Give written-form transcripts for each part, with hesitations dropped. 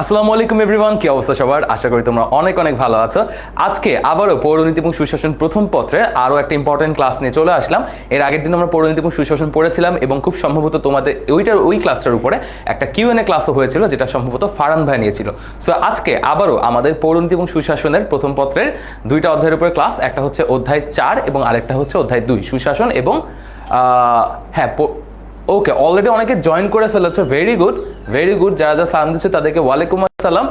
আসসালামু আলাইকুম এভরিওয়ান, কি অবস্থা সবার? আশা করি তোমরা অনেক অনেক ভালো আছো। আজকে আবারও পৌরনীতি এবং সুশাসন প্রথম পত্রের আরও একটা ইম্পর্টেন্ট ক্লাস নিয়ে চলে আসলাম। এর আগের দিন আমরা পৌরনীতি এবং সুশাসন পড়েছিলাম এবং খুব সম্ভবত তোমাদের ওই ক্লাসটার উপরে একটা কিউএনএ ক্লাসও হয়েছিল, যেটা সম্ভবত ফারহান ভাই নিয়েছিল। সো আজকে আবারও আমাদের পৌরনীতি এবং সুশাসনের প্রথম পত্রের দুইটা অধ্যায়ের উপরে ক্লাস, একটা হচ্ছে অধ্যায় 4 এবং আরেকটা হচ্ছে অধ্যায় 2 সুশাসন এবং হ্যাঁ ওকে, অলরেডি অনেকে জয়েন করে ফেলেছে। Very good very good. যারা যারা সালাম দিচ্ছে তাদেরকে ওয়ালাইকুম আসসালাম।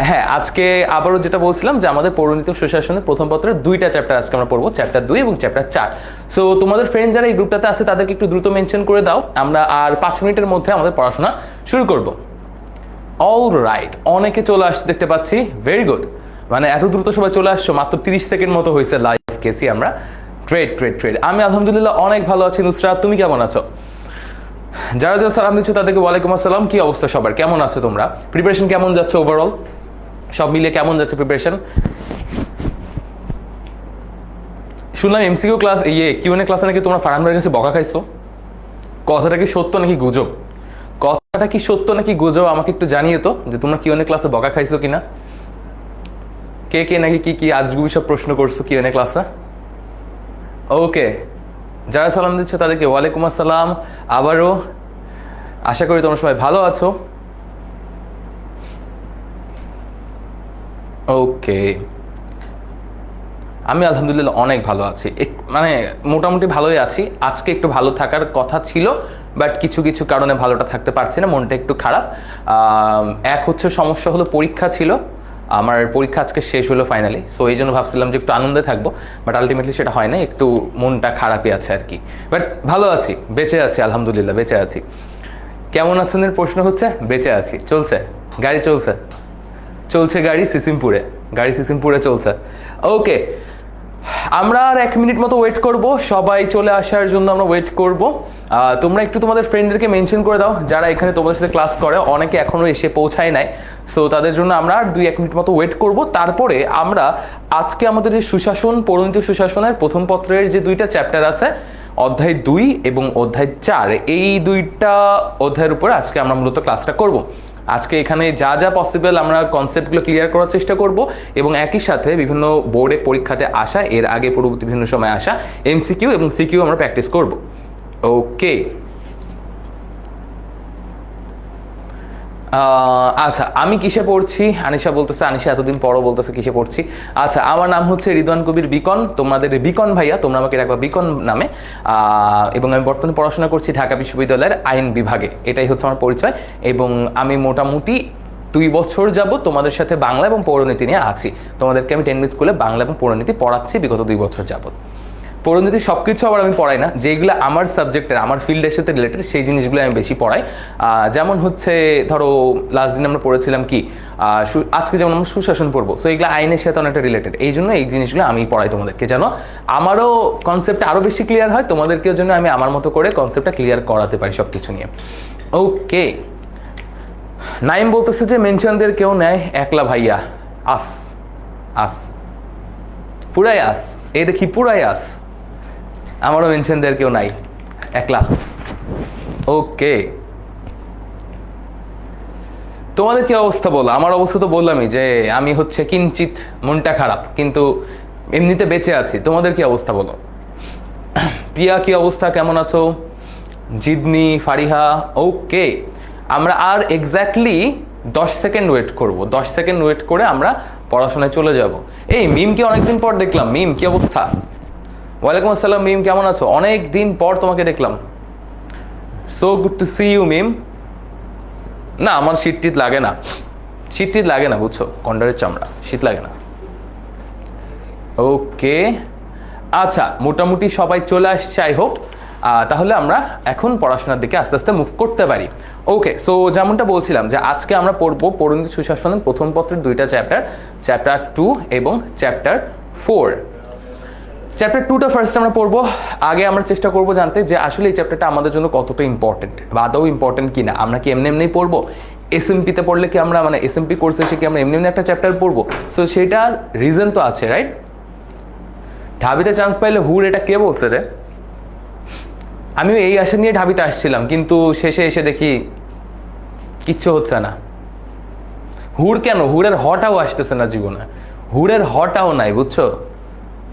হ্যাঁ, আজকে আবারও যেটা বলছিলাম যে আমাদের পৌরনীতি সুশাসনের প্রথম পত্রের দুইটা চ্যাপ্টার আজকে আমরা পড়বো, চ্যাপ্টার 2 এবং চ্যাপ্টার 4। সো তোমাদের ফ্রেন্ড যারা এই গ্রুপটাতে আছে তাদেরকে একটু দ্রুত মেনশন করে দাও, আমরা আর 5 মিনিটের মধ্যে আমাদের পড়াশোনা শুরু করব। অল রাইট, অনেকে চলে আসছে দেখতে পাচ্ছি। ভেরি গুড, মানে এত দ্রুত সবাই চলে আসছো, মাত্র 30 সেকেন্ড মতো হয়েছে লাইভ গেছি আমরা। ট্রেড ট্রেড ট্রেড আমি আলহামদুলিল্লাহ অনেক ভালো আছি। নুসরাত, তুমি কেমন আছো? যারা যারা সালাম দিচ্ছ তাদেরকে ওয়ালাইকুম আসসালাম। কি অবস্থা সবার, কেমন আছো তোমরা? প্রিপারেশন কেমন যাচ্ছে ওভারঅল, সব মিলিয়ে কেমন যাচ্ছে প্রিপারেশন? শুনলাম এমসিকিউ ক্লাস কিউএনএ ক্লাসে নাকি তোমরা ফারহান ভাইয়ের কাছে বকা খাইছো। কথাটা কি সত্য নাকি গুজব? কথাটা কি সত্য নাকি গুজব আমাকে একটু জানিয়ে তো, যে তোমরা কিউএনএ ক্লাসে বকা খাইছো কিনা। কে কে নাকি কি কি আজগুবি সব প্রশ্ন করছো কিউএনএ ক্লাসে। ওকে, যারা সালাম দিচ্ছ তাদেরকে ওয়ালাইকুম আসসালাম আবারও। আশা করি তোমরা সবাই ভালো আছো। ওকে, আমি আলহামদুলিল্লাহ অনেক ভালো আছি, মানে মোটামুটি ভালোই আছি। আজকে একটু ভালো থাকার কথা ছিল, বাট কিছু কিছু কারণে ভালোটা থাকতে পারছি না, মনটা একটু খারাপ। এক হচ্ছে সমস্যা হলো পরীক্ষা ছিল, আমার পরীক্ষা আজকে শেষ হলো ফাইনালি। সো এই জন্য ভাবছিলাম যে একটু আনন্দে থাকবো, বাট আলটিমেটলি সেটা হয় না, একটু মনটা খারাপই আছে আর কি। বাট ভালো আছি, বেঁচে আছি আলহামদুলিল্লাহ, বেঁচে আছি। কেমন আছেন এর প্রশ্ন হচ্ছে, বেঁচে আছি, চলছে গাড়ি, চলছে গাড়ি সিসিমপুরে চলছে। ওকে, আমরা আর 1 মিনিট মতো ওয়েট করব, সবাই চলে আসার জন্য আমরা ওয়েট করব। তোমরা একটু তোমাদের ফ্রেন্ডদেরকে মেনশন করে দাও যারা এখানে তোমাদের সাথে ক্লাস করে, অনেকে এখনো এসে পৌঁছায় নাই। সো তাদের জন্য আমরা আর 2-1 মিনিট মতো ওয়েট করব। তারপরে আমরা আজকে আমাদের যে সুশাসন, পৌরনীতি সুশাসনের প্রথম পত্রের যে দুইটা চ্যাপ্টার আছে, অধ্যায় 2 এবং অধ্যায় 4, এই দুইটা অধ্যায়ের উপরে আজকে আমরা মূলত ক্লাসটা করব। আজকে এখানে যা যা পসিবল আমরা কনসেপ্টগুলো ক্লিয়ার করার চেষ্টা করব এবং একই সাথে বিভিন্ন বোর্ডে পরীক্ষাতে আসা, এর আগে পরবর্তী বিভিন্ন সময় আসা এমসিকিউ এবং সিকিউ আমরা প্র্যাকটিস করব। ওকে, আচ্ছা, আমি কিসে পড়ছি? আনিশা বলতেছে, আনিশা এতদিন পরও বলতেছে কিসে পড়ছি। আচ্ছা, আমার নাম হচ্ছে রিদওয়ান কবির বিকন, তোমাদের বিকন ভাইয়া, তোমরা আমাকে রাখবা বিকন নামে। এবং আমি বর্তমানে পড়াশোনা করছি ঢাকা বিশ্ববিদ্যালয়ের আইন বিভাগে, এটাই হচ্ছে আমার পরিচয়। এবং আমি মোটামুটি 2 বছর যাব তোমাদের সাথে বাংলা এবং পৌরনীতি নিয়ে আছি। তোমাদেরকে আমি 10 মিনিট স্কুলে বাংলা এবং পৌরনীতি পড়াচ্ছি বিগত 2 বছর যাবত। পৌরনীতি সব কিছু আবার আমি পড়াই না, যেগুলো আমার সাবজেক্টের, আমার ফিল্ডের সাথে রিলেটেড সেই জিনিসগুলো আমি বেশি পড়াই। যেমন হচ্ছে ধরো লাস্ট দিন আমরা পড়েছিলাম কি, আজকে যেমন আমরা সুশাসন পড়বো, সো এগুলো আইনের সাথে অনেকটা রিলেটেড, এই জন্য এই জিনিসগুলো আমি পড়াই তোমাদেরকে, যেন আমারও কনসেপ্ট আরও বেশি ক্লিয়ার হয়, তোমাদেরকেও জন্য আমি আমার মতো করে কনসেপ্টটা ক্লিয়ার করাতে পারি সব কিছু নিয়ে। ওকে, নাইম বলতেছে যে মেনশনদের কেউ নেয়, একলা ভাইয়া আস আস পুরাই আস, এই দেখি পুরাই আস, আমারও মেনশনদের কেউ নাই, একলা। ওকে, তোমাদের কি অবস্থা বলো? আমার অবস্থা তো বললামই যে আমি হচ্ছে কিঞ্চিত মনটা খারাপ, কিন্তু এমনিতে বেঁচে আছি। তোমাদের কি অবস্থা বলো? প্রিয়া কি অবস্থা, কেমন আছো? জিদনি, ফারিহা। ওকে, আমরা আর এক্স্যাক্টলি 10 সেকেন্ড ওয়েট করব। 10 সেকেন্ড ওয়েট করে আমরা পড়াশোনায় চলে যাব। এই মিমকে অনেকদিন পর দেখলাম। মিম, কি অবস্থা? ওয়ালাইকুম আসসালাম মিম, কেমন আছো? অনেক দিন পর তোমাকে দেখলাম। So good to see you Mim. না, আমার শীত লাগে না, লাগে না, বুঝছো, কন্ডারের চামড়া, শীত লাগে না। ওকে, আচ্ছা, মোটামুটি সবাই চলে আসছে আই হোপ। তাহলে আমরা এখন পড়াশোনার দিকে আস্তে আস্তে মুভ করতে পারি। ওকে, সো যেমনটা বলছিলাম যে আজকে আমরা পড়বো পৌরনীতি সুশাসনের প্রথম পত্রের দুইটা চ্যাপ্টার, চ্যাপ্টার 2 এবং চ্যাপ্টার 4। চ্যাপ্টার 2টা ফার্স্ট আমরা পড়বো। আগে আমরা চেষ্টা করবো জানতে যে আসলে এই চ্যাপ্টারটা আমাদের জন্য কতটা ইম্পর্টেন্ট, বা আদৌ ইম্পর্টেন্ট কিনা। আমরা কি এমনি এমনি পড়বো? এসএমপিতে পড়লে কি আমরা, মানে এসএমপি কোর্সে এসে কি আমরা এমনি এমনি একটা চ্যাপ্টার পড়বো? সো সেটার রিজন তো আছে, রাইট? ঢাবিতে চান্স পাইলে হুর, এটা কে বলছে রে? আমিও এই আশা নিয়ে ঢাবিতে আসছিলাম, কিন্তু শেষে এসে দেখি কিচ্ছু হচ্ছে না। হুড় কেন, হুড়ের হটাও আসতেছে না জীবনে, হুড়ের হটাও নাই, বুঝছো?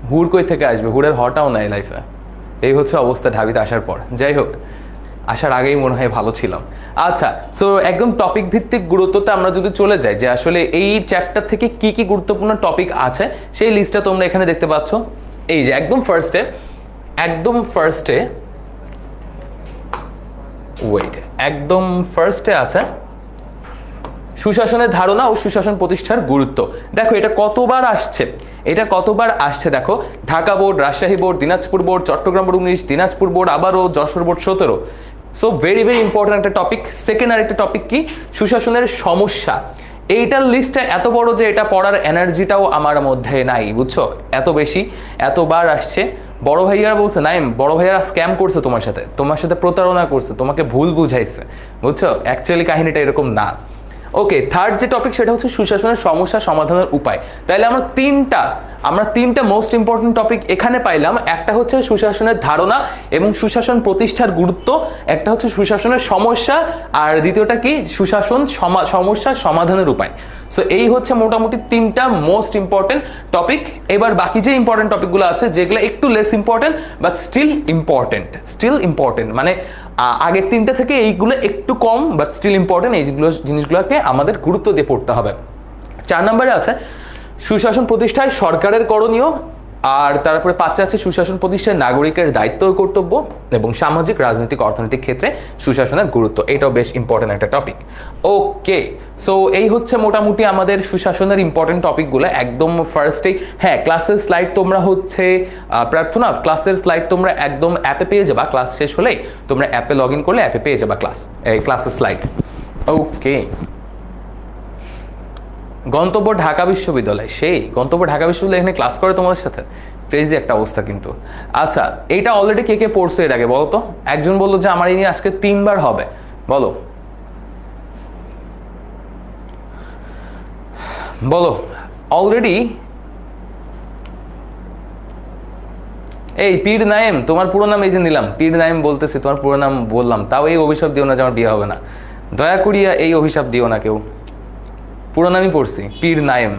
হুড় কই থেকে আসবে, হুড়ের হটাও নাই লাইফে। এই হচ্ছে অবস্থা ঢাবিতে আসার পর। যাই হোক, আসার আগেই মনে হয় ভালো ছিলাম। আচ্ছা, সো একদম টপিক ভিত্তিক গুরুত্বতে আমরা যদি চলে যাই, যে আসলে এই চ্যাপ্টার থেকে কি কি গুরুত্বপূর্ণ টপিক আছে সেই লিস্টটা তোমরা এখানে দেখতে পাচ্ছ। এই যে একদম ফার্স্টে আছে সুশাসনের ধারণা ও সুশাসন প্রতিষ্ঠার গুরুত্ব। দেখো এটা কতবার আসছে দেখো, Dhaka board, Rajshahi board, Dinajpur board, Chattogram board 19, Dinajpur board আবারও, Jashore board 17। So very very important একটা টপিক। সেকেন্ড আরেকটা টপিক কি, সুশাসনের সমস্যা। এইটার লিস্টটা এত বড় যে এটা পড়ার এনার্জিটাও আমার মধ্যে নাই, বুঝছো? এত বেশি, এতবার আসছে। বড় ভাইয়ারা বলছে নাইম, বড় ভাইয়ারা স্ক্যাম করছে তোমার সাথে প্রতারণা করছে, তোমাকে ভুল বুঝাইছে, বুঝছো? অ্যাকচুয়ালি কাহিনীটা এরকম না। ওকে, থার্ড যে টপিক সেটা হচ্ছে সুশাসনের সমস্যা সমাধানের উপায়। তাহলে আমরা তিনটা মোস্ট ইম্পর্টেন্ট টপিক এখানে পাইলাম। একটা হচ্ছে সুশাসনের ধারণা এবং সুশাসন প্রতিষ্ঠার গুরুত্ব, একটা হচ্ছে সুশাসনের সমস্যা, আর দ্বিতীয়টা কি, সুশাসন সমস্যার সমাধানের উপায়। সো এই হচ্ছে মোটামুটি তিনটা মোস্ট ইম্পর্টেন্ট টপিক। এবার বাকি যে ইম্পর্টেন্ট টপিকগুলো আছে যেগুলো একটু less important but still important, মানে আগের তিনটা থেকে এইগুলো একটু কম বাট স্টিল ইম্পর্টেন্ট, এই জিনিসগুলোকে আমাদের গুরুত্ব দিয়ে পড়তে হবে। 4 নম্বরে আছে সুশাসন প্রতিষ্ঠায় সরকারের করণীয়, আর তারপরে 5 আছে সুশাসন প্রতিষ্ঠায় নাগরিকের দায়িত্ব ও কর্তব্য, এবং সামাজিক, রাজনৈতিক, অর্থনৈতিক ক্ষেত্রে সুশাসনের গুরুত্ব। এটাও বেশ ইম্পর্টেন্ট একটা টপিক। ওকে, সো এই হচ্ছে মোটামুটি আমাদের সুশাসনের ইম্পর্টেন্ট টপিকগুলো একদম ফার্স্টেই। হ্যাঁ, ক্লাসের স্লাইড তোমরা প্রার্থনা, ক্লাসের স্লাইড তোমরা একদম অ্যাপে পেয়ে যাবা। ক্লাস শেষ হলেই তোমরা অ্যাপে লগ ইন করলে অ্যাপে পেয়ে যাবা ক্লাসের স্লাইড। ওকে, গন্তব্য ঢাকা বিশ্ববিদ্যালয়, এখানে ক্লাস করে তোমাদের সাথে, ক্রেজি একটা অবস্থা কিন্তু। আচ্ছা, এইটা অলরেডি কে পড়ছে এর আগে বলো তো? একজন বললো যে আমার এই নিয়ে আজকে 3 বার হবে, বলো অলরেডি। এই পীর নাইম, তোমার পুরো নাম এই যে নিলাম, পীর নাইম বলতেছি, তোমার পুরো নাম বললাম, তাও এই অভিশাপ দিও না যে আমার বিয়ে হবে না। দয়া করিয়া এই অভিশাপ দিও না কেউ। পুরো নামই পড়ছি, পীর নাইম।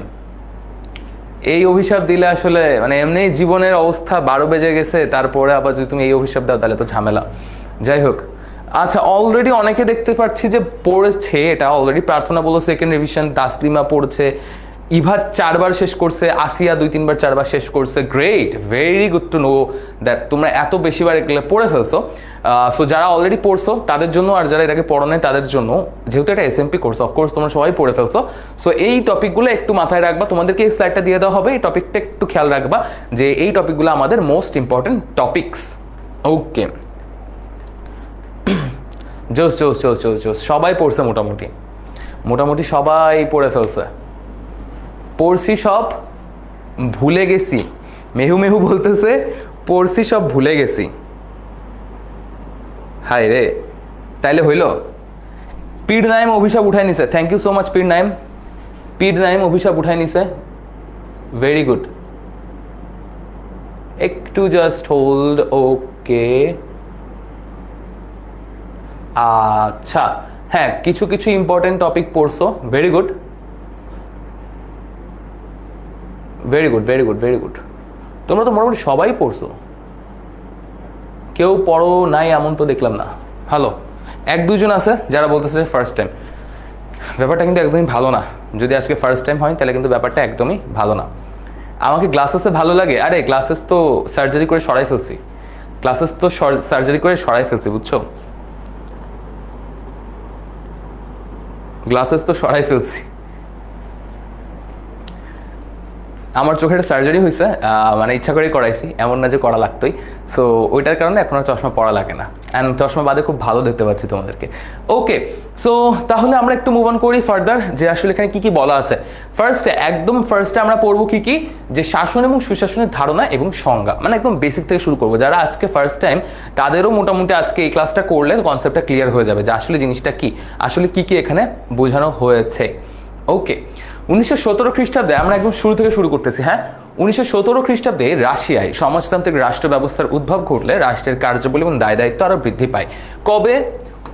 এই অভিশাপ দিলে আসলে মানে এমনি জীবনের অবস্থা 12 বেজে গেছে, তারপরে আবার যদি তুমি এই অভিশাপ দাও তাহলে তো ঝামেলা। যাই হোক, আচ্ছা অলরেডি অনেকে দেখতে পাচ্ছি যে পড়েছে এটা অলরেডি। প্রার্থনা বলো সেকেন্ড রিভিশন, তাসলিমা পড়ছে, ইভা 4 বার শেষ করছে, আসিয়া 2-3 বার 4 বার শেষ করছে। Great, very good to know that তোমরা এত বেশিবার এগুলো পড়ে ফেলছো। সো যারা অলরেডি পড়ছো তাদের জন্য, আর যারা এটাকে পড়ো নাই তাদের জন্য, যেহেতু এটা এসএমপি কোর্স, অফকোর্স তোমরা সবাই পড়ে ফেলছো। সো এই টপিকগুলো একটু মাথায় রাখবা, তোমাদেরকে এই স্লাইডটা দিয়ে দেওয়া হবে, এই টপিকটা একটু খেয়াল রাখবা যে এই টপিকগুলো আমাদের মোস্ট ইম্পর্টেন্ট টপিকস। ওকে, জোস সবাই পড়ছে, মোটামুটি সবাই পড়ে ফেলছে। পড়ছি সব, ভুলে গেছি। মেহু বলতেছে পড়ছি সব, ভুলে গেছি। হায় রে, তাইলে হইল? পীর নাইম অভিশাপ উঠাই নিছে, থ্যাংক ইউ সো মাচ পীর নাইম অভিশাপ উঠাই নিছে, ভেরি গুড। একটু জাস্ট হোল্ড। ওকে, আচ্ছা, হ্যাঁ কিছু ইম্পর্টেন্ট টপিক পড়ছো, ভেরি গুড। তোমরা তো মোটামুটি সবাই পড়ছো, কেউ পড়ো নাই এমন তো দেখলাম না। ভালো, 1-2 জন আছে যারা বলতেছে ফার্স্ট টাইম। ব্যাপারটা কিন্তু একদমই ভালো না। যদি আজকে ফার্স্ট টাইম হয় তাহলে কিন্তু ব্যাপারটা একদমই ভালো না। আমাকে গ্লাসেসে ভালো লাগে, আরে গ্লাসেস তো সার্জারি করে সরাই ফেলছি, বুঝছো? গ্লাসেস তো সরাই ফেলছি। আমার চোখের সার্জারি হয়েছে, মানে ইচ্ছা করেই করাইছি, এমন না যে করা লাগতোই। সো ওইটার কারণে এখন আর চশমা পড়া লাগে না, অ্যান্ড চশমা বাদে খুব ভালো দেখতে পাচ্ছি তোমাদেরকে। ওকে, সো তাহলে আমরা একটু মুভ অন করি ফার্দার, যে আসলে এখানে কি বলা আছে। ফার্স্টে আমরা পড়বো কি যে শাসন এবং সুশাসনের ধারণা এবং সংজ্ঞা, মানে একদম বেসিক থেকে শুরু করবো। যারা আজকে ফার্স্ট টাইম তাদেরও মোটামুটি আজকে এই ক্লাসটা করলে কনসেপ্টটা ক্লিয়ার হয়ে যাবে যে আসলে জিনিসটা কি, আসলে কি এখানে বোঝানো হয়েছে। ওকে, 1917 খ্রিস্টাব্দে আমরা একদম শুরু থেকে শুরু করতেছি। হ্যাঁ, 1917 খ্রিস্টাব্দে রাশিয়ায় সমাজতান্ত্রিক রাষ্ট্র ব্যবস্থার উদ্ভব ঘটলে রাষ্ট্রের কার্যাবলী এবং দায় দায়িত্ব আরো বৃদ্ধি পায়। কবে?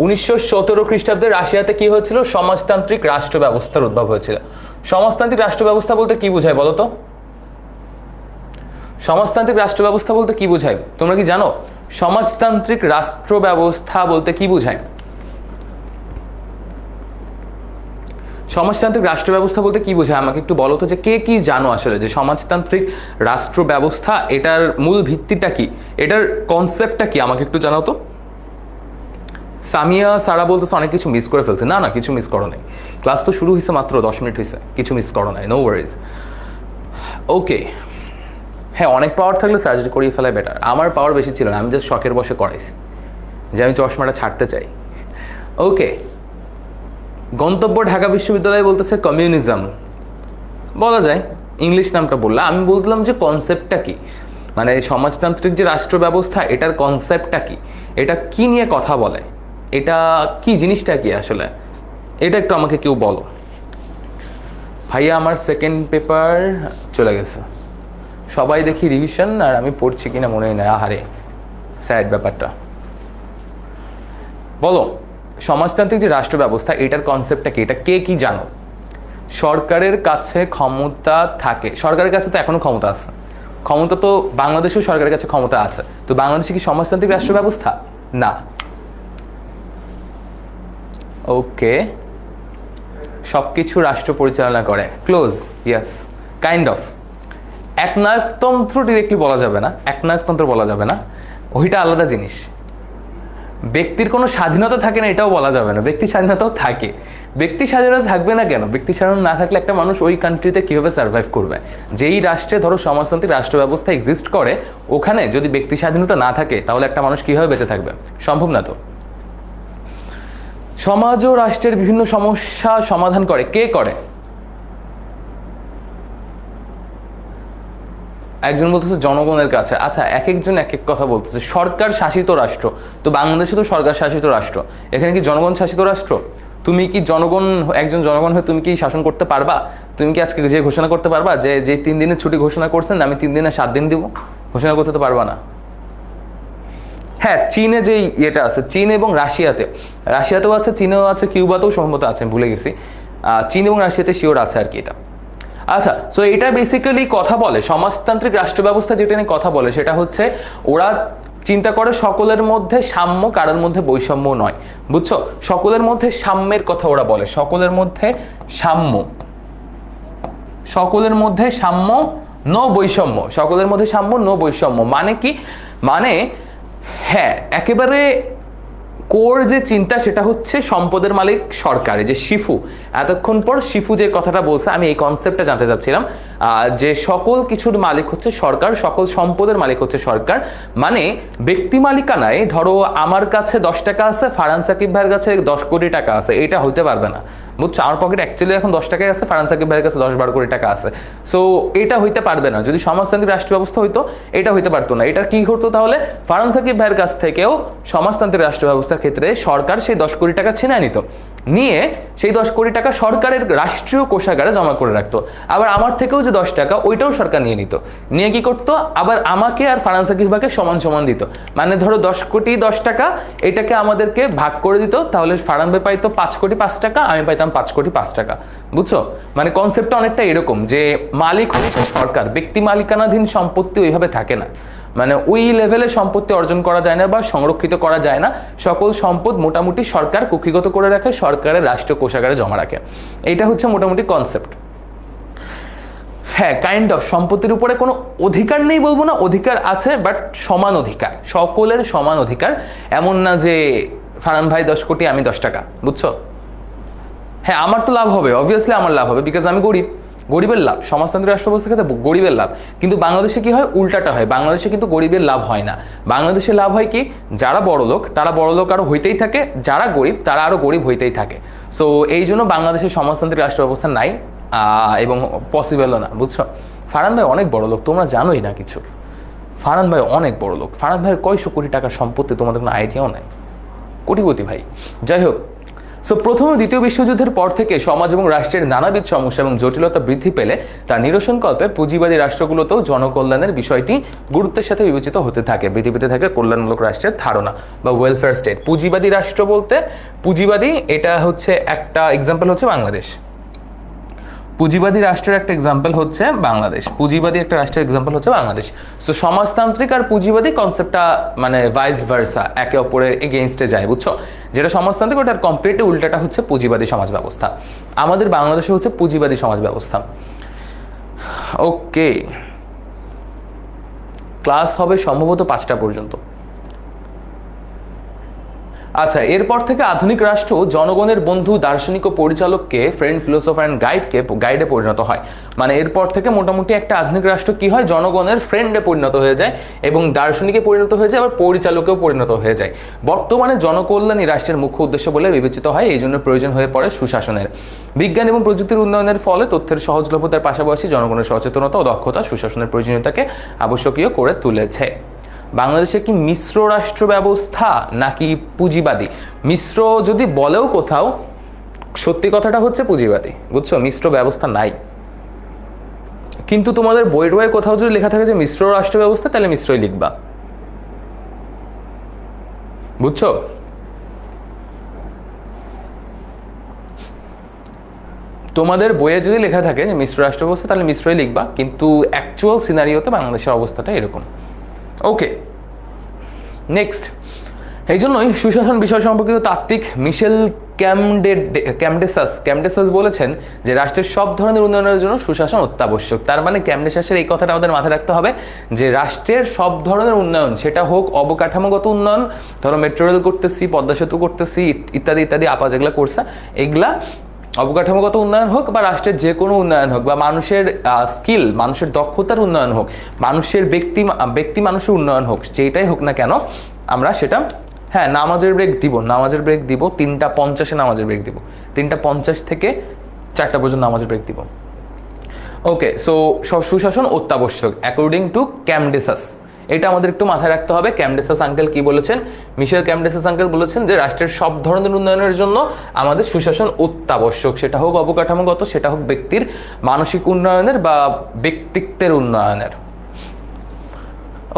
1917 খ্রিস্টাব্দে রাশিয়াতে কি হয়েছিল? সমাজতান্ত্রিক রাষ্ট্র ব্যবস্থার উদ্ভব হয়েছিল। সমাজতান্ত্রিক রাষ্ট্র ব্যবস্থা বলতে কি বোঝায় বলো তো? সমাজতান্ত্রিক রাষ্ট্র ব্যবস্থা বলতে কি বোঝায় তোমরা কি জানো? সমাজতান্ত্রিক রাষ্ট্র ব্যবস্থা বলতে কি বোঝায়? সমাজতান্ত্রিক রাষ্ট্র ব্যবস্থা বলতে কি বোঝায় আমাকে একটু বলো তো, যে কে কি জানো আসলে যে সমাজতান্ত্রিক রাষ্ট্র ব্যবস্থা এটার মূল ভিত্তিটা কি, এটার কনসেপ্টটা কি, আমাকে একটু জানাও তো। সামিয়া সারা বলতেছে অনেক কিছু মিস করে ফেলছে। না না, কিছু মিস করো নাই, ক্লাস তো শুরু হয়েছে মাত্র 10 মিনিট হয়েছে, কিছু মিস করো নাই, নো ওয়ারিজ। ওকে, হ্যাঁ অনেক পাওয়ার থাকলে সার্জারি করিয়ে ফেলাই বেটার। আমার পাওয়ার বেশি ছিল না, আমি জাস্ট শখের বসে করাইছি যে আমি চশমাটা ছাড়তে চাই। ওকে, গন্তব্য ঢাকা বিশ্ববিদ্যালয় বলতেছে কমিউনিজম, বলা যায়, ইংলিশ নামটা বললাম। আমি বললাম যে কনসেপ্টটা কি, মানে সমাজতান্ত্রিক যে রাষ্ট্র ব্যবস্থা এটার কনসেপ্টটা কি, এটা কি নিয়ে কথা বলে, এটা কি জিনিসটা কি আসলে, এটা একটু আমাকে কেউ বলো। ভাইয়া আমার সেকেন্ড পেপার চলে গেছে, সবাই দেখি রিভিশন আর আমি পড়ছি কিনা মনেই নেই, আহারে স্যাড ব্যাপারটা। বলো সমাজতান্ত্রিক যে রাষ্ট্র ব্যবস্থা এটার কনসেপ্টটা কি, এটা কে কি জানো? সরকারের কাছে ক্ষমতা থাকে, সরকারের কাছে তো এখনো ক্ষমতা আছে, ক্ষমতা তো বাংলাদেশেও সরকারের কাছে ক্ষমতা আছে, তো বাংলাদেশে কি সমাজতান্ত্রিক রাষ্ট্র ব্যবস্থা? না। ওকে, সবকিছু রাষ্ট্র পরিচালনা করে, ক্লোজ, ইয়েস, কাইন্ড অফ। একনায়কতন্ত্র ডিরেক্টলি বলা যাবে না, একনায়কতন্ত্র বলা যাবে না, ওইটা আলাদা জিনিস। ব্যক্তির কোনো স্বাধীনতা থাকে না এটাও বলা যাবে না, ব্যক্তি স্বাধীনতাও থাকে। ব্যক্তি স্বাধীনতা থাকবে না কেন? ব্যক্তি স্বাধীনতা না থাকলে একটা মানুষ ওই কান্ট্রিতে কীভাবে সার্ভাইভ করবে? যেই রাষ্ট্রে ধরো সমাজতান্ত্রিক রাষ্ট্র ব্যবস্থা এক্সিস্ট করে, ওখানে যদি ব্যক্তি স্বাধীনতা না থাকে তাহলে একটা মানুষ কীভাবে বেঁচে থাকবে? সম্ভব না তো। সমাজ ও রাষ্ট্রের বিভিন্ন সমস্যা সমাধান করে, কে করে? একজন বলতেছে জনগণের কাছে। আচ্ছা, এক একজন এক এক কথা বলতেছে। সরকার শাসিত রাষ্ট্র, তো বাংলাদেশে তো সরকার শাসিত রাষ্ট্র, এখানে কি জনগণ শাসিত রাষ্ট্র? তুমি কি জনগণ, একজন জনগণ হয়ে তুমি কি শাসন করতে পারবা? তুমি কি আজকে যে ঘোষণা করতে পারবা যে যে 3 দিনের ছুটি ঘোষণা করছেন আমি 3 দিনে 7 দিন দিব? ঘোষণা করতে তো পারবা না। হ্যাঁ, চীনে যে ইয়েটা আছে, চীন এবং রাশিয়াতেও আছে, চীনেও আছে, কিউবাতেও সম্ভবত আছে, ভুলে গেছি। চীন এবং রাশিয়াতে শিওর আছে আর কি এটা। আচ্ছা, সো এটা বেসিক্যালি কথা বলে সমাজতান্ত্রিক রাষ্ট্র ব্যবস্থা, যেটা নিয়ে কথা বলে সেটা হচ্ছে ওরা চিন্তা করে সকলের মধ্যে সাম্য, কারোর মধ্যে বৈষম্য নয়, বুঝছো? সকলের মধ্যে সাম্যের কথা ওরা বলে, সকলের মধ্যে সাম্য, সকলের মধ্যে সাম্য, নো বৈষম্য, সকলের মধ্যে সাম্য, নো বৈষম্য। মানে কি? মানে হ্যাঁ, একেবারে কোর যে চিন্তা সেটা হচ্ছে সম্পদের মালিক সরকার। যে শিফু এতক্ষণ পর শিফু যে কথাটা বলছে, আমি এই কনসেপ্টটা জানতে চাচ্ছিলাম, যে সকল কিছুর মালিক হচ্ছে সরকার, সকল সম্পদের মালিক হচ্ছে সরকার। মানে ব্যক্তি মালিকানায় ধরো আমার কাছে 10 টাকা আছে, ফারহান সাকিব ভাইয়ের কাছে 10 কোটি টাকা আছে, এটা হইতে পারবে না, বুঝছো? আমার পকেট অ্যাকচুয়ালি এখন 10 টাকাই আছে, ফারহান সাকিব ভাইয়ের কাছে 10-12 কোটি টাকা আছে। সো এটা হইতে পারবে না। যদি সমাজতান্ত্রিক রাষ্ট্র ব্যবস্থা হইতো এটা হইতে পারতো না। এটা কি হতো তাহলে? ফারহান সাকিব ভাইয়ের কাছ থেকেও সমাজতান্ত্রিক রাষ্ট্র ব্যবস্থার ক্ষেত্রে সরকার সেই 10 কোটি টাকা ছিনায় নিত, নিয়ে সেই 10 কোটি টাকা সরকারের রাষ্ট্রীয় কোষাগারে জমা করে রাখতো। আবার আমার থেকেও যে 10 টাকা ওইটাও সরকার নিয়ে নিত, নিয়ে কি করতো? আবার আমাকে আর ফারহান সাকিব ভাইকে সমান সমান দিত। মানে ধরো 10 কোটি 10 টাকা, এটাকে আমাদেরকে ভাগ করে দিত, তাহলে ফারহান ভাই পাইতো 5 কোটি 5 টাকা, আমি পাইতাম 5 কোটি 5 টাকা, বুঝছো? মানে কনসেপ্টটা অনেকটা এরকম যে মালিক হচ্ছে সরকার, ব্যক্তি মালিকানাধীন সম্পত্তি ওইভাবে থাকে না, মানে ওই লেভেলে সম্পত্তি অর্জন করা যায় না বা সংরক্ষিত করা যায় না। সকল সম্পদ মোটামুটি সরকার কুক্ষিগত করে রাখে, সরকারের রাষ্ট্রীয় কোষাগারে জমা রাখে। এইটা হচ্ছে মোটামুটি কনসেপ্ট। হ্যাঁ, কাইন্ড অফ সম্পত্তির উপরে কোনো অধিকার নেই বলবো না, অধিকার আছে, বাট সমান অধিকার, সকলের সমান অধিকার। এমন না যে ফারহান ভাই 10 কোটি আমি 10 টাকা, বুঝছো? হ্যাঁ, আমার তো লাভ হবে, অবভিয়াসলি আমার লাভ হবে, বিকজ আমি গরিব। গরিবের লাভ সমাজতান্ত্রিক রাষ্ট্র ব্যবস্থার ক্ষেত্রে গরিবের লাভ। কিন্তু বাংলাদেশে কি হয়? উল্টাটা হয়। বাংলাদেশে কিন্তু গরিবের লাভ হয় না। বাংলাদেশে লাভ হয় কি? যারা বড় লোক তারা বড় লোক আরো হইতেই থাকে, যারা গরিব তারা আরো গরিব হইতেই থাকে। সো এই জন্য বাংলাদেশের সমাজতান্ত্রিক রাষ্ট্র ব্যবস্থা নাই এবং পসিবলও না, বুঝছো? ফারহান ভাই অনেক বড় লোক, তোমরা জানোই না কিছু। ফারহান ভাই অনেক বড় লোক। ফারহান ভাইয়ের কয়শো কোটি টাকার সম্পত্তি তোমাদের কোনো আইডিয়াও নাই, কোটিপতি ভাই। যাই হোক, সো প্রথম ও দ্বিতীয় বিশ্বযুদ্ধের পর থেকে সমাজ এবং রাষ্ট্রের নানাবিধ সমস্যা এবং জটিলতা বৃদ্ধি পেলে তার নিরসনকল্পে পুঁজিবাদী রাষ্ট্রগুলোতেও জনকল্যাণের বিষয়টি গুরুত্বের সাথে বিবেচিত হতে থাকে, বৃদ্ধি পেতে থাকে কল্যাণমূলক রাষ্ট্রের ধারণা বা ওয়েলফেয়ার স্টেট। পুঁজিবাদী রাষ্ট্র বলতে পুঁজিবাদী, এটা হচ্ছে একটা এক্সাম্পল হচ্ছে বাংলাদেশ। পুঁজিবাদী রাষ্ট্রের একটা এক্সাম্পল হচ্ছে বাংলাদেশ, পুঁজিবাদী একটা রাষ্ট্রের এক্সাম্পল হচ্ছে বাংলাদেশ। সো সমাজতান্ত্রিক আর পুঁজিবাদী কনসেপ্টটা মানে ভাইস ভার্সা, একে অপরের এগেইনস্টে যায়, বুঝছো? যেটা সমাজতান্ত্রিক ওটার কমপ্লিটলি উল্টাটা হচ্ছে পুঁজিবাদী সমাজ ব্যবস্থা। আমাদের বাংলাদেশে হচ্ছে পুঁজিবাদী সমাজ ব্যবস্থা। ওকে, ক্লাস হবে সম্ভবত 5টা পর্যন্ত। আচ্ছা, এরপর থেকে আধুনিক রাষ্ট্র জনগণের বন্ধু, দার্শনিক ও পরিচালককে ফ্রেন্ড, ফিলোসফার অ্যান্ড গাইডে পরিণত হয়। মানে এরপর থেকে মোটামুটি একটা আধুনিক রাষ্ট্র কি হয়, জনগণের ফ্রেন্ডে পরিণত হয়ে যায় এবং দার্শনিকে পরিণত হয়ে যায়, আবার পরিচালকেও পরিণত হয়ে যায়। বর্তমানে জনকল্যাণই রাষ্ট্রের মুখ্য উদ্দেশ্য বলে বিবেচিত হয়, এই জন্য প্রয়োজন হয়ে পড়ে সুশাসনের। বিজ্ঞান এবং প্রযুক্তির উন্নয়নের ফলে তথ্যের সহজলভ্যতার পাশাপাশি জনগণের সচেতনতা ও দক্ষতা সুশাসনের প্রয়োজনীয়তাকে আবশ্যকীয় করে তুলেছে। বাংলাদেশে কি মিশ্র রাষ্ট্র ব্যবস্থা নাকি পুঁজিবাদী? মিশ্র যদি বলেও কোথাও, সত্যি কথাটা হচ্ছে পুঁজিবাদী, বুঝছো? মিশ্র ব্যবস্থা নাই। কিন্তু তোমাদের বইয়ে কোথাও যদি লেখা থাকে যে মিশ্র রাষ্ট্র ব্যবস্থা, তাহলে মিশ্রই লিখবা, বুঝছো? তোমাদের বইয়ে যদি লেখা থাকে যে মিশ্র রাষ্ট্র ব্যবস্থা, তাহলে মিশ্রই লিখবা, কিন্তু অ্যাকচুয়াল সিনারিওতে বাংলাদেশের অবস্থাটা এরকম। ওকে, নেক্সট। এই জন্যই সুশাসন বিষয় সম্পর্কিত তাত্ত্বিক মিশেল ক্যামডেসাস বলেছেন যে রাষ্ট্রের সব ধরনের উন্নয়নের জন্য সুশাসন অত্যাবশ্যক। তার মানে ক্যামডেসাসের এই কথাটা আমাদের মাথায় রাখতে হবে যে রাষ্ট্রের সব ধরনের উন্নয়ন, সেটা হোক অবকাঠামোগত উন্নয়ন, ধরো মেট্রো রেল করতেছি, পদ্মা সেতু করতেছি, ইত্যাদি ইত্যাদি, আপা যেগুলো করছে এগুলা অবকাঠামোগত উন্নয়ন হোক বা রাষ্ট্রের যে কোনো উন্নয়ন হোক, বা মানুষের স্কিল, মানুষের দক্ষতার উন্নয়ন হোক, মানুষের ব্যক্তি মানুষের উন্নয়ন হোক, যেটাই হোক না কেন, আমরা সেটা, হ্যাঁ, নামাজের ব্রেক দিব, 3:50 নামাজের ব্রেক দিব, 3:50 থেকে 4টা পর্যন্ত নামাজের ব্রেক দিব। ওকে, সো সুশাসন অত্যাবশ্যক অ্যাকর্ডিং টু ক্যামডেসাস। এটা আমাদের একটু মাথায় রাখতে হবে। ক্যামডেসাস আঙ্কেল কি বলেছেন? মিশেল ক্যামডেসাস আঙ্কেল বলেছেন যে রাষ্ট্রের সব ধরনের উন্নয়নের জন্য আমাদের সুশাসন অত্যাবশ্যক, সেটা হোক অবকাঠামোগত, সেটা হোক ব্যক্তির মানসিক উন্নয়নের বা ব্যক্তিত্বের উন্নয়নের।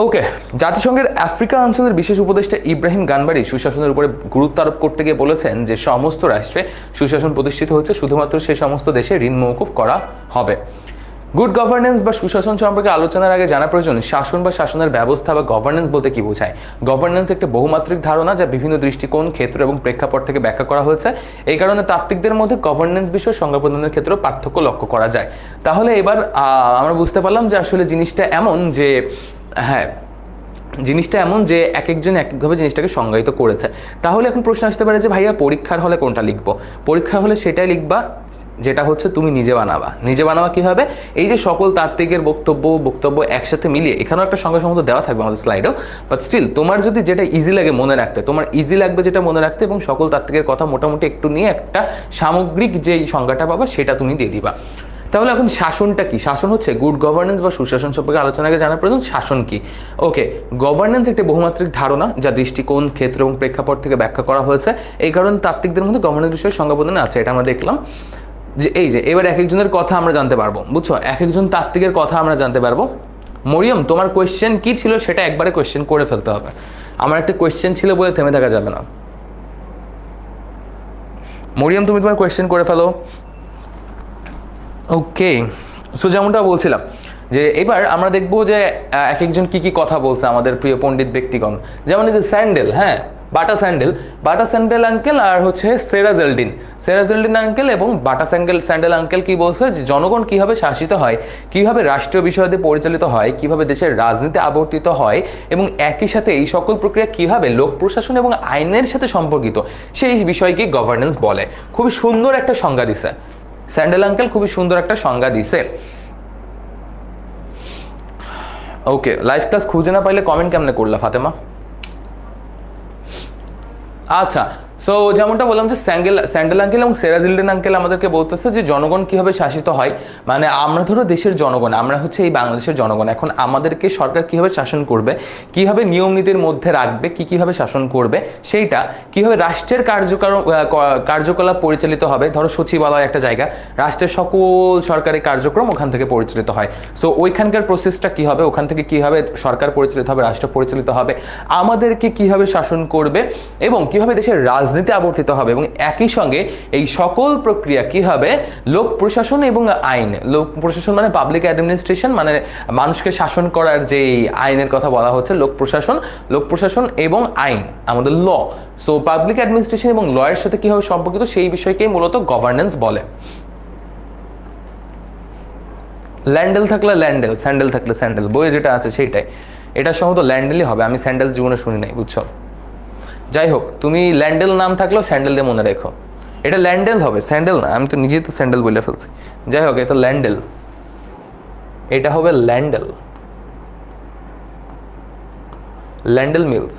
ওকে, জাতিসংঘের আফ্রিকা অঞ্চলের বিশেষ উপদেষ্টা ইব্রাহিম গানবারি সুশাসনের উপরে গুরুত্ব আরোপ করতে গিয়ে বলেছেন যে সমস্ত রাষ্ট্রে সুশাসন প্রতিষ্ঠিত হচ্ছে, শুধুমাত্র সেই সমস্ত দেশে ঋণ মওকুফ করা হবে। গুড গভর্নেন্স বা সুশাসন সম্পর্কে আলোচনার আগে জানা প্রয়োজন শাসন বা শাসনের ব্যবস্থা বা গভর্নেন্স বলতে কি বোঝায়। গভর্নেন্স একটা বহুমাত্রিক ধারণা যা বিভিন্ন দৃষ্টিকোণ, ক্ষেত্র এবং প্রেক্ষাপট থেকে ব্যাখ্যা করা হয়েছে। এই কারণে তাত্ত্বিকদের মধ্যে গভর্নেন্স বিষয়ে সংজ্ঞা প্রদানের ক্ষেত্রে পার্থক্য লক্ষ্য করা যায়। তাহলে এবার আমরা বুঝতে পারলাম যে আসলে জিনিসটা এমন যে, হ্যাঁ, জিনিসটা এমন যে এক একজন এক একভাবে জিনিসটাকে সংজ্ঞায়িত করেছে। তাহলে এখন প্রশ্ন আসতে পারে যে ভাইয়া পরীক্ষার হলে কোনটা লিখবো? পরীক্ষার হলে সেটাই লিখবা যেটা হচ্ছে তুমি নিজে বানাবা কিভাবে? এই যে সকল তাত্ত্বিকের বক্তব্য একসাথে মিলিয়ে, এখানেও একটা সংজ্ঞা সম্বন্ধ দেওয়া থাকবে আমাদের স্লাইডেও, বাট স্টিল তোমার যদি যেটা ইজি লাগে মনে রাখতে, তোমার ইজি লাগবে যেটা মনে রাখতে, এবং সকল তাত্ত্বিকের কথা মোটামুটি একটু নিয়ে একটা সামগ্রিক যে সংজ্ঞাটা পাবা সেটা তুমি দিয়ে দিবা। তাহলে এখন শাসনটা কি? শাসন হচ্ছে গুড গভর্নেন্স বা সুশাসন সম্পর্কে আলোচনাকে জানার প্রয়োজন। শাসন কি? ওকে, গভর্নেন্স একটি বহুমাত্রিক ধারণা যা দৃষ্টিকোণ, ক্ষেত্র এবং প্রেক্ষাপট থেকে ব্যাখ্যা করা হয়েছে। এই কারণে তাত্ত্বিকদের মধ্যে গভর্নেন্স বিষয়ে সংজ্ঞা প্রদান আছে, এটা আমরা দেখলাম। যে এই যে এবার এক একজনের কথা আমরা জানতে পারবো, বুঝছো? এক একজন তাত্ত্বিকের কথা আমরা জানতে পারবো। মরিয়ম, তোমার কোয়েশ্চেন কি ছিল সেটা একবারে কোয়েশ্চেন করে ফেলতে হবে। আমার একটা কোয়েশ্চেন ছিল বলে থেমে থাকা যাবে না। মরিয়ম, তুমি তোমার কোয়েশ্চেন করে ফেলো। ওকে, সো যেমনটা বলছিলাম যে এবার আমরা দেখবো যে এক একজন কি কি কথা বলছে আমাদের প্রিয় পণ্ডিত ব্যক্তিগণ। যেমন এই যে স্যান্ডেল, হ্যাঁ, বাটা স্যান্ডেল আঙ্কেল আর হচ্ছে সেরাজেলডিন আঙ্কেল এবং বাটা স্যান্ডেল আঙ্কেল কি বলছে যে জনগণ কিভাবে শাসিত হয়, কিভাবে রাষ্ট্রীয় বিষয়াদি পরিচালিত হয়, কিভাবে দেশের রাজনীতি আবর্তিত হয়, এবং একই সাথে এই সকল প্রক্রিয়া কিভাবে লোক প্রশাসন এবং আইনের সাথে সম্পর্কিত, সেই বিষয়কে গভর্নেন্স বলে। খুবই সুন্দর একটা সংজ্ঞা দিছে স্যান্ডেল আঙ্কেল, খুবই সুন্দর একটা সংজ্ঞা দিছে। ওকে, লাইভ ক্লাস খুঁজে না পাইলে কমেন্ট কেমনে করলা ফাতেমা? আচ্ছা, সো যেমনটা বললাম যে স্যান্ডেল আঙ্কেল এবং সেরাজিল্ডেন আঙ্কেল আমাদেরকে বলতেছে যে জনগণ কিভাবে শাসিত হয়, মানে আমরা ধরো দেশের জনগণ, আমরা হচ্ছে এই বাংলাদেশের জনগণ, এখন আমাদেরকে সরকার কিভাবে শাসন করবে, কিভাবে নিয়ম নীতির মধ্যে রাখবে, কিভাবে শাসন করবে, সেইটা কিভাবে রাষ্ট্রের কার্যকলাপ পরিচালিত হবে। ধরো সচিবালয় একটা জায়গা, রাষ্ট্রের সকল সরকারি কার্যক্রম ওখান থেকে পরিচালিত হয়। সো ওইখানকার প্রসেসটা কি হবে, ওখান থেকে কিভাবে সরকার পরিচালিত হবে, রাষ্ট্র পরিচালিত হবে, আমাদেরকে কিভাবে শাসন করবে এবং কিভাবে দেশের রাজনীতি আবর্তিত হবে, এবং একই সঙ্গে এই সকল প্রক্রিয়া কি হবে লোক প্রশাসন এবং আইন। লোক প্রশাসন মানে পাবলিক অ্যাডমিনিস্ট্রেশন, মানে মানুষকে শাসন করার যে আইনের কথা বলা হচ্ছে, লোক প্রশাসন এবং আইন, আমাদের ল। সো পাবলিক অ্যাডমিনিস্ট্রেশন এবং ল এর সাথে কিভাবে সম্পর্কিত সেই বিষয়কেই মূলত গভর্নেন্স বলে। ল্যান্ডেল থাকলে ল্যান্ডেল, স্যান্ডেল থাকলে স্যান্ডেল, বইয়ে যেটা আছে সেইটাই, এটা সম্ভবত ল্যান্ডেলই হবে, আমি স্যান্ডেল জীবনে শুনি নাই, বুঝছো। যাই হোক, তুমি ল্যান্ডেল নাম থাকলেও স্যান্ডেল দিয়ে মনে রেখো, এটা ল্যান্ডেল হবে, স্যান্ডেল না, আমি তো নিজেই তো স্যান্ডেল বলে ফেলছি। যাই হোক, এটা ল্যান্ডেল, এটা হবে ল্যান্ডেল, ল্যান্ডেল মিলস।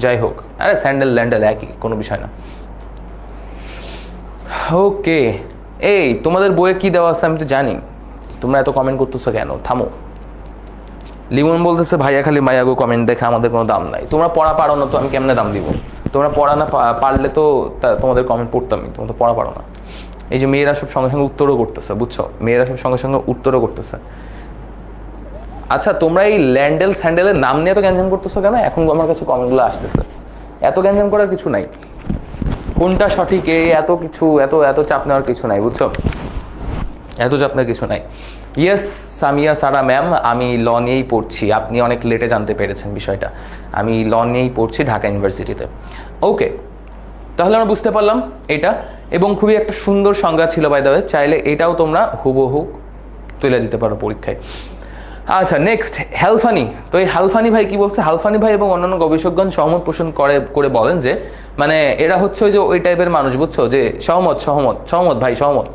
যাই হোক, আরে স্যান্ডেল ল্যান্ডেল একই, কোনো বিষয় না। ওকে, এই তোমাদের বইয়ে কি দেওয়া আছে আমি তো জানি, তোমরা এত কমেন্ট করতেছো কেন, থামো। লিমন বলতেছে ভাইয়া খালি মায়াগো কমেন্ট দেখে আমাদের কোনো দাম নাই। তোমরা পড়া পারো না তো আমি কেমনে দাম দিব? তোমরা পড়া না পারলে তো তোমাদের কমেন্ট পড়তামই, তোমরা তো পড়া পারো না। এই যে মেয়েরা সব সঙ্গে সঙ্গে উত্তরও করতেছে, বুঝছো, মেয়েরা সব সঙ্গে সঙ্গে উত্তরও করতেছে। আচ্ছা, তোমরা এই ল্যান্ডেল স্যান্ডেলের নাম নিয়ে তো গ্যাঞ্জাম করতেছো কেন? এখন আমার কাছে কমেন্টগুলো আসতেছে, এত গ্যাঞ্জাম করার কিছু নাই, কোনটা সঠিক এত কিছু, এত চাপ নেওয়ার কিছু নাই, বুঝছো, এত চাপ নেওয়ার কিছু নাই। ইয়েস সামিয়া সারা ম্যাম, আমি ল নিয়েই পড়ছি, আপনি অনেক লেটে জানতে পেরেছেন বিষয়টা, আমি ল নিয়েই পড়ছি ঢাকা ইউনিভার্সিটিতে। ওকে, তাহলে আমরা বুঝতে পারলাম এটা, এবং খুবই একটা সুন্দর সংজ্ঞা ছিল বাই দ্য ওয়ে, চাইলে এটাও তোমরা হুবহু তুলে দিতে পারো পরীক্ষায়। আচ্ছা, নেক্সট হেলফানি। তো এই হেলফানি ভাই কি বলছে? হেলফানি ভাই এবং অন্যান্য গবেষকগণ সহমত পোষণ করে বলেন যে মানে এরা হচ্ছে ওই যে ওই টাইপের মানুষ, বুঝছো, যে সহমত ভাই, সহমত,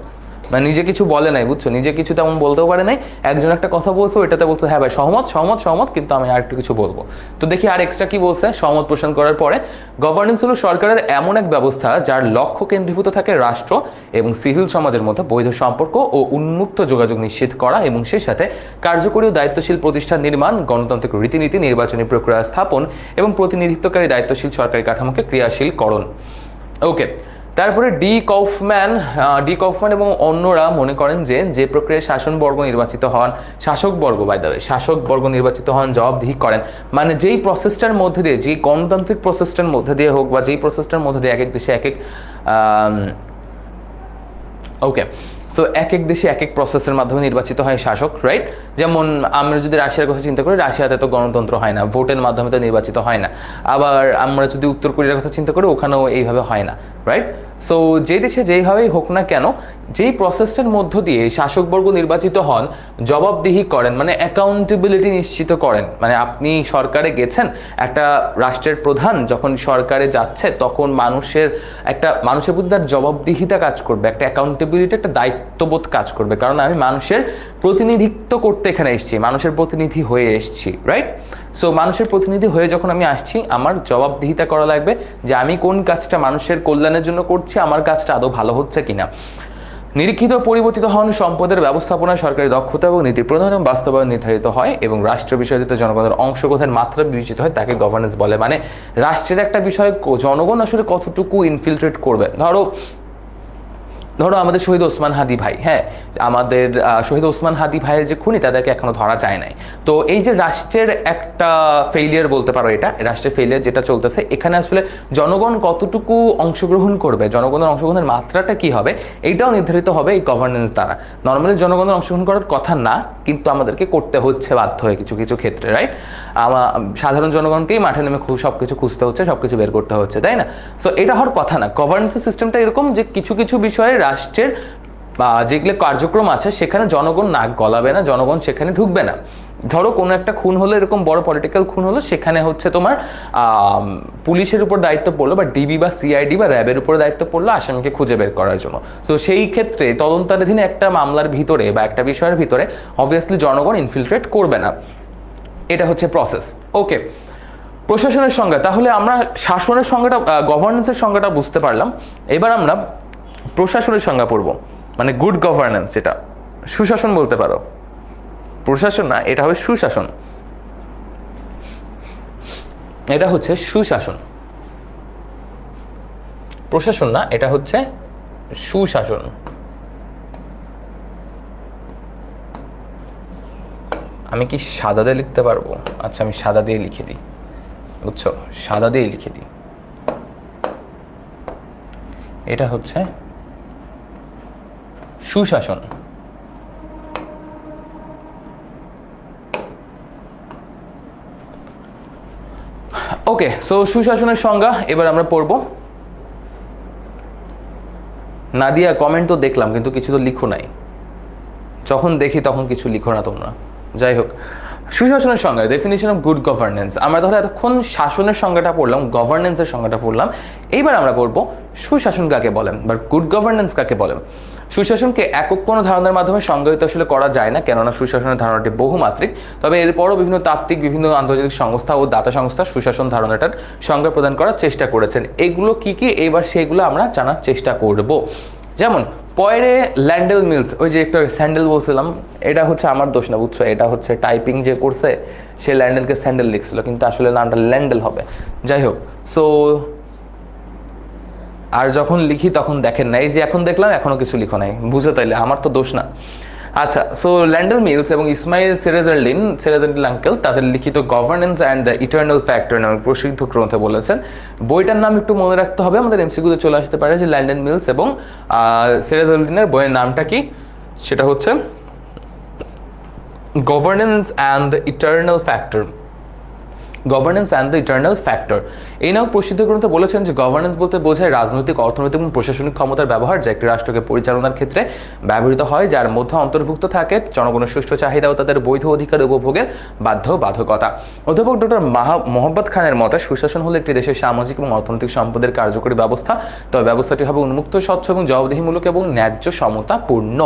মানে নিজে কিছু বলে নাই, বুঝছো, নিজে কিছু তেমন বলতেও পারে নাই, একজন একটা কথা বলছে ওইটাতে বলছে হ্যাঁ ভাই সহমত, কিন্তু আমি আর একটু কিছু বলবো। তো দেখি আর এক্সট্রা কি বলছে সহমত পোষণ করার পরে। গভর্নেন্স হলো সরকারের এমন এক ব্যবস্থা যার লক্ষ্য কেন্দ্রীভূত থাকে রাষ্ট্র এবং সিভিল সমাজের মধ্যে বৈধ সম্পর্ক ও উন্মুক্ত যোগাযোগ নিশ্চিত করা, এবং সেই সাথে কার্যকরী ও দায়িত্বশীল প্রতিষ্ঠান নির্মাণ, গণতান্ত্রিক রীতিনীতি, নির্বাচনী প্রক্রিয়া স্থাপন এবং প্রতিনিধিত্বকারী দায়িত্বশীল সরকারি কাঠামোকে ক্রিয়াশীল করণ। ওকে, তারপরে ডি কফম্যান এবং অন্যরা মনে করেন যে প্রক্রিয়ায় শাসকবর্গ নির্বাচিত হন, জবাবদিহি করেন, মানে যেই প্রসেসটার মধ্যে দিয়ে, যেই গণতান্ত্রিক প্রসেসটার মধ্যে দিয়ে হোক বা যেই প্রসেসটার মধ্যে দিয়ে এক এক দেশে এক এক ওকে, সো এক এক দেশে এক এক প্রসেসের মাধ্যমে নির্বাচিত হয় শাসক, রাইট? যেমন আমরা যদি রাশিয়ার কথা চিন্তা করি, রাশিয়াতে তো গণতন্ত্র হয় না, ভোটের মাধ্যমে তো নির্বাচিত হয় না। আবার আমরা যদি উত্তর কোরিয়ার কথা চিন্তা করি, ওখানেও এইভাবে হয় না, রাইট? সো যে দেশে যেইভাবেই হোক না কেন, যেই প্রসেসটার মধ্য দিয়ে শাসকবর্গ নির্বাচিত হন, জবাবদিহি করেন, মানে অ্যাকাউন্টেবিলিটি নিশ্চিত করেন, মানে আপনি সরকারে গেছেন, একটা রাষ্ট্রের প্রধান যখন সরকারে যাচ্ছে তখন মানুষের প্রতি তার জবাবদিহিতা কাজ করবে, একটা অ্যাকাউন্টেবিলিটি, একটা দায়িত্ববোধ কাজ করবে, কারণ আমি মানুষের প্রতিনিধিত্ব করতে এখানে এসেছি, মানুষের প্রতিনিধি হয়ে এসেছি, রাইট? সো মানুষের প্রতিনিধি হয়ে যখন আমি আসছি, আমার জবাবদিহিতা করা লাগবে যে আমি কোন কাজটা মানুষের কল্যাণের জন্য করছি, আমার কাজটা আদৌ ভালো হচ্ছে কিনা। নিরীক্ষিত পরিবর্তিত হন সম্পদের ব্যবস্থাপনায় সরকারি দক্ষতা এবং নীতি প্রণয়ন এবং বাস্তবায়ন নির্ধারিত হয়, এবং রাষ্ট্র বিষয়টিতে জনগণের অংশগ্রহণের মাত্রা বিবেচিত হয়, তাকে গভর্নেন্স বলে। মানে রাষ্ট্রের একটা বিষয় জনগণ আসলে কতটুকু ইনফিলট্রেট করবে। ধরো আমাদের শহীদ ওসমান হাদি ভাই, হ্যাঁ, আমাদের শহীদ ওসমান হাদি ভাইয়ের যে খুনি, তাদেরকে এখনো ধরা যায় নাই। তো এই যে রাষ্ট্রের একটা ফেইলিয়ার বলতে পারো, এটা রাষ্ট্রের ফেইলিয়ার যেটা চলতেছে, এখানে আসলে জনগণ কতটুকু অংশগ্রহণ করবে, জনগণের অংশগ্রহণের মাত্রাটা কি হবে, এইটাও নির্ধারিত হবে এই গভর্নেন্স দ্বারা। নর্মালি জনগণের অংশগ্রহণ করার কথা না, কিন্তু আমাদেরকে করতে হচ্ছে বাধ্য হয়ে কিছু কিছু ক্ষেত্রে, রাইট? সাধারণ জনগণকেই মাঠে নেমে সবকিছু খুঁজতে হচ্ছে, সবকিছু বের করতে হচ্ছে, তাই না? সো এটা হওয়ার কথা না। গভর্নেন্সের সিস্টেমটা এরকম যে কিছু কিছু বিষয়ে রাষ্ট্রের বা যেগুলো কার্যক্রম আছে সেখানে জনগণ নাক গলাবে না, জনগণ সেখানে ঢুকবে না। ধরো কোনো একটা খুন হলো, এরকম বড় পলিটিক্যাল খুন হলো, সেখানে হচ্ছে তোমার পুলিশের উপর দায়িত্ব পড়লো, বা ডিবি বা সিআইডি বা র্যাবের উপর দায়িত্ব পড়লো আসামিকে খুঁজে বের করার জন্য। তো সেই ক্ষেত্রে তদন্তাধীন একটা মামলার ভিতরে বা একটা বিষয়ের ভিতরে অবভিয়াসলি জনগণ ইনফিলট্রেট করবে না, এটা হচ্ছে প্রসেস। ওকে, প্রশাসনের সংজ্ঞা, তাহলে আমরা শাসনের সংজ্ঞাটা, গভর্নেন্সের সংজ্ঞাটা বুঝতে পারলাম। এবার আমরা প্রশাসনের সংজ্ঞা পড়ব, মানে গুড গভর্নেন্স, যেটা সুশাসন বলতে পারো, প্রশাসন না, এটা হবে সুশাসন। এটা হচ্ছে সুশাসন, প্রশাসন না, এটা হচ্ছে সুশাসন। আমি কি সাদা দিয়ে লিখতে পারবো? আচ্ছা, আমি সাদা দিয়ে লিখে দিই, বুঝছো, সাদা দিয়ে লিখে দিই। এটা হচ্ছে সুশাসন। ওকে, সো সুশাসনের সংজ্ঞা এবার আমরা পড়ব। নাদিয়া, কমেন্ট তো দেখলাম কিন্তু কিছু তো লিখো নাই, যখন দেখি তখন কিছু লিখো না তোমরা। যাই হোক, সুশাসনের সংজ্ঞা, ডেফিনিশন অফ গুড গভর্নেন্স। আমরা তাহলে এতক্ষণ শাসনের সংজ্ঞাটা পড়লাম, গভর্নেন্সের সংজ্ঞাটা পড়লাম। এইবার আমরা পড়বো সুশাসন কাকে বলেন বা গুড গভর্নেন্স কাকে বলেন। সুশাসনকে একক কোনো ধারণার মাধ্যমে সংজ্ঞায়িত আসলে করা যায় না, কেননা সুশাসনের ধারণাটি বহুমাত্রিক। তবে এরপরও বিভিন্ন তাত্ত্বিক, বিভিন্ন আন্তর্জাতিক সংস্থা ও দাতা সংস্থা সুশাসন ধারণাটার সংজ্ঞা প্রদান করার চেষ্টা করেছেন। এগুলো কি কি, এবার সেগুলো আমরা জানার চেষ্টা করব। যেমন পরে ল্যান্ডেল মিলস, ওই যে একটা স্যান্ডেল বলছিলাম, এটা হচ্ছে আমার দোষ না, বুঝছো, এটা হচ্ছে টাইপিং যে করছে সে ল্যান্ডেলকে স্যান্ডেল লিখছিল, কিন্তু আসলে নামটা ল্যান্ডেল হবে। যাই হোক, সো আর যখন লিখি তখন দেখেন না, এই যে এখন দেখলাম এখনো কিছু লিখো নাই, বুঝো, তাইলে আমার তো দোষ না। আচ্ছা, সো ল্যান্ডেল মিলস এবং ইসমাইল সেরেজাল্ডিন আঙ্কেল তাদের লিখিত governance and the eternal factor নামে প্রসিদ্ধ গ্রন্থে বলেছেন। বইটার নাম একটু মনে রাখতে হবে, আমাদের এমসিকিউতে চলে আসতে পারে যে ল্যান্ডেল মিলস এবং সেরেজাল্ডিনের বইয়ের নামটা কি, সেটা হচ্ছে governance and the eternal factor. Governance and the eternal factor, এই নাম প্রসিদ্ধ গ্রন্থে বলেছেন যে গভর্নেন্স বলতে বোঝায় রাজনৈতিক, অর্থনৈতিক এবং প্রশাসনিক ক্ষমতার ব্যবহার, যা একটি রাষ্ট্রকে পরিচালনার ক্ষেত্রে ব্যবহৃত হয়, যার মধ্যে অন্তর্ভুক্ত থাকে জনগণের সুষ্ঠু চাহিদা ও তাদের বৈধ অধিকার উপভোগের বাধ্যবাধকতা। অধ্যাপক ডক্টর মোহাম্মদ খানের মতে সুশাসন হলো একটি দেশের সামাজিক এবং অর্থনৈতিক সম্পদের কার্যকরী ব্যবস্থা, তবে ব্যবস্থাটি হবে উন্মুক্ত, স্বচ্ছ এবং জবাবদিহিমূলক এবং ন্যায্য সমতাপূর্ণ।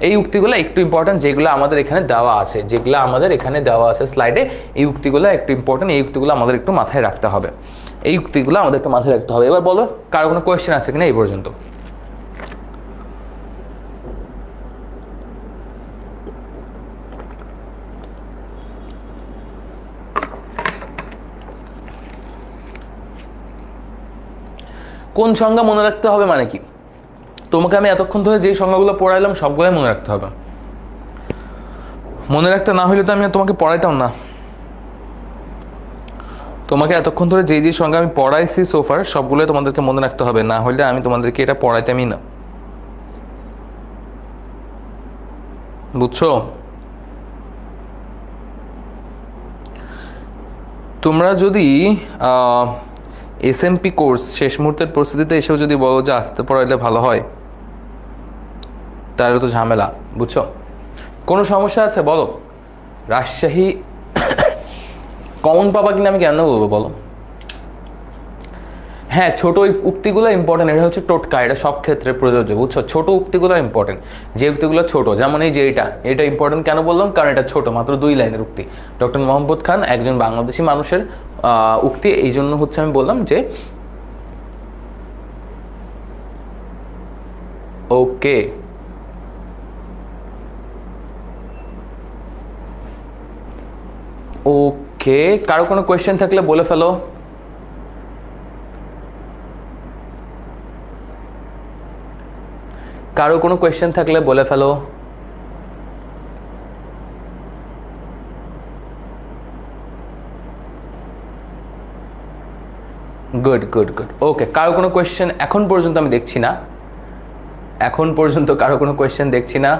এই উক্তিগুলো একটু ইম্পর্টেন্ট, যেগুলো আমাদের এখানে দেওয়া আছে, যেগুলো আমাদের এখানে দেওয়া আছে স্লাইডে, এই উক্তিগুলো একটু ইম্পর্টেন্ট, এই উক্তিগুলো আমাদের একটু মাথায় রাখতে হবে, এই উক্তিগুলো আমাদের একটু মাথায় রাখতে হবে। এবার বলো, কারো কোনো কোয়েশ্চেন আছে কিনা এই পর্যন্ত? কোন সংজ্ঞা মনে রাখতে হবে মানে কি? তোমাকে আমি এতক্ষণ ধরে যে সংজ্ঞাগুলো পড়াইলাম সবগুলোই মনে রাখতে হবে। মনে রাখতে না হলে তো আমি তোমাকে পড়াইতাম না। তোমাকে এতক্ষণ ধরে যে সংজ্ঞা আমি পড়াইছি সোফার সবগুলোই তোমাদেরকে মনে রাখতে হবে, না হলে আমি তোমাদেরকে এটা পড়াইতামই না, বুঝছো? তোমরা যদি এসএমপি কোর্স শেষ মুহূর্তের পরিস্থিতিতে এসেও যদি বলো যে আসতে পড়াইলে ভালো হয়, তাহলে তো ঝামেলা, বুঝছো? কোনো সমস্যা আছে বলো? রাজশাহী কমন পাবা কিনা আমি কেন বলবো বলো? হ্যাঁ, ছোট উক্তিগুলো ইম্পর্টেন্ট, এটা হচ্ছে টোটকা, এটা সব ক্ষেত্রে প্রযোজ্য, বুঝছো? ছোট উক্তিগুলো ইম্পর্টেন্ট, যে উক্তিগুলো ছোট, যেমন এই যে এটা ইম্পর্টেন্ট কেন বললাম, কারণ এটা ছোট, মাত্র 2 লাইনের উক্তি। ডক্টর মোহাম্মদ খান একজন বাংলাদেশি মানুষের উক্তি, এই জন্য হচ্ছে আমি বললাম যে ওকে। ওকে, কারো কোনো কোয়েশ্চেন থাকলে বলে ফেলো। কারো কোনো কোয়েশ্চেন থাকলে বলে ফেলো। গুড গুড গুড, ওকে। কারো কোনো কোয়েশ্চেন এখন পর্যন্ত আমি দেখছি না, এখন পর্যন্ত কারো কোনো কোয়েশ্চেন দেখছি না।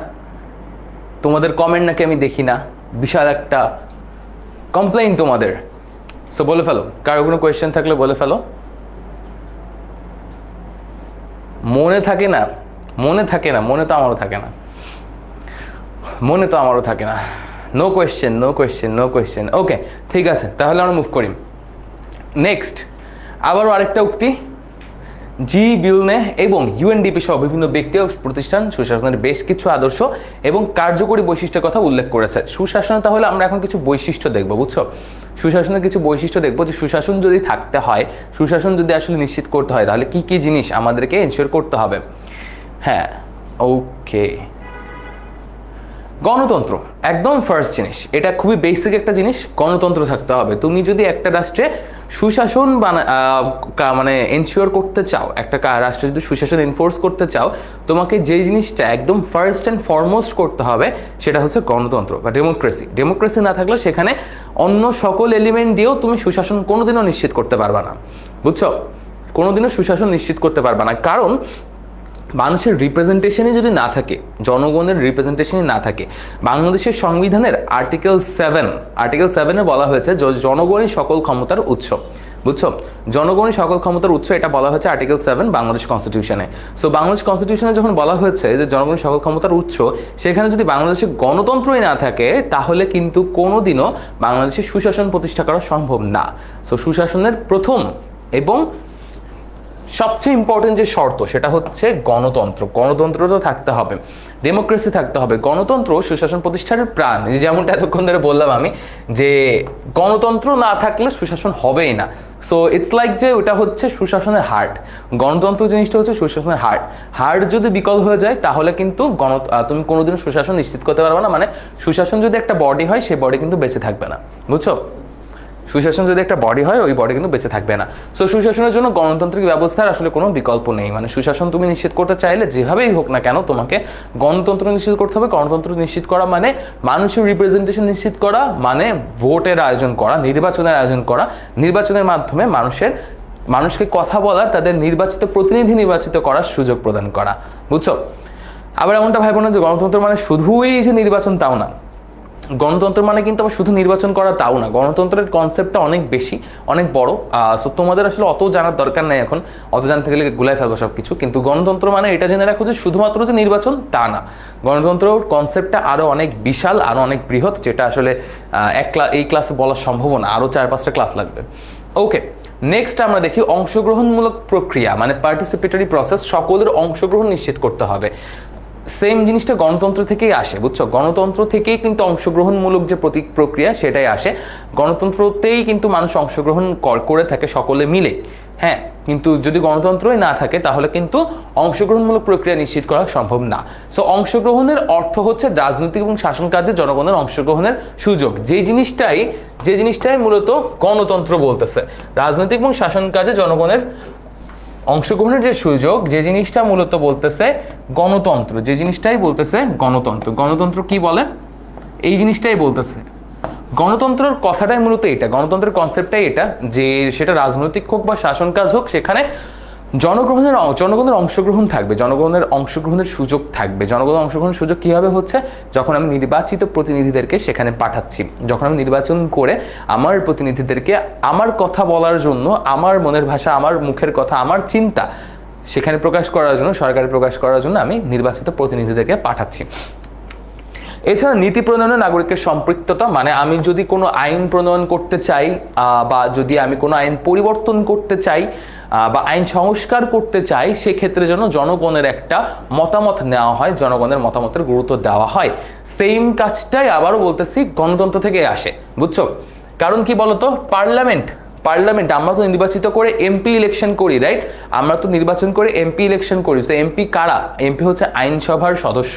তোমাদের কমেন্ট নাকি আমি দেখি না, বিশাল একটা কমপ্লেইন তোমাদের। সো বলে ফেলো, কারো কোনো কোয়েশ্চেন থাকলে বলে ফেলো। মনে থাকে না, মনে থাকে না, মনে তো আমারও থাকে না, মনে তো আমারও থাকে না। No question, no question, no question. Okay, ঠিক আছে, তাহলে আমরা মুভ করি নেক্সট। আবারও আরেকটা উক্তি, জি বিলনে এবং ইউএনডিপি সহ বিভিন্ন ব্যক্তি ও প্রতিষ্ঠান সুশাসনের বেশ কিছু আদর্শ এবং কার্যকরী বৈশিষ্ট্যের কথা উল্লেখ করেছে। সুশাসনে তাহলে আমরা এখন কিছু বৈশিষ্ট্য দেখব, বুঝছো? সুশাসনের কিছু বৈশিষ্ট্য দেখবো যে সুশাসন যদি থাকতে হয়, সুশাসন যদি আসলে নিশ্চিত করতে হয়, তাহলে কি কি জিনিস আমাদেরকে এনশিওর করতে হবে। হ্যাঁ, ওকে, গণতন্ত্র একদম ফার্স্ট জিনিস, এটা খুবই বেসিক একটা জিনিস। গণতন্ত্র থাকতে হবে। তুমি যদি একটা রাষ্ট্রে সুশাসন মানে এনশিওর করতে চাও, একটা রাষ্ট্রে যদি সুশাসন এনফোর্স করতে চাও, তোমাকে যে জিনিসটা একদম ফার্স্ট অ্যান্ড ফরমোস্ট করতে হবে সেটা হচ্ছে গণতন্ত্র বা ডেমোক্রেসি। ডেমোক্রেসি না থাকলে সেখানে অন্য সকল এলিমেন্ট দিয়েও তুমি সুশাসন কোনোদিনও নিশ্চিত করতে পারবা না, বুঝছো? কোনোদিনও সুশাসন নিশ্চিত করতে পারবা না, কারণ মানুষের রিপ্রেজেন্টেশনই যদি না থাকে, জনগণের রিপ্রেজেন্টেশনই না থাকে। বাংলাদেশের সংবিধানের আর্টিকেল 7-এ বলা হয়েছে জনগণই সকল ক্ষমতার উৎস, বুঝছো? জনগণই সকল ক্ষমতার উৎস, এটা বলা হয়েছে আর্টিকেল 7 বাংলাদেশ কনস্টিটিউশনে। সো বাংলাদেশ কনস্টিটিউশনে যখন বলা হয়েছে যে জনগণই সকল ক্ষমতার উৎস, সেখানে যদি বাংলাদেশে গণতন্ত্রই না থাকে তাহলে কিন্তু কোনোদিনও বাংলাদেশে সুশাসন প্রতিষ্ঠা করা সম্ভব না। সো সুশাসনের প্রথম এবং সবচেয়ে ইম্পর্টেন্ট যে শর্ত সেটা হচ্ছে গণতন্ত্র। গণতন্ত্র তো থাকতে হবে, ডেমোক্রেসি থাকতে হবে। গণতন্ত্র সুশাসন প্রতিষ্ঠানের প্রাণ। যেমনটা এতক্ষণ ধরে বললাম আমি, যে গণতন্ত্র না থাকলে সুশাসন হবেই না। সো ইটস লাইক যে ওটা হচ্ছে সুশাসনের হার্ট। গণতন্ত্র জিনিসটা হচ্ছে সুশাসনের হার্ট যদি বিকল হয়ে যায় তাহলে কিন্তু তুমি কোনোদিন সুশাসন নিশ্চিত করতে পারবে না। মানে সুশাসন যদি একটা বডি হয়, সেই বডি কিন্তু বেঁচে থাকবে না, বুঝছো? সুশাসন যদি একটা বডি হয়, ওই বডি কিন্তু বেঁচে থাকবে না। সো সুশাসনের জন্য গণতান্ত্রিক ব্যবস্থার আসলে কোনো বিকল্প নেই। মানে সুশাসন তুমি নিশ্চিত করতে চাইলে যেভাবেই হোক না কেন তোমাকে গণতন্ত্র নিশ্চিত করতে হবে। গণতন্ত্র নিশ্চিত করা মানে মানুষের রিপ্রেজেন্টেশন নিশ্চিত করা, মানে ভোটের আয়োজন করা, নির্বাচনের আয়োজন করা, নির্বাচনের মাধ্যমে মানুষকে কথা বলার, তাদের নির্বাচিত প্রতিনিধি নির্বাচিত করার সুযোগ প্রদান করা, বুঝছো? আবার এমনটা ভাবো না যে গণতন্ত্র মানে শুধুই যে নির্বাচন, তাও না। গণতন্ত্র মানে কিন্তু আবার শুধু নির্বাচন করা তাও না। গণতন্ত্রের কনসেপ্টটা অনেক বেশি, অনেক বড়। সো তোমাদের আসলে অত জানার দরকার নেই এখন, অত জানতে গেলে গুলাই ফেলবো সব কিছু। কিন্তু গণতন্ত্র মানে এটা জেনে রাখো যে শুধুমাত্র যে নির্বাচন তা না। গণতন্ত্র কনসেপ্টটা আরও অনেক বিশাল, আরও অনেক বৃহৎ, যেটা আসলে এই ক্লাসে বলা সম্ভব না, আরও 4-5টা ক্লাস লাগবে। ওকে, নেক্সট আমরা দেখি অংশগ্রহণমূলক প্রক্রিয়া, মানে পার্টিসিপেটরি প্রসেস। সকলের অংশগ্রহণ নিশ্চিত করতে হবে। সেম জিনিসটা গণতন্ত্র থেকেই আসে, বুঝছো? গণতন্ত্র থেকেই কিন্তু অংশগ্রহণমূলক যে প্রক্রিয়া সেটাই আসে। গণতন্ত্রতেই কিন্তু মানুষ অংশগ্রহণ করে থাকে সকলে মিলে। হ্যাঁ, কিন্তু যদি গণতন্ত্রই না থাকে তাহলে কিন্তু অংশগ্রহণমূলক প্রক্রিয়া নিশ্চিত করা সম্ভব না। সো অংশগ্রহণের অর্থ হচ্ছে রাজনৈতিক এবং শাসন কার্যে জনগণের অংশগ্রহণের সুযোগ। যে জিনিসটাই মূলত গণতন্ত্র বলতেছে। রাজনৈতিক এবং শাসন কাজে জনগণের অংশগ্রহণের যে সুযোগ, যে জিনিসটা মূলত বলতেছে গণতন্ত্র, যে জিনিসটাই বলতেছে গণতন্ত্র। গণতন্ত্র কি বলে? এই জিনিসটাই বলতেছে। গণতন্ত্রের কথাটাই মূলত এটা, গণতন্ত্রের কনসেপ্টটাই এটা, যে সেটা রাজনৈতিক হোক বা শাসন কাজ হোক, সেখানে জনগণের অংশগ্রহণ থাকবে, জনগণের অংশগ্রহণের সুযোগ থাকবে। জনগণের অংশগ্রহণের সুযোগ কীভাবে হচ্ছে? যখন আমি নির্বাচিত প্রতিনিধিদেরকে সেখানে পাঠাচ্ছি, যখন আমি নির্বাচন করে আমার প্রতিনিধিদেরকে আমার কথা বলার জন্য, আমার মনের ভাষা, আমার মুখের কথা, আমার চিন্তা সেখানে প্রকাশ করার জন্য, সরকারে প্রকাশ করার জন্য আমি নির্বাচিত প্রতিনিধিদেরকে পাঠাচ্ছি। এছাড়া নীতি প্রণয়নে নাগরিকের সম্পৃক্ততা, মানে আমি যদি কোনো আইন প্রণয়ন করতে চাই বা যদি আমি কোনো আইন পরিবর্তন করতে চাই বা আইন সংস্কার করতে চাই, সেক্ষেত্রে যেন জনগণের একটা মতামত নেওয়া হয়, জনগণের মতামতের গুরুত্ব দেওয়া হয়। সেম কাজটাই আবারও বলতেছি গণতন্ত্র থেকে আসে, বুঝছো? কারণ কি বলতো, পার্লামেন্ট আমরা তো নির্বাচিত করে এমপি ইলেকশন করি, রাইট? আমরা তো নির্বাচন করে এমপি ইলেকশন করি। তো এমপি কারা? এমপি হচ্ছে আইনসভার সদস্য।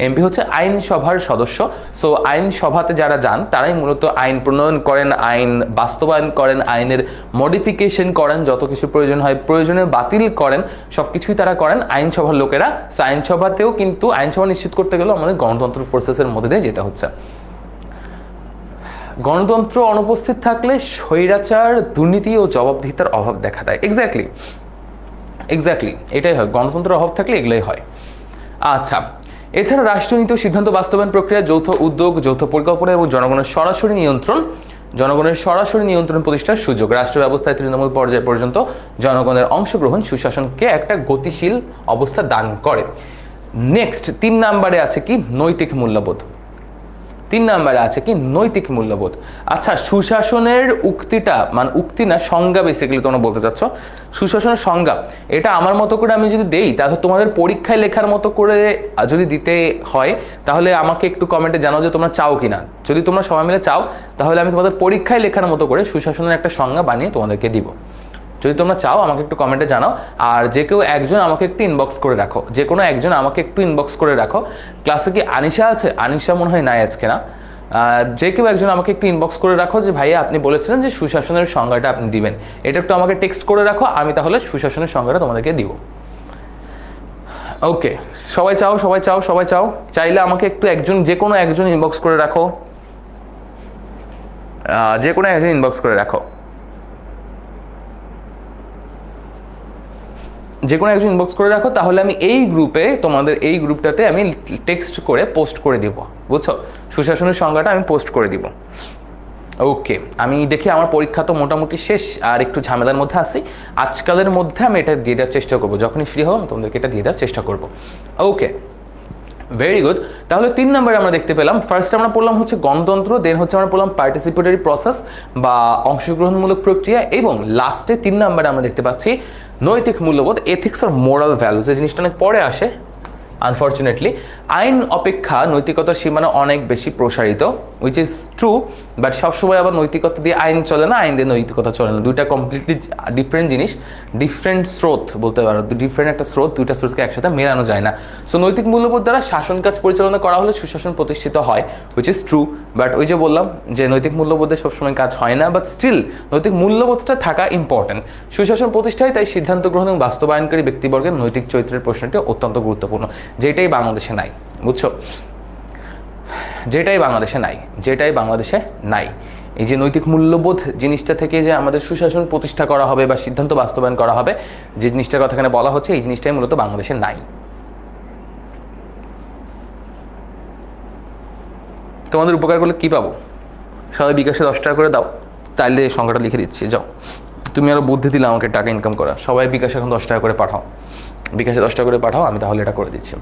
এমপি হচ্ছে আইনসভার সদস্য। সো আইনসভাতে যারা যান তারাই মূলত আইন প্রণয়ন করেন, আইন বাস্তবায়ন করেন, আইনের মডিফিকেশন করেন, যত কিছু প্রয়োজন হয় প্রয়োজনে বাতিল করেন, সবকিছুই তারা করেন আইনসভার লোকেরা। সো আইনসভাতেও কিন্তু আইনসভা নিশ্চিত করতে গেলেও আমাদের গণতন্ত্র প্রসেসের মধ্যে দিয়ে যেতে হচ্ছে। গণতন্ত্র অনুপস্থিত থাকলে স্বৈরাচার, দুর্নীতি ও জবাবদিহিতার অভাব দেখা দেয়। এক্স্যাক্টলি এটাই হয়, গণতন্ত্রের অভাব থাকলে এগুলোই হয়। আচ্ছা, এছাড়া রাষ্ট্রনীতি ও সিদ্ধান্ত বাস্তবায়ন প্রক্রিয়া, যৌথ উদ্যোগ, যৌথ পরিকল্পনা এবং জনগণের সরাসরি নিয়ন্ত্রণ প্রতিষ্ঠার সুযোগ। রাষ্ট্র ব্যবস্থায় তৃণমূল পর্যায় পর্যন্ত জনগণের অংশগ্রহণ সুশাসনকে একটা গতিশীল অবস্থা দান করে। নেক্সট 3 নম্বরে আছে কি? নৈতিক মূল্যবোধ। 3 নম্বরে আছে কি নৈতিক মূল্যবোধ। আচ্ছা, সুশাসনের উক্তিটা মানে উক্তি না, সংজ্ঞা বেসিক্যালি তোমরা বলতে চাচ্ছ। সুশাসনের সংজ্ঞা এটা আমার মতো করে আমি যদি দেই, তাহলে তোমাদের পরীক্ষায় লেখার মতো করে যদি দিতে হয় তাহলে আমাকে একটু কমেন্টে জানাও যে তোমরা চাও কিনা। যদি তোমরা সবাই মিলে চাও তাহলে আমি তোমাদের পরীক্ষায় লেখার মতো করে সুশাসনের একটা সংজ্ঞা বানিয়ে তোমাদেরকে দিব। যদি তোমরা চাও আমাকে একটু কমেন্টে জানাও। আর যে কেউ একজন আমাকে একটু ইনবক্স করে রাখো, যে কোনো একজন আমাকে একটু ইনবক্স করে রাখো। ক্লাসে কি আনিশা আছে? আনিশা মনে হয় নাই আজকে, না? যে কেউ একজন আমাকে একটু ইনবক্স করে রাখো যে ভাইয়া আপনি বলেছিলেন যে সুশাসনের সংজ্ঞাটা আপনি দিবেন, এটা একটু আমাকে টেক্সট করে রাখো, আমি তাহলে সুশাসনের সংজ্ঞাটা তোমাদেরকে দিব। ওকে, সবাই চাও সবাই চাও সবাই চাও, চাইলে আমাকে একটু একজন, যে কোনো একজন ইনবক্স করে রাখো, যে কোনো একজন ইনবক্স করে রাখো, যে কোনো একজন ইনবক্স করে রাখো, তাহলে আমি এই গ্রুপে, তোমাদের এই গ্রুপটাতে আমি টেক্সট করে পোস্ট করে দিব, বুঝছো? সুশাসনের সংজ্ঞাটা আমি পোস্ট করে দিব। ওকে, আমি দেখি আমার পরীক্ষা তো মোটামুটি শেষ, আর একটু ঝামেলার মধ্যে আছি। আজকালের মধ্যে আমি এটা দিয়ে দেওয়ার চেষ্টা করবো, যখনই ফ্রি হবো আমি তোমাদেরকে এটা দিয়ে দেওয়ার চেষ্টা করবো। ওকে, ভেরি গুড। তাহলে 3 নম্বরে আমরা দেখতে পেলাম, ফার্স্ট আমরা পড়লাম হচ্ছে গণতন্ত্র, দেন হচ্ছে আমরা পড়লাম পার্টিসিপেটরি প্রসেস বা অংশগ্রহণমূলক প্রক্রিয়া, এবং লাস্টে 3 নম্বরে আমরা দেখতে পাচ্ছি নৈতিক মূল্যবোধ, এথিক্স আর মোরাল ভ্যালুজ। এই জিনিসটা অনেক পরে আসে আনফর্চুনেটলি। আইন অপেক্ষা নৈতিকতার সীমানা অনেক বেশি প্রসারিত, উইচ ইজ ট্রু, বাট সবসময় আবার নৈতিকতা দিয়ে আইন চলে না, আইন দিয়ে নৈতিকতা চলে না, দুইটা কমপ্লিটলি ডিফারেন্ট জিনিস, ডিফারেন্ট স্রোত বলতে পারো, ডিফারেন্ট একটা স্রোত, দুইটা স্রোতকে একসাথে মেলানো যায় না। সো নৈতিক মূল্যবোধ দ্বারা শাসন কাজ পরিচালনা করা হলে সুশাসন প্রতিষ্ঠিত হয়, উইচ ইজ ট্রু, বাট ওই যে বললাম যে নৈতিক মূল্যবোধে সবসময় কাজ হয় না, বাট স্টিল নৈতিক মূল্যবোধটা থাকা ইম্পর্টেন্ট। সুশাসন প্রতিষ্ঠায় তাই সিদ্ধান্ত গ্রহণ এবং বাস্তবায়নকারী ব্যক্তিবর্গের নৈতিক চরিত্রের প্রশ্নটি অত্যন্ত গুরুত্বপূর্ণ, যেটাই বাংলাদেশে নাই, বুঝছো? যেটাই বাংলাদেশে নাই, যেটাই বাংলাদেশে নাই। এই যে নৈতিক মূল্যবোধ জিনিসটা থেকে যে আমাদের সুশাসন প্রতিষ্ঠা করা হবে বা সিদ্ধান্ত বাস্তবায়ন করা হবে, যে জিনিসটার কথা এখানে বলা হচ্ছে, এই জিনিসটাই মূলত বাংলাদেশে নাই। তোমাদের উপকার করলে কি পাবো? সবাই বিকাশে 10 টাকা করে দাও, তাইলে সংখ্যাটা লিখে দিচ্ছি। যাও, তুমি আরো বুদ্ধি দিলে আমাকে টাকা ইনকাম করা। সবাই বিকাশে এখন 10 টাকা করে পাঠাও, বিকাশে 10 টাকা করে পাঠাও, আমি তাহলে এটা করে দিচ্ছি।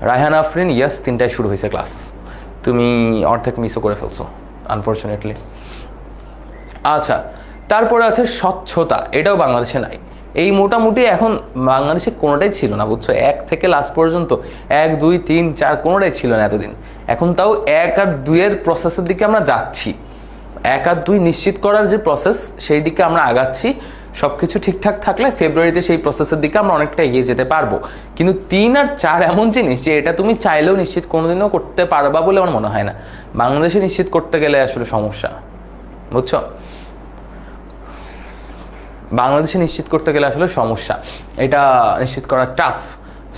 রায়হানা আফরিন, ইয়াস 3টায় শুরু হয়েছে ক্লাস, তুমি অর্ধেক মিসও করে ফেলছো আনফর্চুনেটলি। আচ্ছা, তারপরে আছে স্বচ্ছতা, এটাও বাংলাদেশে নাই। এই মোটামুটি এখন বাংলাদেশে কোনোটাই ছিল না, বুঝছো? 1 থেকে লাস্ট পর্যন্ত 1, 2, 3, 4 কোনোটাই ছিল না এতদিন। এখন তাও 1 আর 2 এর প্রসেসের দিকে আমরা যাচ্ছি। 1 আর 2 নিশ্চিত করার যে প্রসেস, সেই দিকে আমরা আগাচ্ছি। সব কিছু ঠিকঠাক থাকলে ফেব্রুয়ারিতে সেই প্রসেসের দিকে আমরা অনেকটা এগিয়ে যেতে পারবো। কিন্তু 3 আর 4 এমন জিনিস যে এটা তুমি চাইলেও নিশ্চিত কোনোদিনও করতে পারবা বলে আমার মনে হয় না। বাংলাদেশে নিশ্চিত করতে গেলে আসলে সমস্যা, বুঝছো? বাংলাদেশে নিশ্চিত করতে গেলে আসলে সমস্যা, এটা নিশ্চিত করা টাফ।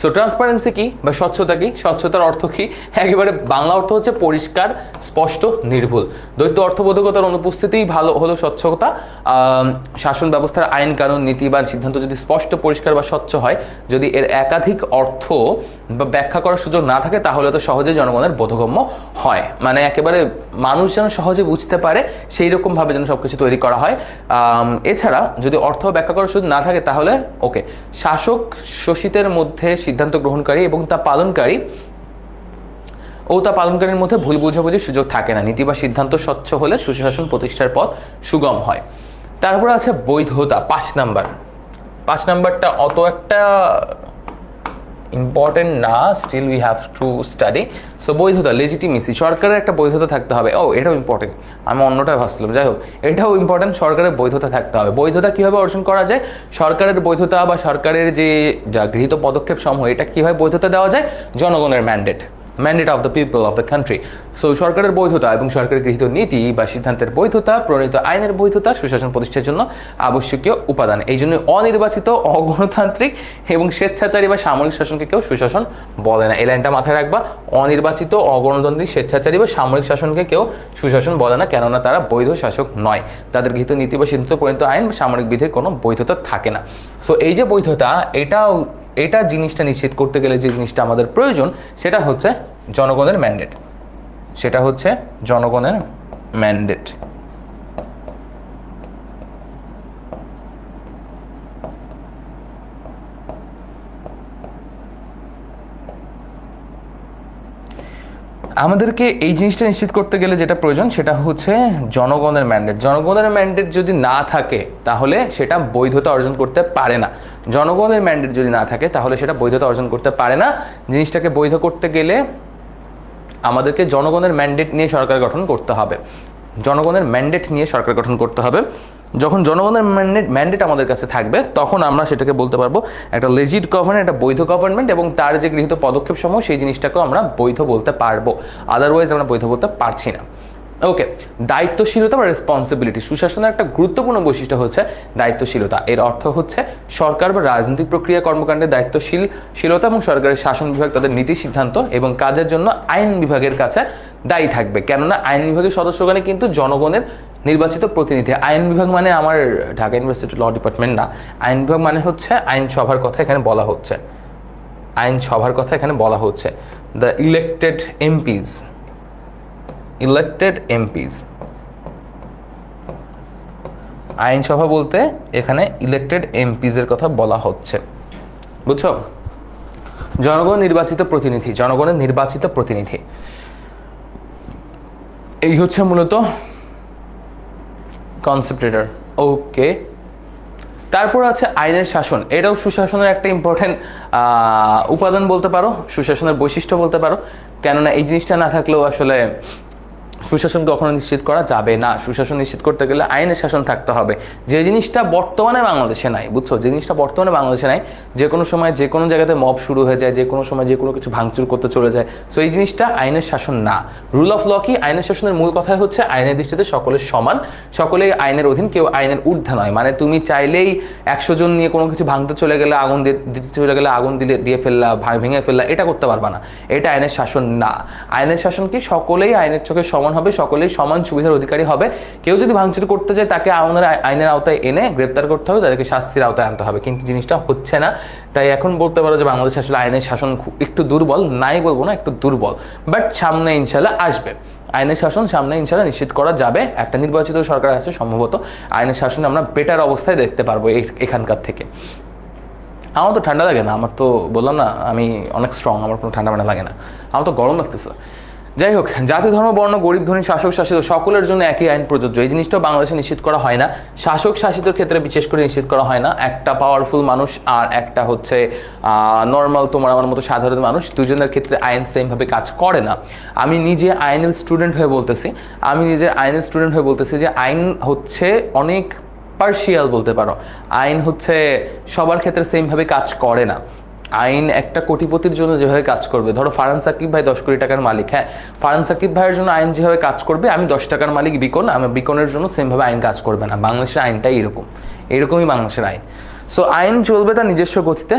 সো ট্রান্সপারেন্সি কি বা স্বচ্ছতা কি? স্বচ্ছতার অর্থ কি? একেবারে বাংলা অর্থ হচ্ছে পরিষ্কার, স্পষ্ট, নির্ভুল। দ্বৈত অর্থবোধকতার অনুপস্থিতিই ভালো হলো স্বচ্ছতা। শাসন ব্যবস্থার আইন কানুন নীতি বা সিদ্ধান্ত যদি স্পষ্ট, পরিষ্কার বা স্বচ্ছ হয়, যদি এর একাধিক অর্থ বা ব্যাখ্যা করার সুযোগ না থাকে, তাহলে তো সহজে জনগণের বোধগম্য হয়। মানে একেবারে মানুষ যেন সহজে বুঝতে পারে সেই রকম ভাবে যেন সবকিছু তৈরি করা হয়। এছাড়া যদি অর্থ ব্যাখ্যা করার সুযোগ না থাকে, তাহলে ওকে, শাসক শোষিতের মধ্যে সিদ্ধান্ত গ্রহণকারী এবং তা পালনকারীর মধ্যে ভুল বোঝাবুঝির সুযোগ থাকে না। নীতি বা সিদ্ধান্ত স্বচ্ছ হলে সুশাসন প্রতিষ্ঠার পথ সুগম হয়। তারপরে আছে বৈধতা, 5 নাম্বার। 5 নাম্বারটা অত একটা ইম্পর্টেন্ট না, still we have to study. So বৈধতা, লেজিটিমেসি, সরকারের একটা বৈধতা থাকতে হবে। এটাও ইম্পর্টেন্ট, আমি অন্যটা ভাবছিলাম, যাই হোক এটাও ইম্পর্টেন্ট, সরকারের বৈধতা থাকতে হবে। বৈধতা কিভাবে অর্জন করা যায়? সরকারের বৈধতা বা সরকারের যে যা গৃহীত পদক্ষেপ সমূহ, এটা কিভাবে বৈধতা দেওয়া যায়? জনগণের mandate of the people of the country. So সরকারের বৈধতা এবং সরকারের গৃহীত নীতি বা সিদ্ধান্তের বৈধতা, প্রণীত আইনের বৈধতা সুশাসন প্রতিষ্ঠার জন্য আবশ্যকীয় উপাদান। এই জন্য অনির্বাচিত, অগণতান্ত্রিক এবং স্বেচ্ছাচারী বা সামরিক শাসনকে কেউ সুশাসন বলে না। এই লাইনটা মাথায় রাখবা, অনির্বাচিত, অগণতান্ত্রিক, স্বেচ্ছাচারী বা সামরিক শাসনকে কেউ সুশাসন বলে না, কেননা তারা বৈধ শাসক নয়। তাদের গৃহীত নীতি বা সিদ্ধান্ত, প্রণীত আইন বা সামরিক বিধির কোনো বৈধতা থাকে না। সো এই যে বৈধতা, এটা জিনিসটা নিশ্চিত করতে গেলে যে জিনিসটা আমাদের প্রয়োজন, সেটা হচ্ছে জনগণের ম্যান্ডেট। সেটা হচ্ছে জনগণের ম্যান্ডেট। আমাদেরকে এই জিনিসটা নিশ্চিত করতে গেলে যেটা প্রয়োজন সেটা হচ্ছে জনগণের ম্যান্ডেট। জনগণের ম্যান্ডেট যদি না থাকে তাহলে সেটা বৈধতা অর্জন করতে পারে না। জনগণের ম্যান্ডেট যদি না থাকে তাহলে সেটা বৈধতা অর্জন করতে পারে না। জিনিসটাকে বৈধ করতে গেলে আমাদেরকে জনগণের ম্যান্ডেট নিয়ে সরকার গঠন করতে হবে। জনগণের ম্যান্ডেট নিয়ে সরকার গঠন করতে হবে। যখন জনগণের ম্যান্ডেট আমাদের কাছে থাকবে তখন আমরা সেটাকে বলতে পারবো একটা লেজিট গভর্নমেন্ট, একটা বৈধ গভর্নমেন্ট, এবং তার যে গৃহীত পদক্ষেপ সমূহ সেই জিনিসটাকেও আমরা বৈধ বলতে পারবো। আদারওয়াইজ আমরা বৈধ বলতে পারছি না। ওকে, দায়িত্বশীলতা বা রেসপন্সিবিলিটি। সুশাসনের একটা গুরুত্বপূর্ণ বৈশিষ্ট্য হচ্ছে দায়িত্বশীলতা। এর অর্থ হচ্ছে সরকার বা রাজনৈতিক প্রক্রিয়া কর্মকাণ্ডে দায়িত্বশীলতা এবং সরকারের শাসন বিভাগ তাদের নীতি সিদ্ধান্ত এবং কাজের জন্য আইন বিভাগের কাছে দায়ী থাকবে। কেননা আইন বিভাগের সদস্যগণে কিন্তু জনগণের নির্বাচিত প্রতিনিধি। আইন বিভাগ মানে আমার ঢাকা ইউনিভার্সিটির ল ডিপার্টমেন্ট না। আইন বিভাগ মানে হচ্ছে আইনসভার কথা এখানে বলা হচ্ছে। আইনসভার কথা এখানে বলা হচ্ছে the elected MPs. Elected MPs, আইনসভা বলতে এখানে ইলেক্টেড এমপিজ এর কথা বলা হচ্ছে। বুঝছো? জনগণ নির্বাচিত প্রতিনিধি, জনগণের নির্বাচিত প্রতিনিধি, এই হচ্ছে মূলত কনসেপ্ট এটার। ওকে, তারপর আছে আইনের শাসন। এটাও সুশাসনের একটা ইম্পর্টেন্ট উপাদান বলতে পারো, সুশাসনের বৈশিষ্ট্য বলতে পারো। কেননা এই জিনিসটা না থাকলেও আসলে সুশাসন কখনো নিশ্চিত করা যাবে না। সুশাসন নিশ্চিত করতে গেলে আইনের শাসন থাকতে হবে, যে জিনিসটা বর্তমানে বাংলাদেশে নাই। বুঝছো? যে জিনিসটা বর্তমানে বাংলাদেশে নাই, যে কোনো সময় যে কোনো জায়গাতে মব শুরু হয়ে যায়, যে কোনো সময় যে কোনো কিছু ভাঙচুর করতে চলে যায়। সো এই জিনিসটা আইনের শাসন না। রুল অফ ল কি? আইনের শাসনের মূল কথাই হচ্ছে আইনের দৃষ্টিতে সকলের সমান, সকলেই আইনের অধীন, কেউ আইনের ঊর্ধ্বে নয়। মানে তুমি চাইলেই 100 জন নিয়ে কোনো কিছু ভাঙতে চলে গেলে, আগুন দিতে চলে গেলে আগুন দিয়ে ফেললা, ভেঙে ফেললা, এটা করতে পারবা না। এটা আইনের শাসন না। আইনের শাসন কি? সকলেই আইনের চোখে সমান হবে, সকলেই সমান সুবিধার অধিকারী হবে। কেউ যদি ভাঙচুর করতে যায় তাকে আইনের আওতায় এনে গ্রেপ্তার করতে হবে, তাদেরকে শাস্তির আওতায় আনতে হবে। কিন্তু জিনিসটা হচ্ছে না। তাই এখন বলতে পারো যে বাংলাদেশ আসলে আইনের শাসন একটু দুর্বল, নাই বলবো না, একটু দুর্বল। বাট সামনে ইনশাল্লাহ আসবে আইনের শাসন, সামনে ইনশাল্লাহ নিশ্চিত করা যাবে। একটা নির্বাচিত সরকার আছে, সম্ভবত আইনের শাসনে আমরা বেটার অবস্থায় দেখতে পারবো এখানকার থেকে। আমার তো ঠান্ডা লাগে না, আমার তো বললাম না আমি অনেক স্ট্রং, আমার কোনো ঠান্ডা লাগে না, আমার তো গরম লাগতেছে। যাই হোক, জাতি ধর্ম বর্ণ গরিব ধনী শাসক শাসিত সকলের জন্য একই আইন প্রযোজ্য। এই জিনিসটাও বাংলাদেশে নিশ্চিত করা হয় না। শাসক শাসিতের ক্ষেত্রে বিশেষ করে নিশ্চিত করা হয় না। একটা পাওয়ারফুল মানুষ আর একটা হচ্ছে নর্মাল তোমার আমার মতো সাধারণ মানুষ, দুজনের ক্ষেত্রে আইন সেমভাবে কাজ করে না। আমি নিজে আইনের স্টুডেন্ট হয়ে বলতেছি যে আইন হচ্ছে অনেক পার্শিয়াল বলতে পারো। আইন হচ্ছে সবার ক্ষেত্রে সেমভাবে কাজ করে না। আইন একটা কোটিপতির জন্য যেভাবে কাজ করবে, ধরো ফারহান সাকিব ভাই 10 কোটি টাকার মালিক, হ্যাঁ, ফারহান সাকিব ভাইয়ের জন্য আইন যেভাবে কাজ করবে, আমি 10 টাকার মালিক বিকন, আমি বিকনের জন্য সেমভাবে আইন কাজ করবে না। বাংলাদেশের আইনটাই এরকমই বাংলাদেশের আইন। সো আইন চলবে তার নিজস্ব গতিতে,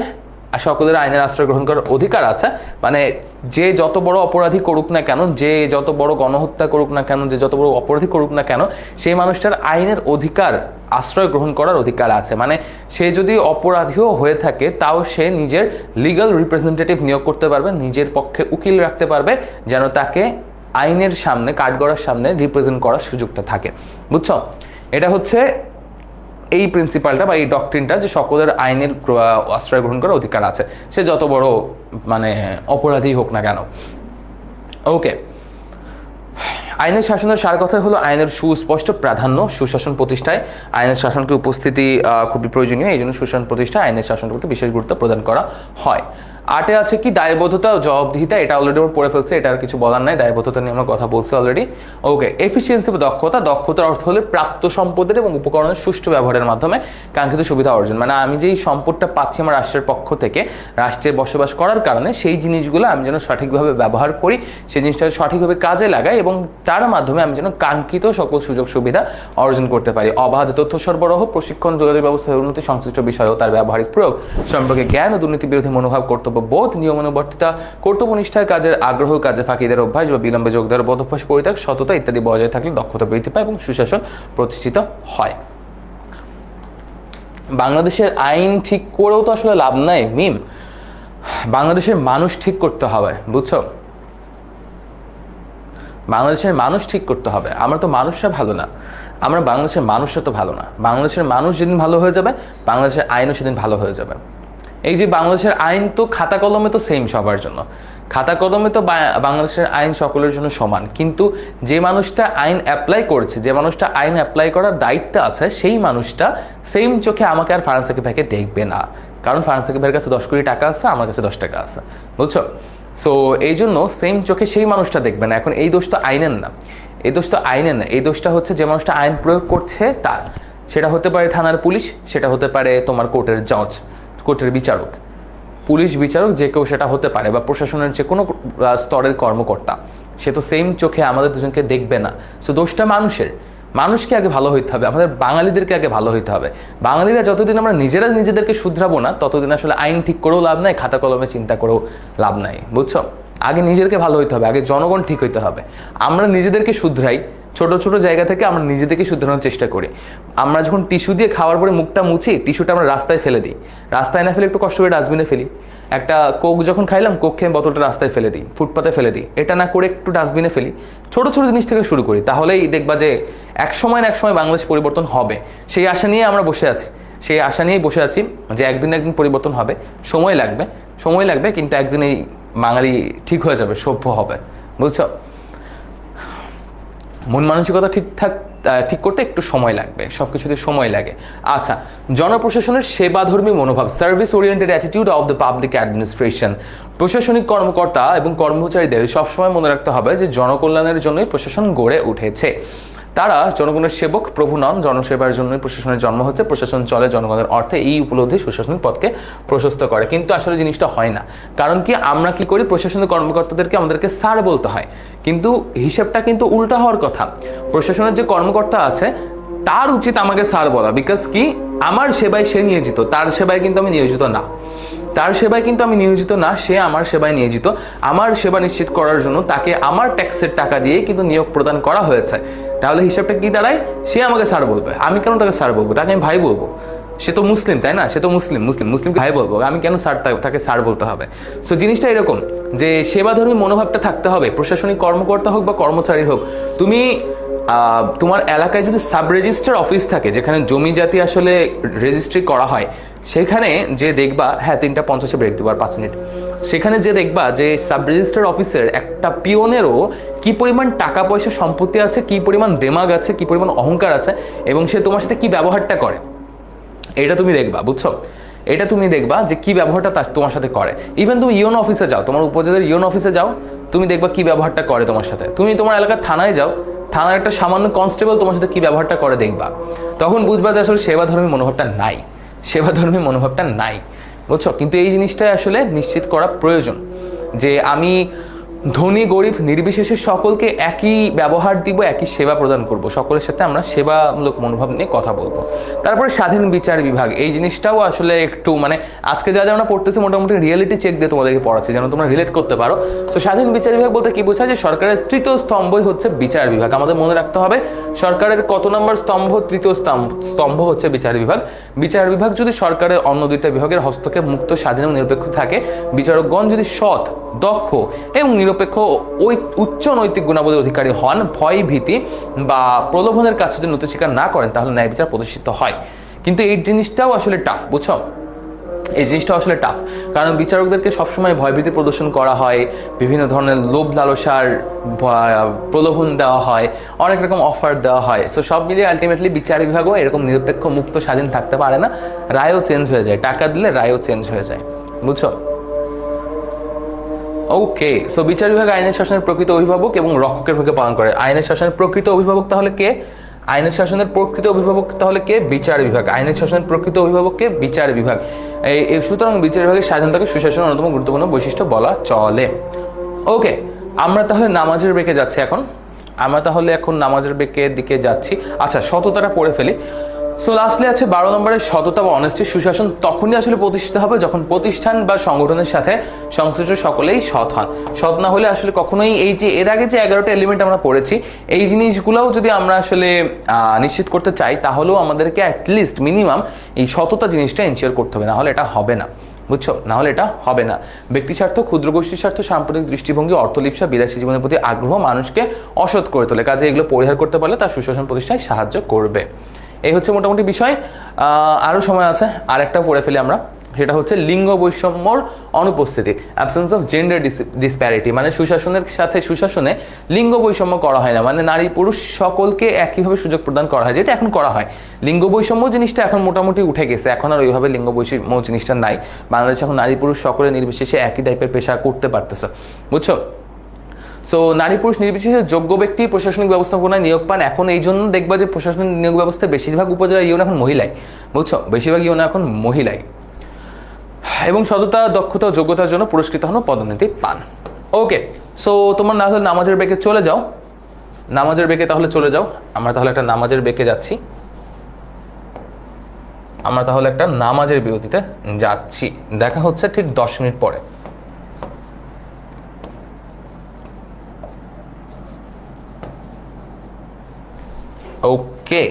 আর সকলের আইনের আশ্রয় গ্রহণ করার অধিকার আছে। মানে যে যত বড় অপরাধী করুক না কেন, যে যত বড় গণহত্যা করুক না কেন, যে যত বড় অপরাধী করুক না কেন, সেই মানুষটার আইনের অধিকার, আশ্রয় গ্রহণ করার অধিকার আছে। মানে সে যদি অপরাধীও হয়ে থাকে তাও সে নিজের লিগ্যাল রিপ্রেজেন্টেটিভ নিয়োগ করতে পারবে, নিজের পক্ষে উকিল রাখতে পারবে, যেন তাকে আইনের সামনে, কাঠগড়ার সামনে রিপ্রেজেন্ট করার সুযোগটা থাকে। বুঝছো? এটা হচ্ছে এই প্রিন্সিপালটা বা এই ডক্ট্রিনটা, যে সকলের আইনের আশ্রয় গ্রহণ করার অধিকার আছে, সে যত বড় মানে অপরাধী হোক না কেন। ওকে, আইনের শাসনের সার কথা হলো আইনের সুস্পষ্ট প্রাধান্য। সুশাসন প্রতিষ্ঠায় আইনের শাসনকে উপস্থিতি খুবই প্রয়োজনীয়, এই জন্য সুশাসন প্রতিষ্ঠায় আইনের শাসনের প্রতি বিশেষ গুরুত্ব প্রদান করা হয়। 8 আছে কি? দায়বদ্ধতা ও জবাবদিহিতা। এটা অলরেডি আমরা পড়ে ফেলছি, এটা আর কিছু বলার নাই, দায়বদ্ধতা নিয়ে আমরা কথা বলছি অলরেডি। ওকে, এফিসিয়েন্সি বা দক্ষতা। দক্ষতার অর্থ হলো প্রাপ্ত সম্পদের এবং উপকরণের সুষ্ঠু ব্যবহারের মাধ্যমে কাঙ্ক্ষিত সুবিধা অর্জন। মানে আমি যেই সম্পদটা পাচ্ছি আমার রাষ্ট্রের পক্ষ থেকে, রাষ্ট্রে বসবাস করার কারণে, সেই জিনিসগুলো আমি যেন সঠিকভাবে ব্যবহার করি, সেই জিনিসটা সঠিকভাবে কাজে লাগাই এবং তার মাধ্যমে আমি যেন কাঙ্ক্ষিত সকল সুযোগ সুবিধা অর্জন করতে পারি। অবাধ তথ্য সরবরাহ, প্রশিক্ষণ, যোগাযোগ ব্যবস্থার উন্নতি, সংশ্লিষ্ট বিষয় ও তার ব্যবহারিক প্রয়োগ সম্পর্কে জ্ঞান ও দুর্নীতি বিরোধী মনোভাব, কর্তব্য বোধ, নিয়মানুবর্তিতা, কর্তব্যনিষ্ঠায় কাজের আগ্রহ, কাজে ফাঁকিদের অভ্যাস বা বিলম্বে যোগ দেওয়ার বদভ্যাস পরিত্যাগ, সততা ইত্যাদি বজায় থাকলে দক্ষতা বৃদ্ধি পায় এবং সুশাসন প্রতিষ্ঠিত হয়। বাংলাদেশের আইন ঠিক করেও তো আসলে লাভ নাই মিম, বাংলাদেশের মানুষ ঠিক করতে হবে। বুঝছো? বাংলাদেশের মানুষ ঠিক করতে হবে। আমরা তো মানুষরা ভালো না, আমরা বাংলাদেশের মানুষরা তো ভালো না। বাংলাদেশের মানুষ যেদিন ভালো হয়ে যাবে, বাংলাদেশের আইনও সেদিন ভালো হয়ে যাবে। এই যে বাংলাদেশের আইন তো খাতা কলমে তো সেম সবার জন্য, খাতা কলমে তো বাংলাদেশের আইন সকলের জন্য সমান, কিন্তু যে মানুষটা আইন অ্যাপ্লাই করছে, যে মানুষটা আইন অ্যাপ্লাই করার দায়িত্ব আছে, সেই মানুষটা সেম চোখে আমাকে আর ফারহান সাকিব ভাইকে দেখবে না। কারণ ফারহান সাকিব ভাইয়ের কাছে 10 কোটি টাকা আছে, আমার কাছে 10 টাকা আছে, বুঝছো? সো এই জন্য সেম চোখে সেই মানুষটা দেখবে না। এখন এই দোষটা আইনের না, এই দোষটা আইনের না, এই দোষটা হচ্ছে যে মানুষটা আইন প্রয়োগ করছে তার। সেটা হতে পারে থানার পুলিশ, সেটা হতে পারে তোমার কোর্টের জজ, কোর্টের বিচারক, পুলিশ বিচারক, যে কেউ সেটা হতে পারে, বা প্রশাসনের যে কোনো স্তরের কর্মকর্তা। সে তো সেম চোখে আমাদের দুজনকে দেখবে না। সো দোষটা মানুষের। মানুষকে আগে ভালো হইতে হবে, আমাদের বাঙালিদেরকে আগে ভালো হইতে হবে। বাঙালিরা যতদিন আমরা নিজেরা নিজেদেরকে শুধরাবো না, ততদিন আসলে আইন ঠিক করেও লাভ নাই, খাতা কলমে চিন্তা করেও লাভ নাই, বুঝছো? আগে নিজেদেরকে ভালো হইতে হবে, আগে জনগণ ঠিক হইতে হবে। আমরা নিজেদেরকে শুধরাই, ছোট ছোট জায়গা থেকে আমরা নিজেদেরকে শুধরানোর চেষ্টা করি। আমরা যখন টিস্যু দিয়ে খাওয়ার পরে মুখটা মুছি, টিস্যুটা আমরা রাস্তায় ফেলে দিই, রাস্তায় না ফেলে একটু কষ্ট করে ডাস্টবিনে ফেলি। একটা কোক যখন খাইলাম, কোক খেয়ে বোতলটা রাস্তায় ফেলে দিই, ফুটপাতে ফেলে দিই, এটা না করে একটু ডাস্টবিনে ফেলি। ছোট ছোট জিনিস থেকে শুরু করি, তাহলেই দেখবা যে এক সময় না এক সময় বাংলাদেশ পরিবর্তন হবে। সেই আশা নিয়ে আমরা বসে আছি, সেই আশা নিয়েই বসে আছি যে একদিন একদিন পরিবর্তন হবে। সময় লাগবে, সময় লাগবে, কিন্তু একদিন এই বাঙালি ঠিক হয়ে যাবে, সভ্য হবে, বুঝছো? মন মানসিকতা ঠিক করতে একটু সময় লাগবে, সব কিছুতে সময় লাগে। আচ্ছা, জনপ্রশাসনের সেবাধর্মী মনোভাব, service oriented attitude of the public administration. প্রশাসনিক কর্মকর্তা এবং কর্মচারীদের সবসময় মনে রাখতে হবে যে জনকল্যাণের জন্যই প্রশাসন গড়ে উঠেছে। তারা জনগণের সেবক, প্রভু নন। জনসেবার জন্যই প্রশাসনের জন্ম হচ্ছে, প্রশাসন চলে জনগণের অর্থে। এই উপলব্ধি সুশাসনের পথকে প্রশস্ত করে। কিন্তু আসলে জিনিসটা হয় না। কারণ কি, আমরা কি করি, প্রশাসনের কর্মকর্তাদেরকে আমাদেরকে স্যার বলতে হয়, কিন্তু হিসেবটা কিন্তু উল্টা হওয়ার কথা। প্রশাসনের যে কর্মকর্তা আছে তার উচিত আমাকে স্যার বলা, বিকজ কি, আমার সেবায় সে নিয়োজিত, তার সেবায় কিন্তু আমি নিয়োজিত না। তার সেবায় কিন্তু আমি নিয়োজিত না, সে আমার সেবায় নিয়োজিত। আমার সেবা নিশ্চিত করার জন্য তাকে আমার ট্যাক্সের টাকা দিয়েই কিন্তু নিয়োগ প্রদান করা হয়েছে। তাহলে হিসাবটা কি দাঁড়ায়, সে আমাকে স্যার বলবে, আমি কেন তাকে স্যার বলবো? তাকে আমি ভাই বলবো। সে তো মুসলিম, তাই না? সে তো মুসলিম ভাই বলবো, আমি কেন তাকে স্যার বলতে হবে? সো জিনিসটা এরকম যে সেবাধর্মী মনোভাবটা থাকতে হবে, প্রশাসনিক কর্মকর্তা হোক বা কর্মচারী হোক। তুমি তোমার এলাকায় যদি সাব রেজিস্ট্রার অফিস থাকে, যেখানে জমি জাতি আসলে রেজিস্ট্রি করা হয়, সেখানে যে দেখবা, হ্যাঁ 3:50 ব্রেক দেবো আর 5 মিনিট, সেখানে যে দেখবা যে সাব রেজিস্ট্রার অফিসের একটা পিওনেরও কি পরিমাণ টাকা পয়সা সম্পত্তি আছে, কি পরিমাণ দেমাগ আছে, কি পরিমাণ অহংকার আছে, এবং সে তোমার সাথে কি ব্যবহারটা করে, এটা তুমি দেখবা, বুঝছো? এটা তুমি দেখবা যে কি ব্যবহারটা তোমার সাথে করে। ইভেন তুমি ইউনো অফিসে যাও, তোমার উপজেলার ইউনো অফিসে যাও, তুমি দেখবা কি ব্যবহারটা করে তোমার সাথে। তুমি তোমার এলাকার থানায় যাও, থানার একটা সামান্য কনস্টেবল তোমার সাথে কি ব্যবহারটা করে দেখবা, তখন বুঝবা যে আসলে সেবাধর্মী মনোভাবটা নাই, সেবাধর্মী মনোভাবটা নাই, বুঝছো? কিন্তু এই জিনিসটাই আসলে নিশ্চিত করা প্রয়োজন যে আমি ধনী গরিব নির্বিশেষে সকলকে একই ব্যবহার দিব, একই সেবা প্রদান করব, সকলের সাথে আমরা সেবামূলক মনোভাব নিয়ে কথা বলবো। তারপরে স্বাধীন বিচার বিভাগ, এই জিনিসটাও আসলে একটু মানে আজকে যা আমরা পড়তেছি মোটামুটি রিয়েলিটি চেক দিয়ে তোমাদেরকে পড়াচ্ছি যেন তোমরা রিলেট করতে পারো। তো স্বাধীন বিচার বিভাগ বলতে কি বোঝায়, যে সরকারের তৃতীয় স্তম্ভই হচ্ছে বিচার বিভাগ। আমাদের মনে রাখতে হবে সরকারের কত নম্বর স্তম্ভ, তৃতীয় স্তম্ভ হচ্ছে বিচার বিভাগ। বিচার বিভাগ যদি সরকারের অন্য দুইটা বিভাগের হস্তক্ষেপ মুক্ত, স্বাধীন ও নিরপেক্ষ থাকে, বিচারকগণ যদি সৎ, দক্ষ এবং নিরপেক্ষ ওই উচ্চ নৈতিক গুণাবলীর অধিকারী হন, ভয় ভীতি বা প্রলোভনের কাছে যদি নতি স্বীকার না করেন, তাহলে ন্যায় বিচার প্রতিষ্ঠিত হয়। কিন্তু এই জিনিসটাও আসলে টাফ, বুঝছো? এই জিনিসটা আসলে টাফ, কারণ বিচারকদেরকে সবসময় ভয়ভীতি প্রদর্শন করা হয়, বিভিন্ন ধরনের লোভ লালসার প্রলোভন দেওয়া হয়, অনেক রকম অফার দেওয়া হয়। সো সব মিলিয়ে আলটিমেটলি বিচার বিভাগও এরকম নিরপেক্ষ মুক্ত স্বাধীন থাকতে পারে না, রায়ও চেঞ্জ হয়ে যায়, টাকা দিলে রায়ও চেঞ্জ হয়ে যায়, বুঝছো? ওকে, সো বিচার বিভাগ আইনের শাসনের প্রকৃত অভিভাবক এবং রক্ষকের ভূমিকা পালন করে। আইনের শাসনের প্রকৃত অভিভাবক তাহলে কে? আইনের শাসনের প্রকৃত অভিভাবক তাহলে কে? বিচার বিভাগ। আইনের শাসনের প্রকৃত অভিভাবক কে? বিচার বিভাগ। এই সুতরাং বিচার বিভাগের স্বাধীনতাকে সুশাসনের অন্যতম গুরুত্বপূর্ণ বৈশিষ্ট্য বলা চলে। ওকে, আমরা তাহলে নামাজের ব্রেকে যাচ্ছি এখন। নামাজের ব্রেকের দিকে যাচ্ছি। আচ্ছা, সততাটা পড়ে ফেলি। সো লাস্টলি আছে 12 নম্বরের সততা বা অনেস্টি। সুশাসন তখনই আসলে প্রতিষ্ঠিত হবে যখন প্রতিষ্ঠান বা সংগঠনের সাথে সংশ্লিষ্ট সকলেই সৎ হন। সৎ না হলে আসলে কখনোই এই যে এর আগে যে 11টা এলিমেন্ট আমরা পড়েছি, এই জিনিসগুলোও যদি আমরা আসলে নিশ্চিত করতে চাই, তাহলেও আমাদেরকে অ্যাটলিস্ট মিনিমাম এই সততা জিনিসটা এনশিওর করতে হবে, না হলে এটা হবে না, বুঝছো? না হলে এটা হবে না। ব্যক্তি স্বার্থ, ক্ষুদ্র গোষ্ঠীর স্বার্থ, সাম্প্রতিক দৃষ্টিভঙ্গি, অর্থলিপ্সা, বিলাসী জীবনের প্রতি আগ্রহ মানুষকে অসৎ করে তোলে। কাজে এগুলো পরিহার করতে পারলে তার সুশাসন প্রতিষ্ঠায় সাহায্য করবে। এই হচ্ছে মোটামুটি বিষয়। আরও সময় আছে, আরেকটা পড়ে ফেলি আমরা। সেটা হচ্ছে লিঙ্গ বৈষম্যর অনুপস্থিতি, অ্যাবসেন্স অফ জেন্ডার ডিসপ্যারিটি, মানে সুশাসনের সাথে সুশাসনে লিঙ্গ বৈষম্য করা হয় না, মানে নারী পুরুষ সকলকে একইভাবে সুযোগ প্রদান করা হয়, যেটা এখন করা হয়। লিঙ্গ বৈষম্য জিনিসটা এখন মোটামুটি উঠে গেছে, এখন আর ওইভাবে লিঙ্গ বৈষম্য জিনিসটা নাই। বাংলাদেশে এখন নারী পুরুষ সকলে নির্বিশেষে একই টাইপের পেশা করতে পারতেছে, বুঝছো? সো নারী পুরুষ নির্বিশেষে যোগ্য ব্যক্তি প্রশাসনিক ব্যবস্থাপনায় নিয়োগ পান। এখন এই জন্য দেখবা যে প্রশাসনিক নিয়োগ ব্যবস্থায় বেশিরভাগ উপজেলা ইউন এখন মহিলাই, বুঝছো? বেশিরভাগ ইউন এখন মহিলাই, এবং সততা, দক্ষতা ও যোগ্যতার জন্য পুরস্কৃত হন, পদোন্নতি পান। ওকে, সো তোমার না হলে নামাজের বেকে চলে যাও, নামাজের বেকে তাহলে চলে যাও। আমরা তাহলে একটা নামাজের বেকে যাচ্ছি, আমরা তাহলে একটা নামাজের বিরতিতে যাচ্ছি। দেখা হচ্ছে ঠিক 10 মিনিট পরে। ওকে,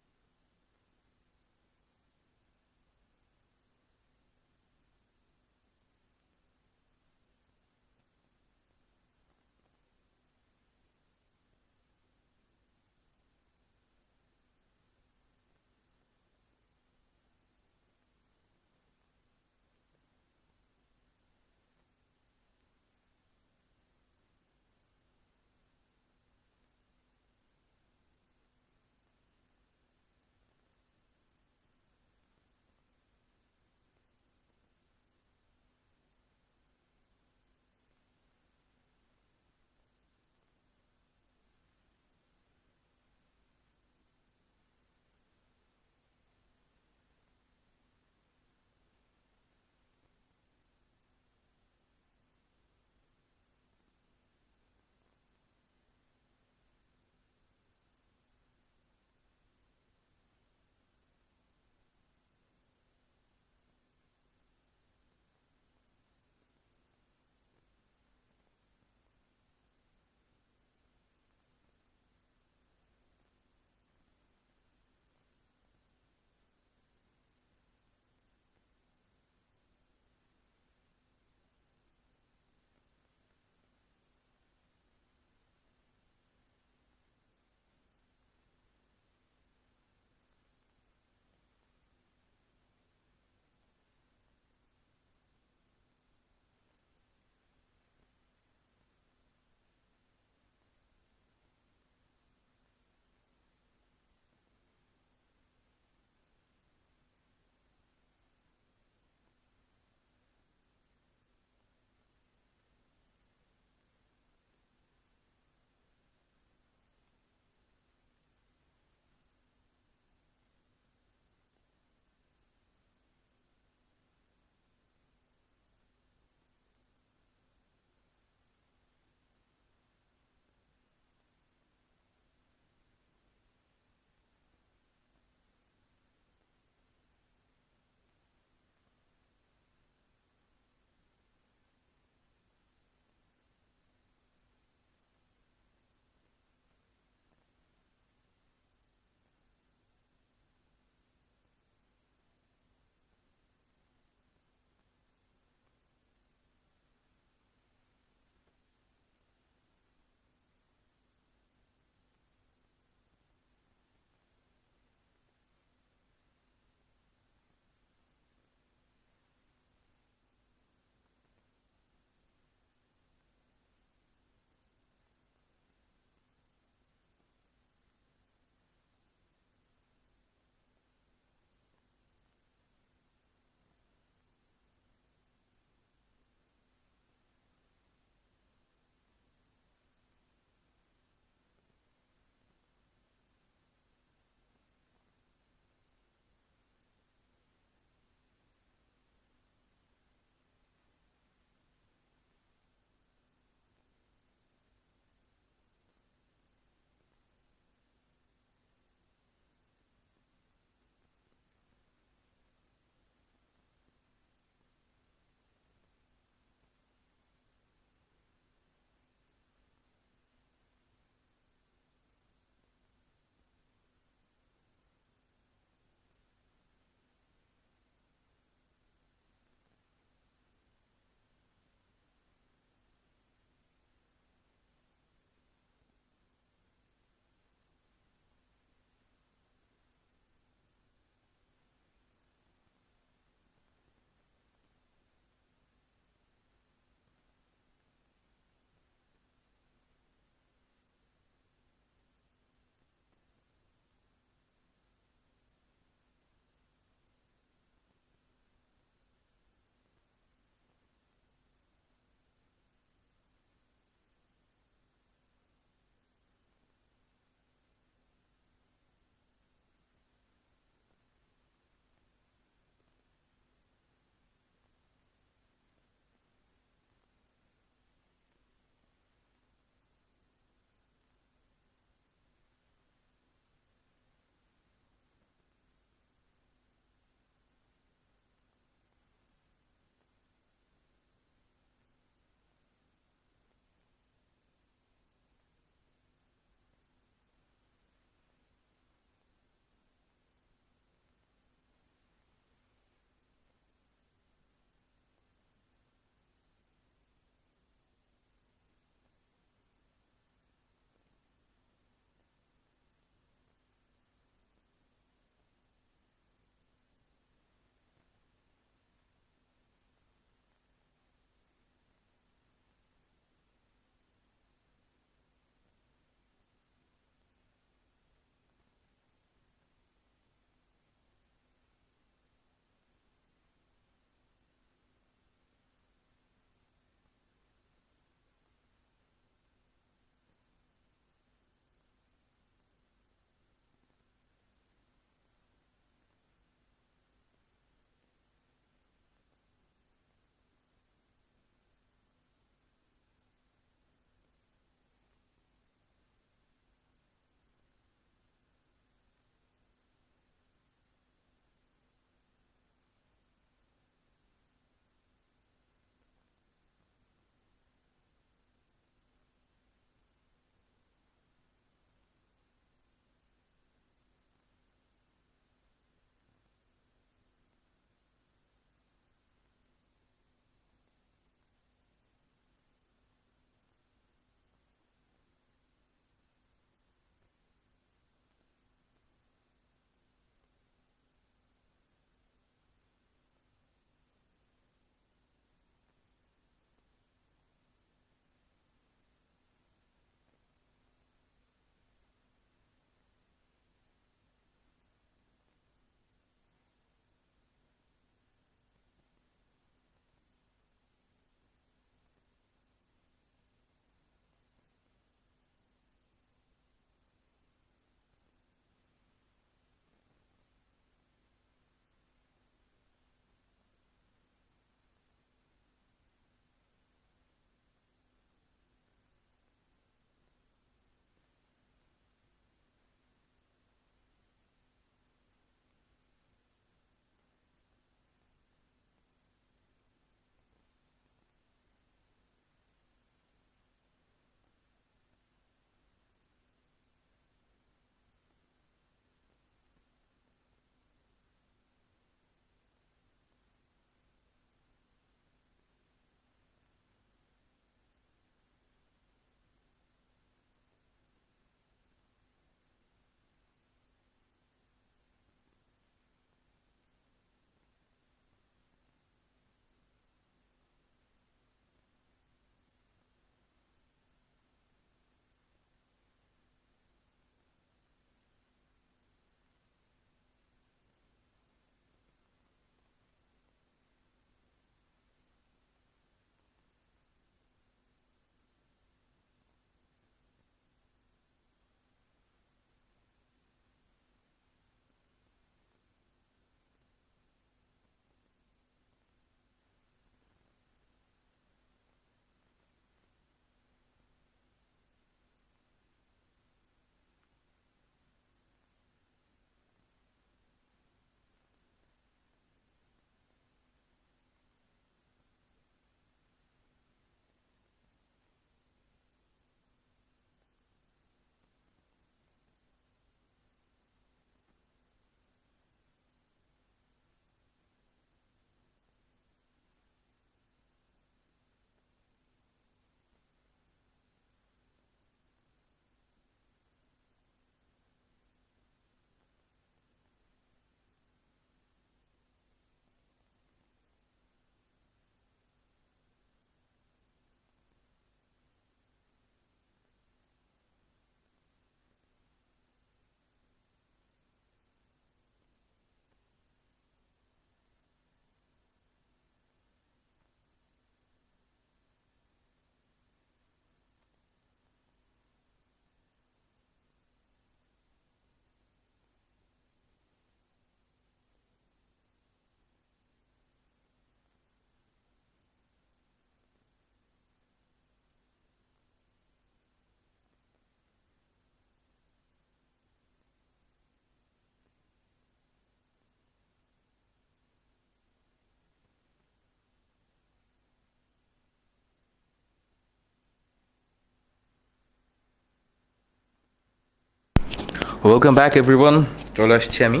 ওয়েলকাম ব্যাক এভরিওয়ান, চলে আসছি আমি।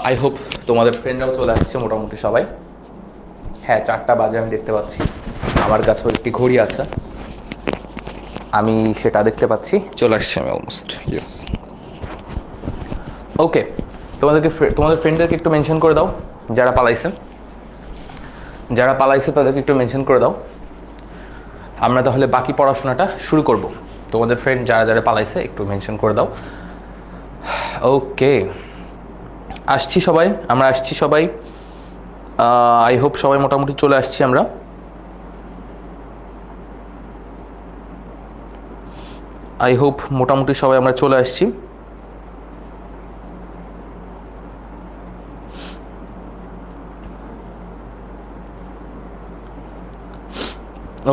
আই হোপ তোমাদের ফ্রেন্ডরাও চলে আসছে মোটামুটি সবাই। হ্যাঁ, 4টা বাজে আমি দেখতে পাচ্ছি। আমার কাছেও একটি ঘড়ি আছে, আমি সেটা দেখতে পাচ্ছি। চলে আসছি আমি অলমোস্ট, ইয়েস। ওকে, তোমাদের ফ্রেন্ডদেরকে একটু মেনশন করে দাও, যারা পালাইছে তাদেরকে একটু মেনশন করে দাও। আমরা তাহলে বাকি পড়াশোনাটা শুরু করব। তোমাদের ফ্রেন্ড যারা যারা পালাইছে একটু মেনশন করে দাও। ওকে, আমরা আসছি সবাই। আই হোপ সবাই মোটামুটি চলে আসছি আমরা। চলে আসছি।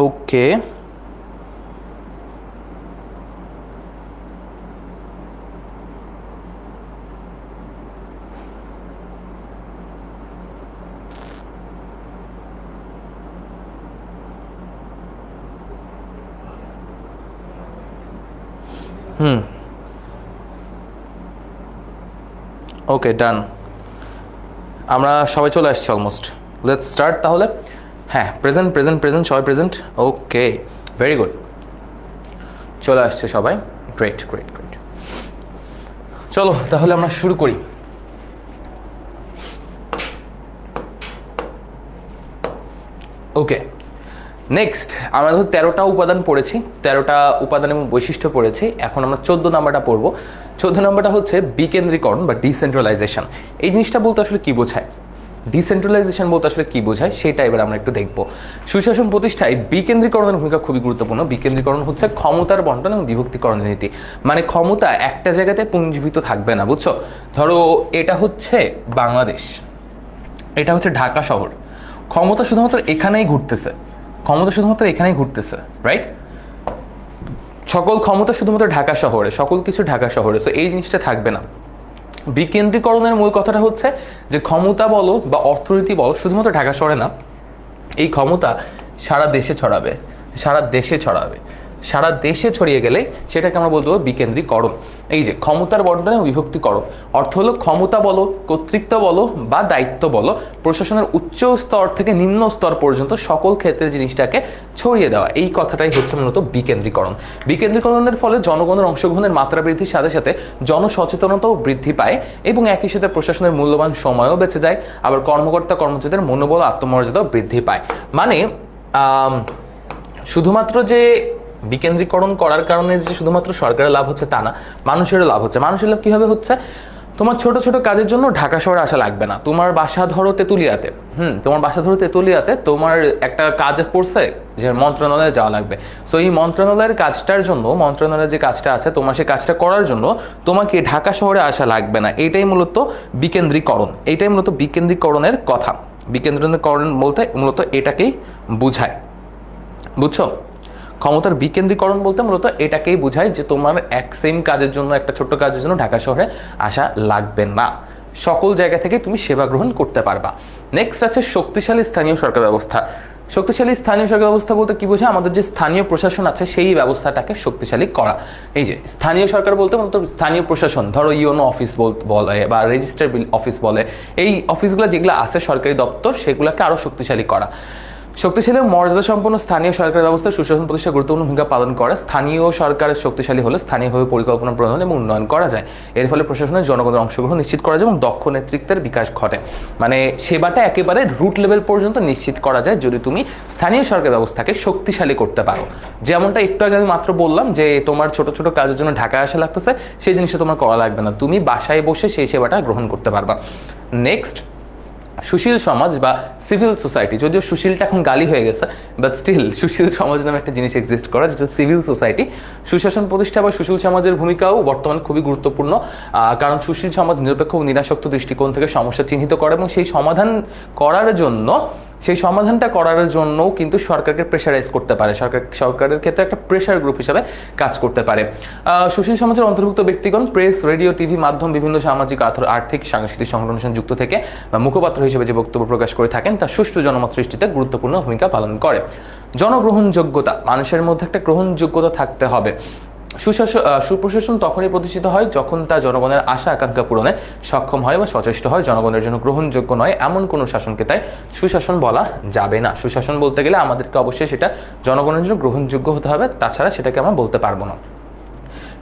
ওকে, ওকে, ডান। আমরা সবাই চলে আসছি অলমোস্ট। লেটস স্টার্ট তাহলে। হ্যাঁ, প্রেজেন্ট, সবাই প্রেজেন্ট। ওকে, ভেরি গুড, চলে আসছে সবাই। গ্রেট। চলো তাহলে আমরা শুরু করি। ওকে, নেক্সট আমরা ধর 13টা উপাদান পড়েছি, 13টা উপাদান এবং বৈশিষ্ট্য পড়েছি। এখন আমরা 14 নাম্বারটা পড়বো। 14 নাম্বারটা হচ্ছে বিকেন্দ্রীকরণ বা ডিসেন্ট্রালাইজেশন। এই জিনিসটা বলতে আসলে কি বোঝায়, ডিসেন্ট্রালাইজেশন বলতে আসলে কি বোঝায় সেটা এবার আমরা একটু দেখব। সুশাসন প্রতিষ্ঠায় বিকেন্দ্রীকরণের ভূমিকা খুবই গুরুত্বপূর্ণ। বিকেন্দ্রীকরণ হচ্ছে ক্ষমতার বন্টন এবং বিভক্তিকরণের নীতি। মানে ক্ষমতা একটা জায়গাতে পুঞ্জীভূত থাকবে না, বুঝছো? ধরো এটা হচ্ছে বাংলাদেশ, এটা হচ্ছে ঢাকা শহর। ক্ষমতা শুধুমাত্র এখানেই ঘুরতেছে, রাইট? সকল ক্ষমতা শুধুমাত্র ঢাকা শহরে, সকল কিছু ঢাকা শহরে। সো এই জিনিসটা থাকবে না। বিকেন্দ্রীকরণের মূল কথাটা হচ্ছে যে ক্ষমতা বলো বা অর্থনীতি বলো শুধুমাত্র ঢাকা শহরে না, এই ক্ষমতা সারা দেশে ছড়িয়ে গেলে সেটাকে আমরা বলতে পারবো বিকেন্দ্রীকরণ। এই যে ক্ষমতার বন্টনে বিভক্তিকরণ, অর্থ হলো ক্ষমতা বলো, কর্তৃত্ব বলো বা দায়িত্ব বলো, প্রশাসনের উচ্চ স্তর থেকে নিম্ন স্তর পর্যন্ত সকল ক্ষেত্রে জিনিসটাকে ছড়িয়ে দেওয়া, এই কথাটাই হচ্ছে মূলত বিকেন্দ্রীকরণ। বিকেন্দ্রীকরণের ফলে জনগণের অংশগ্রহণের মাত্রা বৃদ্ধির সাথে সাথে জনসচেতনতাও বৃদ্ধি পায় এবং একই সাথে প্রশাসনের মূল্যবান সময়ও বেঁচে যায়। আবার কর্মচারীদের মনোবল, আত্মমর্যাদাও বৃদ্ধি পায়। মানে শুধুমাত্র যে বিকেন্দ্রীকরণ করার কারণে যে শুধুমাত্র সরকারের লাভ হচ্ছে তা না, মানুষেরও লাভ হচ্ছে। মানুষের লাভ কিভাবে হচ্ছে? তোমার ছোট ছোট কাজের জন্য ঢাকা শহরে আসা লাগবে না। তোমার বাসা ধরো তেতুলিয়াতে, তোমার একটা কাজ পড়ছে যে মন্ত্রণালয়ে যাওয়া লাগবে। সো এই মন্ত্রণালয়ের কাজটার জন্য, মন্ত্রণালয়ের যে কাজটা আছে তোমার সেই কাজটা করার জন্য তোমাকে ঢাকা শহরে আসা লাগবে না। এটাই মূলত বিকেন্দ্রীকরণের কথা। বিকেন্দ্রীকরণ বলতে মূলত এটাকেই বুঝায়, বুঝছো? ক্ষমতার বিকেন্দ্রীকরণ বলতে মূলত এটাকেই বোঝায় যে তোমার এক সেম কাজের জন্য, একটা ছোট্ট কাজের জন্য ঢাকা শহরে আসা লাগবে না, সকল জায়গা থেকে তুমি সেবা গ্রহণ করতে পারবা। নেক্সট আছে শক্তিশালী স্থানীয় সরকার ব্যবস্থা। শক্তিশালী স্থানীয় সরকার ব্যবস্থা বলতে কি বোঝায়? আমাদের যে স্থানীয় প্রশাসন আছে সেই ব্যবস্থাটাকে শক্তিশালী করা। এই যে স্থানীয় সরকার বলতে মূলত স্থানীয় প্রশাসন, ধরো ইউনো অফিস বলে বা রেজিস্টার অফিস বলে, এই অফিসগুলো যেগুলো আছে সরকারি দপ্তর, সেগুলোকে আরো শক্তিশালী করা। শক্তিশালী ও মর্যাদা সম্পন্ন স্থানীয় সরকার ব্যবস্থা সুশাসন প্রতিষ্ঠায় গুরুত্বপূর্ণ ভূমিকা পালন করে। স্থানীয় সরকারের শক্তিশালী হলে স্থানীয়ভাবে পরিকল্পনা প্রণয়ন এবং উন্নয়ন করা যায়। এর ফলে প্রশাসনের জনগণের অংশগ্রহণ নিশ্চিত করা যায় এবং দক্ষ নেতৃত্বের বিকাশ ঘটে। মানে সেবাটা একেবারে রুট লেভেল পর্যন্ত নিশ্চিত করা যায় যদি তুমি স্থানীয় সরকার ব্যবস্থাকে শক্তিশালী করতে পারো। যেমনটা একটু আগে আমি মাত্র বললাম যে তোমার ছোট ছোট কাজের জন্য ঢাকায় আসা লাগতেছে, সেই জিনিসটা তোমার করা লাগবে না, তুমি বাসায় বসে সেই সেবাটা গ্রহণ করতে পারবা। নেক্সট, সুশীল সমাজ বা সিভিল সোসাইটি। যদিও সুশীলটা এখন গালি হয়ে গেছে, বাট স্টিল সুশীল সমাজ নামে একটা জিনিস এক্সিস্ট করে, যেটা সিভিল সোসাইটি। সুশাসন প্রতিষ্ঠা বা সুশীল সমাজের ভূমিকাও বর্তমানে খুবই গুরুত্বপূর্ণ, কারণ সুশীল সমাজ নিরপেক্ষ ও নিরাসক্ত দৃষ্টিকোণ থেকে সমস্যা চিহ্নিত করে এবং সেই সমাধানটা করার জন্যও কিন্তু সরকারকে প্রেশারাইজ করতে পারে, সরকারের ক্ষেত্রে একটা প্রেশার গ্রুপ হিসাবে কাজ করতে পারে। সুশীল সমাজের অন্তর্ভুক্ত ব্যক্তিগণ প্রেস, রেডিও, টিভি মাধ্যম, বিভিন্ন সামাজিক, আর্থিক, সাংস্কৃতিক সংগঠনের সঙ্গে যুক্ত থেকে বা মুখপাত্র হিসেবে যে বক্তব্য প্রকাশ করে থাকেন তা সুষ্ঠু জনমত সৃষ্টিতে গুরুত্বপূর্ণ ভূমিকা পালন করে। জনগ্রহণযোগ্যতা, মানুষের মধ্যে একটা গ্রহণযোগ্যতা থাকতে হবে। সুপ্রশাসন তখনই প্রতিষ্ঠিত হয় যখন তা জনগণের আশা আকাঙ্ক্ষা পূরণে সক্ষম হয় বা সচেষ্ট হয়। জনগণের জন্য গ্রহণযোগ্য নয় এমন কোনো শাসনকে তাই সুশাসন বলা যাবে না। সুশাসন বলতে গেলে আমাদেরকে অবশ্যই সেটা জনগণের জন্য গ্রহণযোগ্য হতে হবে, তাছাড়া সেটাকে আমরা বলতে পারবো না।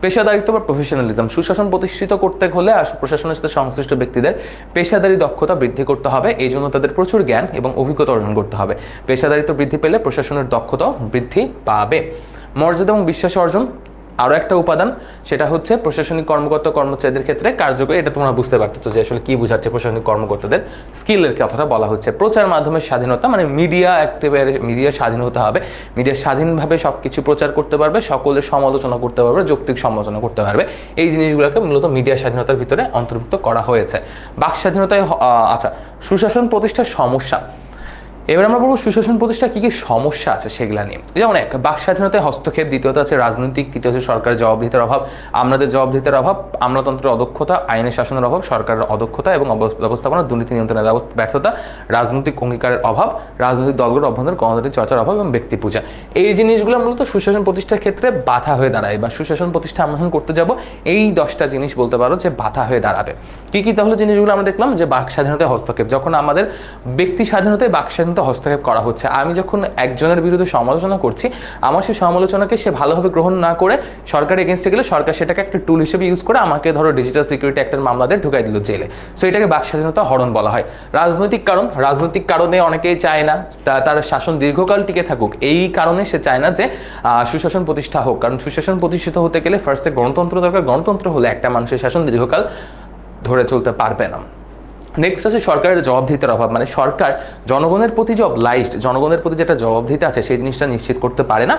পেশাদারিত্ব বা প্রফেশনালিজম, সুশাসন প্রতিষ্ঠিত করতে হলে প্রশাসনের সাথে সংশ্লিষ্ট ব্যক্তিদের পেশাদারি দক্ষতা বৃদ্ধি করতে হবে। এই জন্য তাদের প্রচুর জ্ঞান এবং অভিজ্ঞতা অর্জন করতে হবে। পেশাদারিত্ব বৃদ্ধি পেলে প্রশাসনের দক্ষতাও বৃদ্ধি পাবে। মর্যাদা এবং বিশ্বাস অর্জন আরও একটা উপাদান, সেটা হচ্ছে প্রশাসনিক কর্মকর্তা কর্মচারীদের ক্ষেত্রে কার্যকরী। এটা তোমরা বুঝতে পারতেছো যে আসলে কি বোঝাচ্ছে প্রশাসনিক কর্মকর্তাদের স্কিলের কথাটা বলা হচ্ছে। প্রচার মাধ্যমের স্বাধীনতা, মানে মিডিয়া একেবারে মিডিয়া স্বাধীন হতে হবে। মিডিয়া স্বাধীনভাবে সব কিছু প্রচার করতে পারবে, সকলের সমালোচনা করতে পারবে, যৌক্তিক সমালোচনা করতে পারবে। এই জিনিসগুলোকে মূলত মিডিয়া স্বাধীনতার ভিতরে অন্তর্ভুক্ত করা হয়েছে। বাক স্বাধীনতায় আচ্ছা, সুশাসন প্রতিষ্ঠার সমস্যা। এবার আমরা বলবো সুশাসন প্রতিষ্ঠার কি কি সমস্যা আছে সেগুলা নিয়ে। যেমন এক, বাক স্বাধীনতায় হস্তক্ষেপ, দ্বিতীয়ত আছে রাজনৈতিক, তৃতীয় হচ্ছে সরকারের জবাবদিহিতার অভাব, আমাদের জবাবদিহিতার অভাব, আমলাতন্ত্রের অদক্ষতা, আইনের শাসনের অভাব, সরকারের অদক্ষতা এবং ব্যবস্থাপনা, দুর্নীতি নিয়ন্ত্রণের ব্যর্থতা, রাজনৈতিক অঙ্গীকারের অভাব, রাজনৈতিক দলগুলোর অভ্যন্তরে গণতান্ত্রিক চর্চার অভাব এবং ব্যক্তি পূজা। এই জিনিসগুলো মূলত সুশাসন প্রতিষ্ঠার ক্ষেত্রে বাধা হয়ে দাঁড়ায়, বা সুশাসন প্রতিষ্ঠা আমরা যখন করতে যাব এই 10টা জিনিস বলতে পারো যে বাধা হয়ে দাঁড়াবে। কি কি তাহলে জিনিসগুলো আমরা দেখলাম? যে বাক স্বাধীনতায় হস্তক্ষেপ, যখন আমাদের ব্যক্তি স্বাধীনতায় বাক স্বাধীনতা হস্তক্ষেপ করা হচ্ছে, আমি যখন একজনের বিরুদ্ধে সমালোচনা করছি, আমার সেই সমালোচনাকে সে ভালোভাবে গ্রহণ না করে সরকার এগেনস্টে গেলে সরকার সেটাকে একটা টুল হিসেবে ইউজ করে আমাকে ধরো ডিজিটাল সিকিউরিটি অ্যাক্টের মামলাতে ঢুকাই দিল জেলে। সো এটাকে বাক স্বাধীনতা হরণ বলা হয়। রাজনৈতিক কারণ, রাজনৈতিক কারণে অনেকেই চায় না তার শাসন দীর্ঘকাল টিকে থাকুক, এই কারণে সে চায় না যে সুশাসন প্রতিষ্ঠা হোক। কারণ সুশাসন প্রতিষ্ঠিত হতে গেলে ফার্স্টে গণতন্ত্র দরকার, গণতন্ত্র হলে একটা মানুষের শাসন দীর্ঘকাল ধরে চলতে পারবে না। নেক্সট আছে সরকারের জবাবদিহিতার অভাব, মানে সরকার জনগণের প্রতি যে অবলাইজড, জনগণের প্রতি যেটা জবাবদিহিতা আছে সেই জিনিসটা নিশ্চিত করতে পারে না,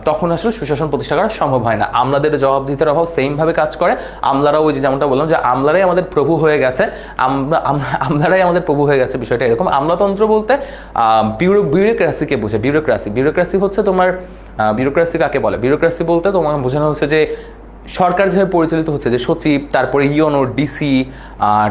তখন আসলে সুশাসন প্রতিষ্ঠা করা সম্ভব হয় না। আমলাদের জবাবদিহিতার অভাব সেমভাবে কাজ করে। আমলারাও ওই যে যেমনটা বললাম যে আমলারাই আমাদের প্রভু হয়ে গেছে, আমলারাই আমাদের প্রভু হয়ে গেছে, বিষয়টা এরকম। আমলাতন্ত্র বলতে বিউরোক্রাসিকে বোঝে। বিউরোক্রাসি হচ্ছে তোমার, বিউরোক্রাসি কাকে বলে? বিউরোক্রাসি বলতে তোমার বোঝানো হচ্ছে যে সরকার যেভাবে পরিচালিত হচ্ছে, যে সচিব, তারপরে ইওনো, ডিসি,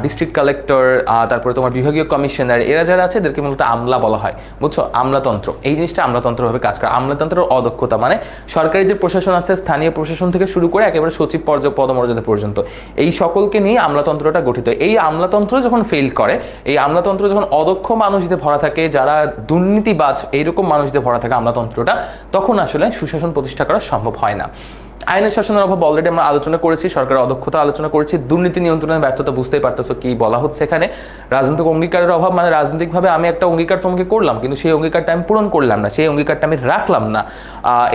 ডিস্ট্রিক্ট কালেক্টর, তারপরে তোমার বিভাগীয় কমিশনার, এরা যারা আছে এদেরকে মূলত আমলা বলা হয়, বুঝছো? আমলাতন্ত্র, এই জিনিসটা আমলাতন্ত্রভাবে কাজ করে। আমলাতন্ত্রের অদক্ষতা মানে সরকারি যে প্রশাসন আছে, স্থানীয় প্রশাসন থেকে শুরু করে একেবারে সচিব পদমর্যাদা পর্যন্ত, এই সকলকে নিয়ে আমলাতন্ত্রটা গঠিত। এই আমলাতন্ত্র যখন ফেল করে, এই আমলাতন্ত্র যখন অদক্ষ মানুষদের ভরা থাকে, যারা দুর্নীতিবাজ এইরকম মানুষদের ভরা থাকে আমলাতন্ত্রটা, তখন আসলে সুশাসন প্রতিষ্ঠা করা সম্ভব হয় না। আইনের শাসনের অভাব অলরেডি আমরা আলোচনা করেছি, সরকারের অদক্ষতা আলোচনা করেছি, দুর্নীতি নিয়ন্ত্রণের ব্যর্থতা, বুঝতেই পারতেছো কি বলা হচ্ছে এখানে। রাজনৈতিক অঙ্গীকারের অভাব, মানে রাজনৈতিকভাবে আমি একটা অঙ্গীকার তোমাকে করলাম, কিন্তু সেই অঙ্গীকারটা আমি পূরণ করলাম না, সেই অঙ্গীকারটা আমি রাখলাম না।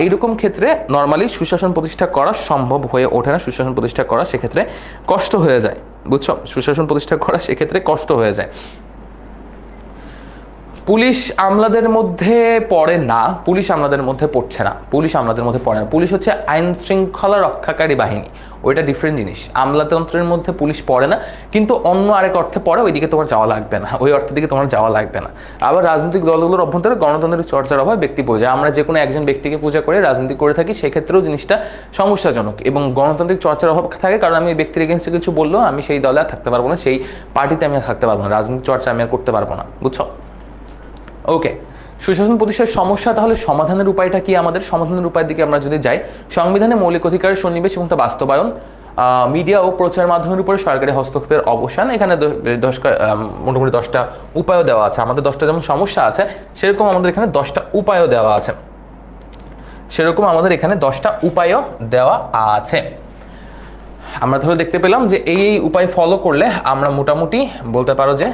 এইরকম ক্ষেত্রে নর্মালি সুশাসন প্রতিষ্ঠা করা সম্ভব হয়ে ওঠে না। সুশাসন প্রতিষ্ঠা করা সেক্ষেত্রে কষ্ট হয়ে যায়, বুঝছো? সুশাসন প্রতিষ্ঠা করা সেক্ষেত্রে কষ্ট হয়ে যায়। পুলিশ আমলাদের মধ্যে পড়ে না, পুলিশ আমলাদের মধ্যে পড়ছে না, পুলিশ আমলাদের মধ্যে পড়ে না। পুলিশ হচ্ছে আইন শৃঙ্খলা রক্ষাকারী বাহিনী, ওইটা ডিফারেন্ট জিনিস। আমলাতন্ত্রের মধ্যে পুলিশ পড়ে না, কিন্তু অন্য আরেক অর্থে পড়ে, ওইদিকে তোমার যাওয়া লাগবে না, ওই অর্থের দিকে তোমার যাওয়া লাগবে না। আবার রাজনৈতিক দলগুলোর অভ্যন্তরে গণতন্ত্রের চর্চার অভাব, ব্যক্তি পূজা, আমরা যে কোনো একজন ব্যক্তিকে পূজা করে রাজনীতি করে থাকি, সেক্ষেত্রেও জিনিসটা সমস্যাজনক এবং গণতান্ত্রিক চর্চার অভাব থাকে। কারণ আমি ওই ব্যক্তির এগেন্স্টে কিছু বললেও আমি সেই দলে আর থাকতে পারবো না, সেই পার্টিতে আমি আর থাকতে পারবো না, রাজনৈতিক চর্চা আমি আর করতে পারবো না, বুঝছো? ওকে, সুশাসন প্রতিষ্ঠার সমস্যা, তাহলে সমাধানের উপায়টা কি? আমাদের সমাধানের উপায়ের দিকে আমরা যদি যাই, সংবিধানে মৌলিক অধিকারের সন্নিবেশ এবং তা বাস্তবায়ন, মিডিয়া ও প্রচার মাধ্যমের উপরে সরকারি হস্তক্ষেপের অবসান। এখানে মোটামুটি 10টা উপায়ও দেওয়া আছে। আমাদের 10টা যেমন সমস্যা আছে, সেরকম আমাদের এখানে 10টা উপায়ও দেওয়া আছে, আমরা ধরে দেখতে পেলাম যে এই উপায় ফলো করলে আমরা মোটামুটি বলতে পারো যে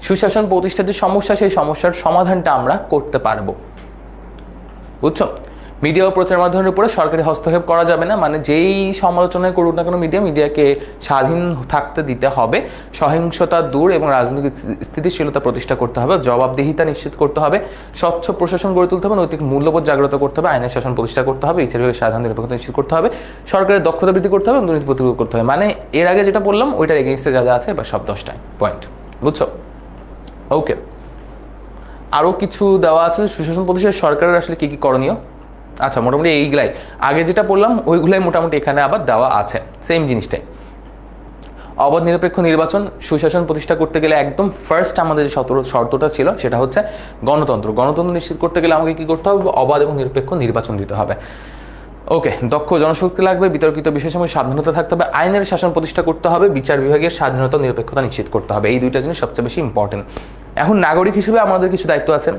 সুশাসন প্রতিষ্ঠার যে সমস্যা, সেই সমস্যার সমাধানটা আমরা করতে পারবো, বুঝছো? মিডিয়া ও প্রচার মাধ্যমের উপরে সরকারি হস্তক্ষেপ করা যাবে না, মানে যেই সমালোচনায় করুক না কোনো মিডিয়াকে স্বাধীন থাকতে দিতে হবে, সহিংসতা দূর এবং রাজনৈতিক স্থিতিশীলতা প্রতিষ্ঠা করতে হবে, জবাবদিহিতা নিশ্চিত করতে হবে, স্বচ্ছ প্রশাসন গড়ে তুলতে হবে, নৈতিক মূল্যবোধ জাগ্রত করতে হবে, আইনের শাসন প্রতিষ্ঠা করতে হবে, ইচ্ছার সাধারণ নিরপেক্ষতা নিশ্চিত করতে হবে, সরকারের দক্ষতা বৃদ্ধি করতে হবে এবং দুর্নীতি প্রতিরোধ করতে হবে। মানে এর আগে যেটা বললাম ওইটার এগেইনস্টে যা যা আছে বা সব 10টা পয়েন্ট, বুঝছো? ওকে, আরও কিছু দেওয়া আছে সুশাসন প্রতিষ্ঠায় সরকারের আসলে কি কি করণীয়। আচ্ছা, মোটামুটি এইগুলাই আগে যেটা বললাম ওইগুলাই মোটামুটি এখানে আবার দেওয়া আছে, সেম জিনিসটাই। অবাধ নিরপেক্ষ নির্বাচন, সুশাসন প্রতিষ্ঠা করতে গেলে একদম ফার্স্ট আমাদের যে শর্তটা ছিল সেটা হচ্ছে গণতন্ত্র নিশ্চিত করতে গেলে আমাকে কি করতে হবে? অবাধ এবং নিরপেক্ষ নির্বাচন দিতে হবে। ওকে, দক্ষ জনশক্তি লাগবে, বিতর্কিত বিষয় সময় সাবধানতা থাকতে হবে, আইনের শাসন প্রতিষ্ঠা করতে হবে, বিচার বিভাগের স্বাধীনতা নিরপেক্ষতা নিশ্চিত করতে হবে। এই দুইটা জিনিস সবচেয়ে বেশি ইম্পর্টেন্ট। এখন নাগরিক হিসেবে আমাদের কিছু দায়িত্ব আছে।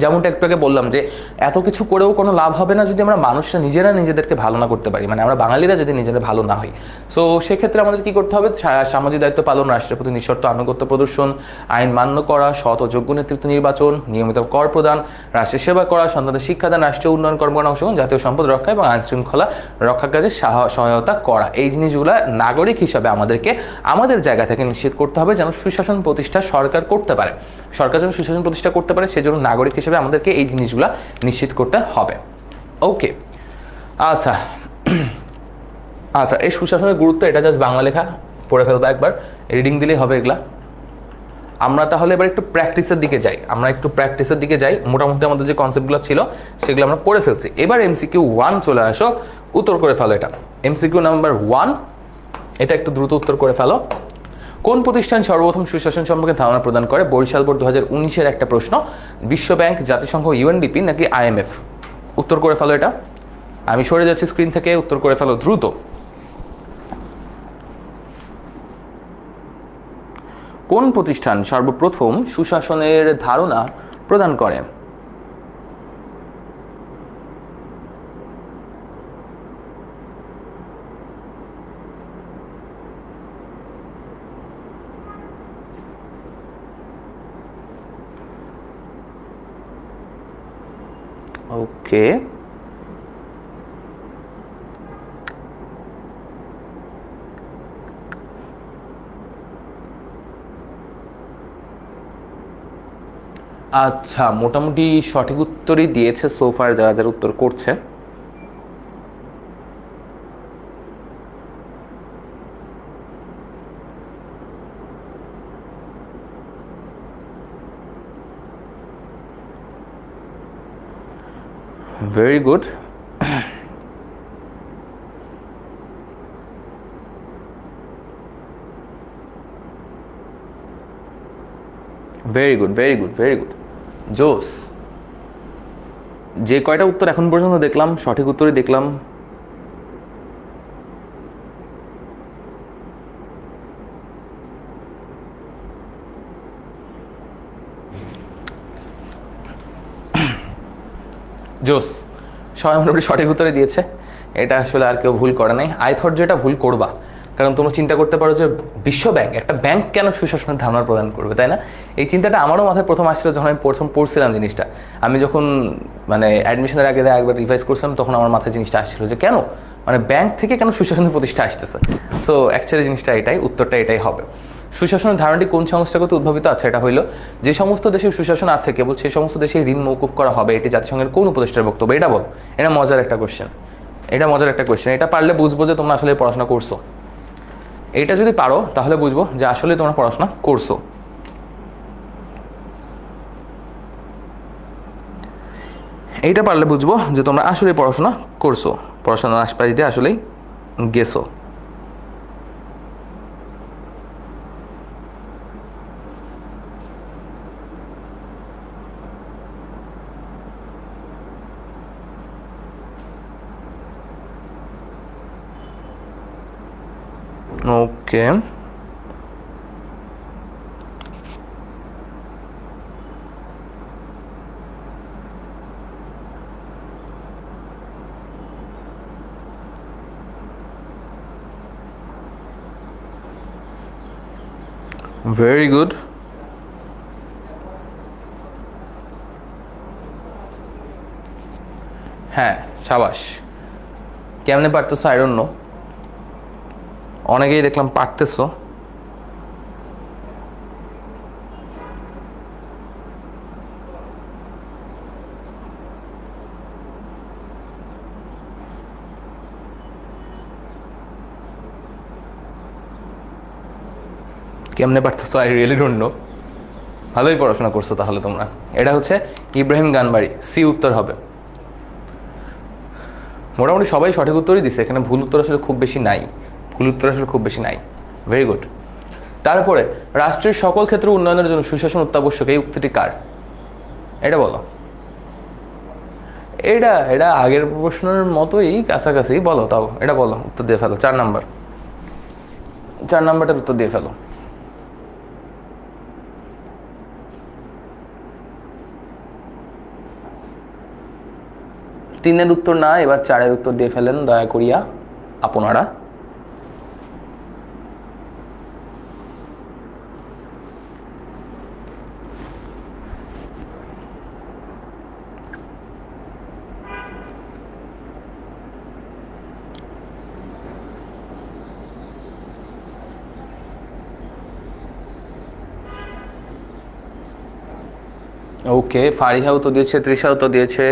যেমনটা একটু আগে বললাম যে এত কিছু করেও কোনো লাভ হবে না যদি আমরা মানুষরা নিজেরা নিজেদেরকে ভালো না করতে পারি, মানে আমরা বাঙালিরা যদি নিজেরা ভালো না হই। সো সেক্ষেত্রে আমাদের কি করতে হবে? সামাজিক দায়িত্ব পালন, রাষ্ট্রের প্রতি নিঃশর্ত আনুগত্য প্রদর্শন, আইন মান্য করা, সৎ ও যোগ্য নেতৃত্ব নির্বাচন, নিয়মিত কর প্রদান, রাষ্ট্রের সেবা করা, সন্তানদের শিক্ষাদান, রাষ্ট্রীয় উন্নয়ন কর্মকাণ্ড অংশগ্রহণ, জাতীয় সম্পদ রক্ষা এবং আইন শৃঙ্খলা রক্ষার কাজে সহায়তা করা। এই জিনিসগুলো নাগরিক হিসাবে আমাদেরকে আমাদের জায়গা থেকে নিশ্চিত করতে হবে যেন সুশাসন প্রতিষ্ঠা সরকার করতে পারে। সরকার যেন সুশাসন প্রতিষ্ঠা করতে পারে সেজন্য নাগরিক হিসেবে আমাদেরকে এই জিনিসগুলো নিশ্চিত করতে হবে। ওকে, আচ্ছা আচ্ছা, এই সুশাসনের গুরুত্ব এটা জাস্ট বাংলা লেখা পড়ে ফেলবো, একবার রিডিং দিলেই হবে এগুলা। আমরা তাহলে এবার একটু প্র্যাকটিসের দিকে যাই। মোটামুটি আমাদের যে কনসেপ্টগুলো ছিল সেগুলো আমরা পড়ে ফেলছি। এবার MCQ 1 চলে আসো, উত্তর করে ফেলো এটা। MCQ নাম্বার 1, এটা একটু দ্রুত উত্তর করে ফেলো। কোন প্রতিষ্ঠান সর্বপ্রথম সুশাসন সম্পর্কে ধারণা প্রদান করে? বরিশাল বোর্ড 2019-এর একটা প্রশ্ন। বিশ্ব ব্যাংক, জাতিসংঘ, UNDP নাকি IMF? উত্তর করে ফেলো এটা। আমি সরে যাচ্ছি স্ক্রিন থেকে, উত্তর করে ফেলো দ্রুত। কোন প্রতিষ্ঠান সর্বপ্রথম সুশাসনের ধারণা প্রদান করে? ওকে, আচ্ছা, মোটামুটি সঠিক উত্তরই দিয়েছে সোফার যারা যারা উত্তর করছে। Very good. Very good, very good, very good, জোস। যে কয়টা উত্তর এখন পর্যন্ত দেখলাম সঠিক উত্তরই দেখলাম। জোস, সবাই মোটামুটি সঠিক উত্তরে দিয়েছে। এটা আসলে আর কেউ ভুল করে নাই। আই থট যেটা ভুল করবা, কারণ তোমরা চিন্তা করতে পারো যে বিশ্ব ব্যাংক, একটা ব্যাংক কেন সুশাসনের ধারণা প্রদান করবে, তাই না? এই চিন্তাটা আমারও মাথায় প্রথম আসছিল যখন আমি প্রথম পড়ছিলাম জিনিসটা। আমি যখন মানে অ্যাডমিশনের আগে একবার রিভাইজ করছিলাম তখন আমার মাথায় জিনিসটা আসছিল যে কেন মানে ব্যাংক থেকে কেন সুশাসনের প্রতিষ্ঠা আসতেছে। সো অ্যাকচুয়ালি জিনিসটা এটাই, উত্তরটা এটাই হবে। সুশাসনের ধারণাটি কোন সংস্থাগত উদ্ভাবিত আছে? এটা হইল যে সমস্ত দেশের সুশাসন আছে কেবল সেই সমস্ত দেশে ঋণ মৌকুফ করা হবে। এটি জাতিসংঘের কোন উপদেষ্টার বক্তব্য? এটা বল। এটা মজার একটা কোয়েশ্চেন, এটা পারলে বুঝবো যে তোমরা আসলে পড়াশোনা করছো। এটা যদি পারো তাহলে বুঝবো যে আসলে তোমরা পড়াশোনা করছো। এইটা পারলে বুঝবো যে তোমরা আসলে পড়াশোনা করছো, পড়াশোনার আশপাশ দিয়ে আসলেই গেছো। ওকে, ভেরি গুড। হ্যাঁ, সাবাস। কেমনে পারতেছো আই ডোন্ট নো, অনেকেই দেখলাম পারতেছো। কেমনে পারতেছো আই রিয়েলি ডোন্ট নো। ভালোই পড়াশোনা করছো তাহলে তোমরা। এটা হচ্ছে ইব্রাহিম গানবাড়ি, সি উত্তর হবে। মোটামুটি সবাই সঠিক উত্তরই দিচ্ছে, এখানে ভুল উত্তর আসলে খুব বেশি নাই, ভেরি গুড। তারপরে রাষ্ট্রের সকল ক্ষেত্রে উন্নয়নের জন্য সুশাসন অত্যাবশ্যক, এই উক্তিটি কার? এটা বলো। এটা এটা আগের প্রশ্নের মতোই কাছাকাছি। বলো, তাও এটা বলো, উত্তর দিয়ে ফেলো। 4 নাম্বার, 4 নাম্বারটার উত্তর দিয়ে ফেলো। 3-এর উত্তর না, এবার 4-এর উত্তর দিয়ে ফেলেন দয়া করিয়া আপনারা। ওকে, ফারিহাও তো দিয়েছে, তৃষাও তো দিয়েছে।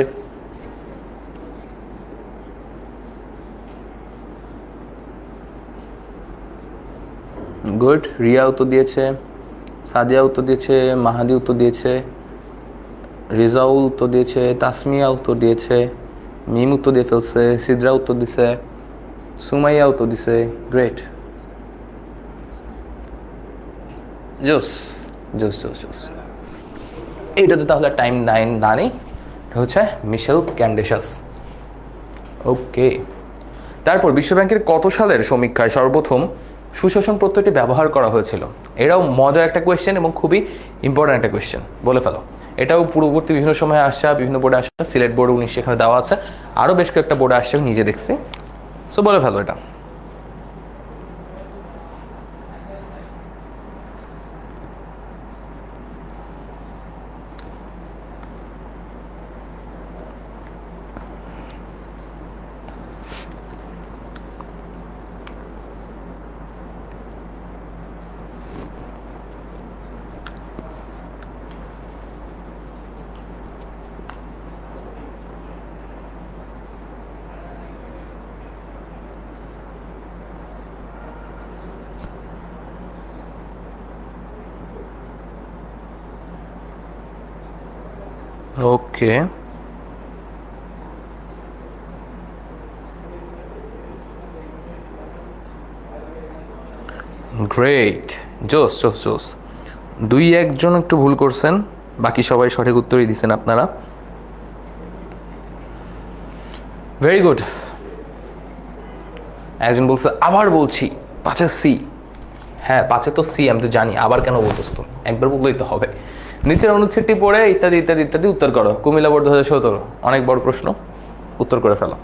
গুড। রিয়া উত্তর দিয়েছে, সাদিয়া উত্তর দিয়েছে, মাহাদি উত্তর দিয়েছে, রেজাউল উত্তর দিয়েছে, তাসমিয়া উত্তর দিয়েছে, মিম উত্তর দিয়ে ফেলছে, সিদ্রা উত্তর দিছে, সুমাইয়া উত্তর দিছে। গ্রেট, জোস জোস জোস জোস। এইটাতে তাহলে টাইম না নেই, এটা হচ্ছে মিশেল ক্যান্ডেশাস। ওকে, তারপর বিশ্বব্যাংকের কত সালের সমীক্ষায় সর্বপ্রথম সুশাসন প্রত্যয়টি ব্যবহার করা হয়েছিল? এটাও মজার একটা কোয়েশ্চেন এবং খুবই ইম্পর্ট্যান্ট একটা কোয়েশ্চেন, বলে ফেলো। এটাও পূর্ববর্তী বিভিন্ন সময়ে আসছে, বিভিন্ন বোর্ডে আসছে, সিলেট বোর্ডে 19 এখানে দেওয়া আছে, আরও বেশ কয়েকটা বোর্ডে আসছে, আমি নিজে দেখছি। সো বলে ফেলো এটা। ওকে, গ্রেট, জোস জোস জোস। 2-1 একটু ভুল করছেন, বাকি সবাই সঠিক উত্তরই দিচ্ছেন আপনারা। Very good. একজন বলছে আবার বলছি 5-এ সি। হ্যাঁ, 5-এ তো সি, আমি তো জানি, আবার কেন বলতেছ? তো একবার বললেই তো হবে। নিচের অনুচ্ছেদটি পড়ে ইত্যাদি ইত্যাদি ইত্যাদি উত্তর করো। কুমিল্লা বোর্ড 2017, অনেক বড় প্রশ্ন, উত্তর করে ফেলো।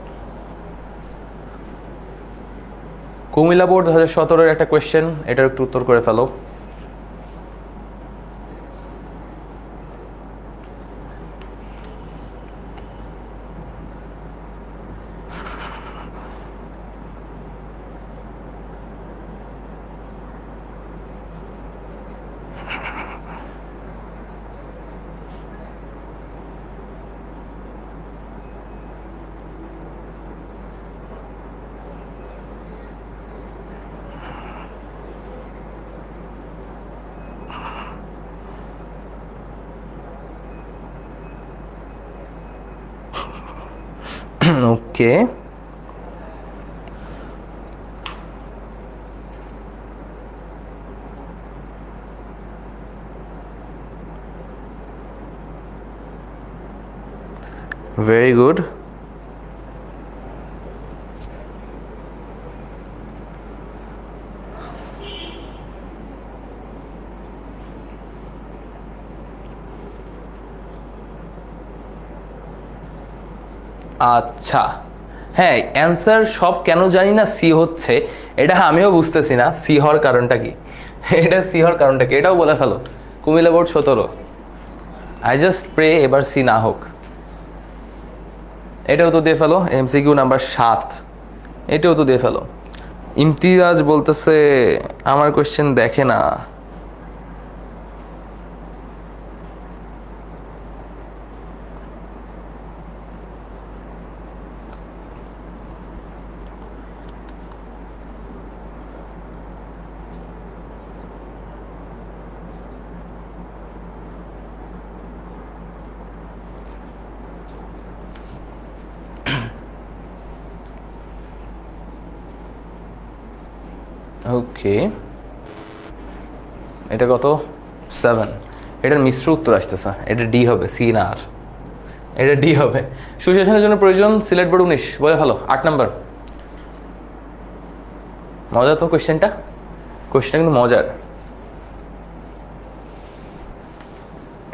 কুমিল্লা বোর্ড 2017-এর একটা কোয়েশ্চেন, এটার একটু উত্তর করে ফেলো। ওকে, ভেরি গুড। আচ্ছা, হ্যাঁ, অ্যান্সার সব কেন জানি না সি হচ্ছে, এটা আমিও বুঝতেছি না সি হওয়ার কারণটা কি। এটা সি হওয়ার কারণটা কি, এটাও বলে ফেলো। Comilla board 17, I just pray এবার সি না হোক। এটাও তো দিয়ে ফেলো। এমসিকিউ নাম্বার 7, এটাও তো দিয়ে ফেলো। ইমতিয়াজ বলতেছে আমার কোয়েশ্চেন দেখে না। ওকে, এটা কত? 7। এটার মিশ্র উত্তর আসতেছে, এটা ডি হবে, সি না আর। এটা ডি হবে। সুশাসনের জন্য প্রয়োজন সিলেট বোর্ড 19 বলে ভালো। 8 নাম্বার। মজা তো কোয়েশ্চেনটা কিন্তু মজার।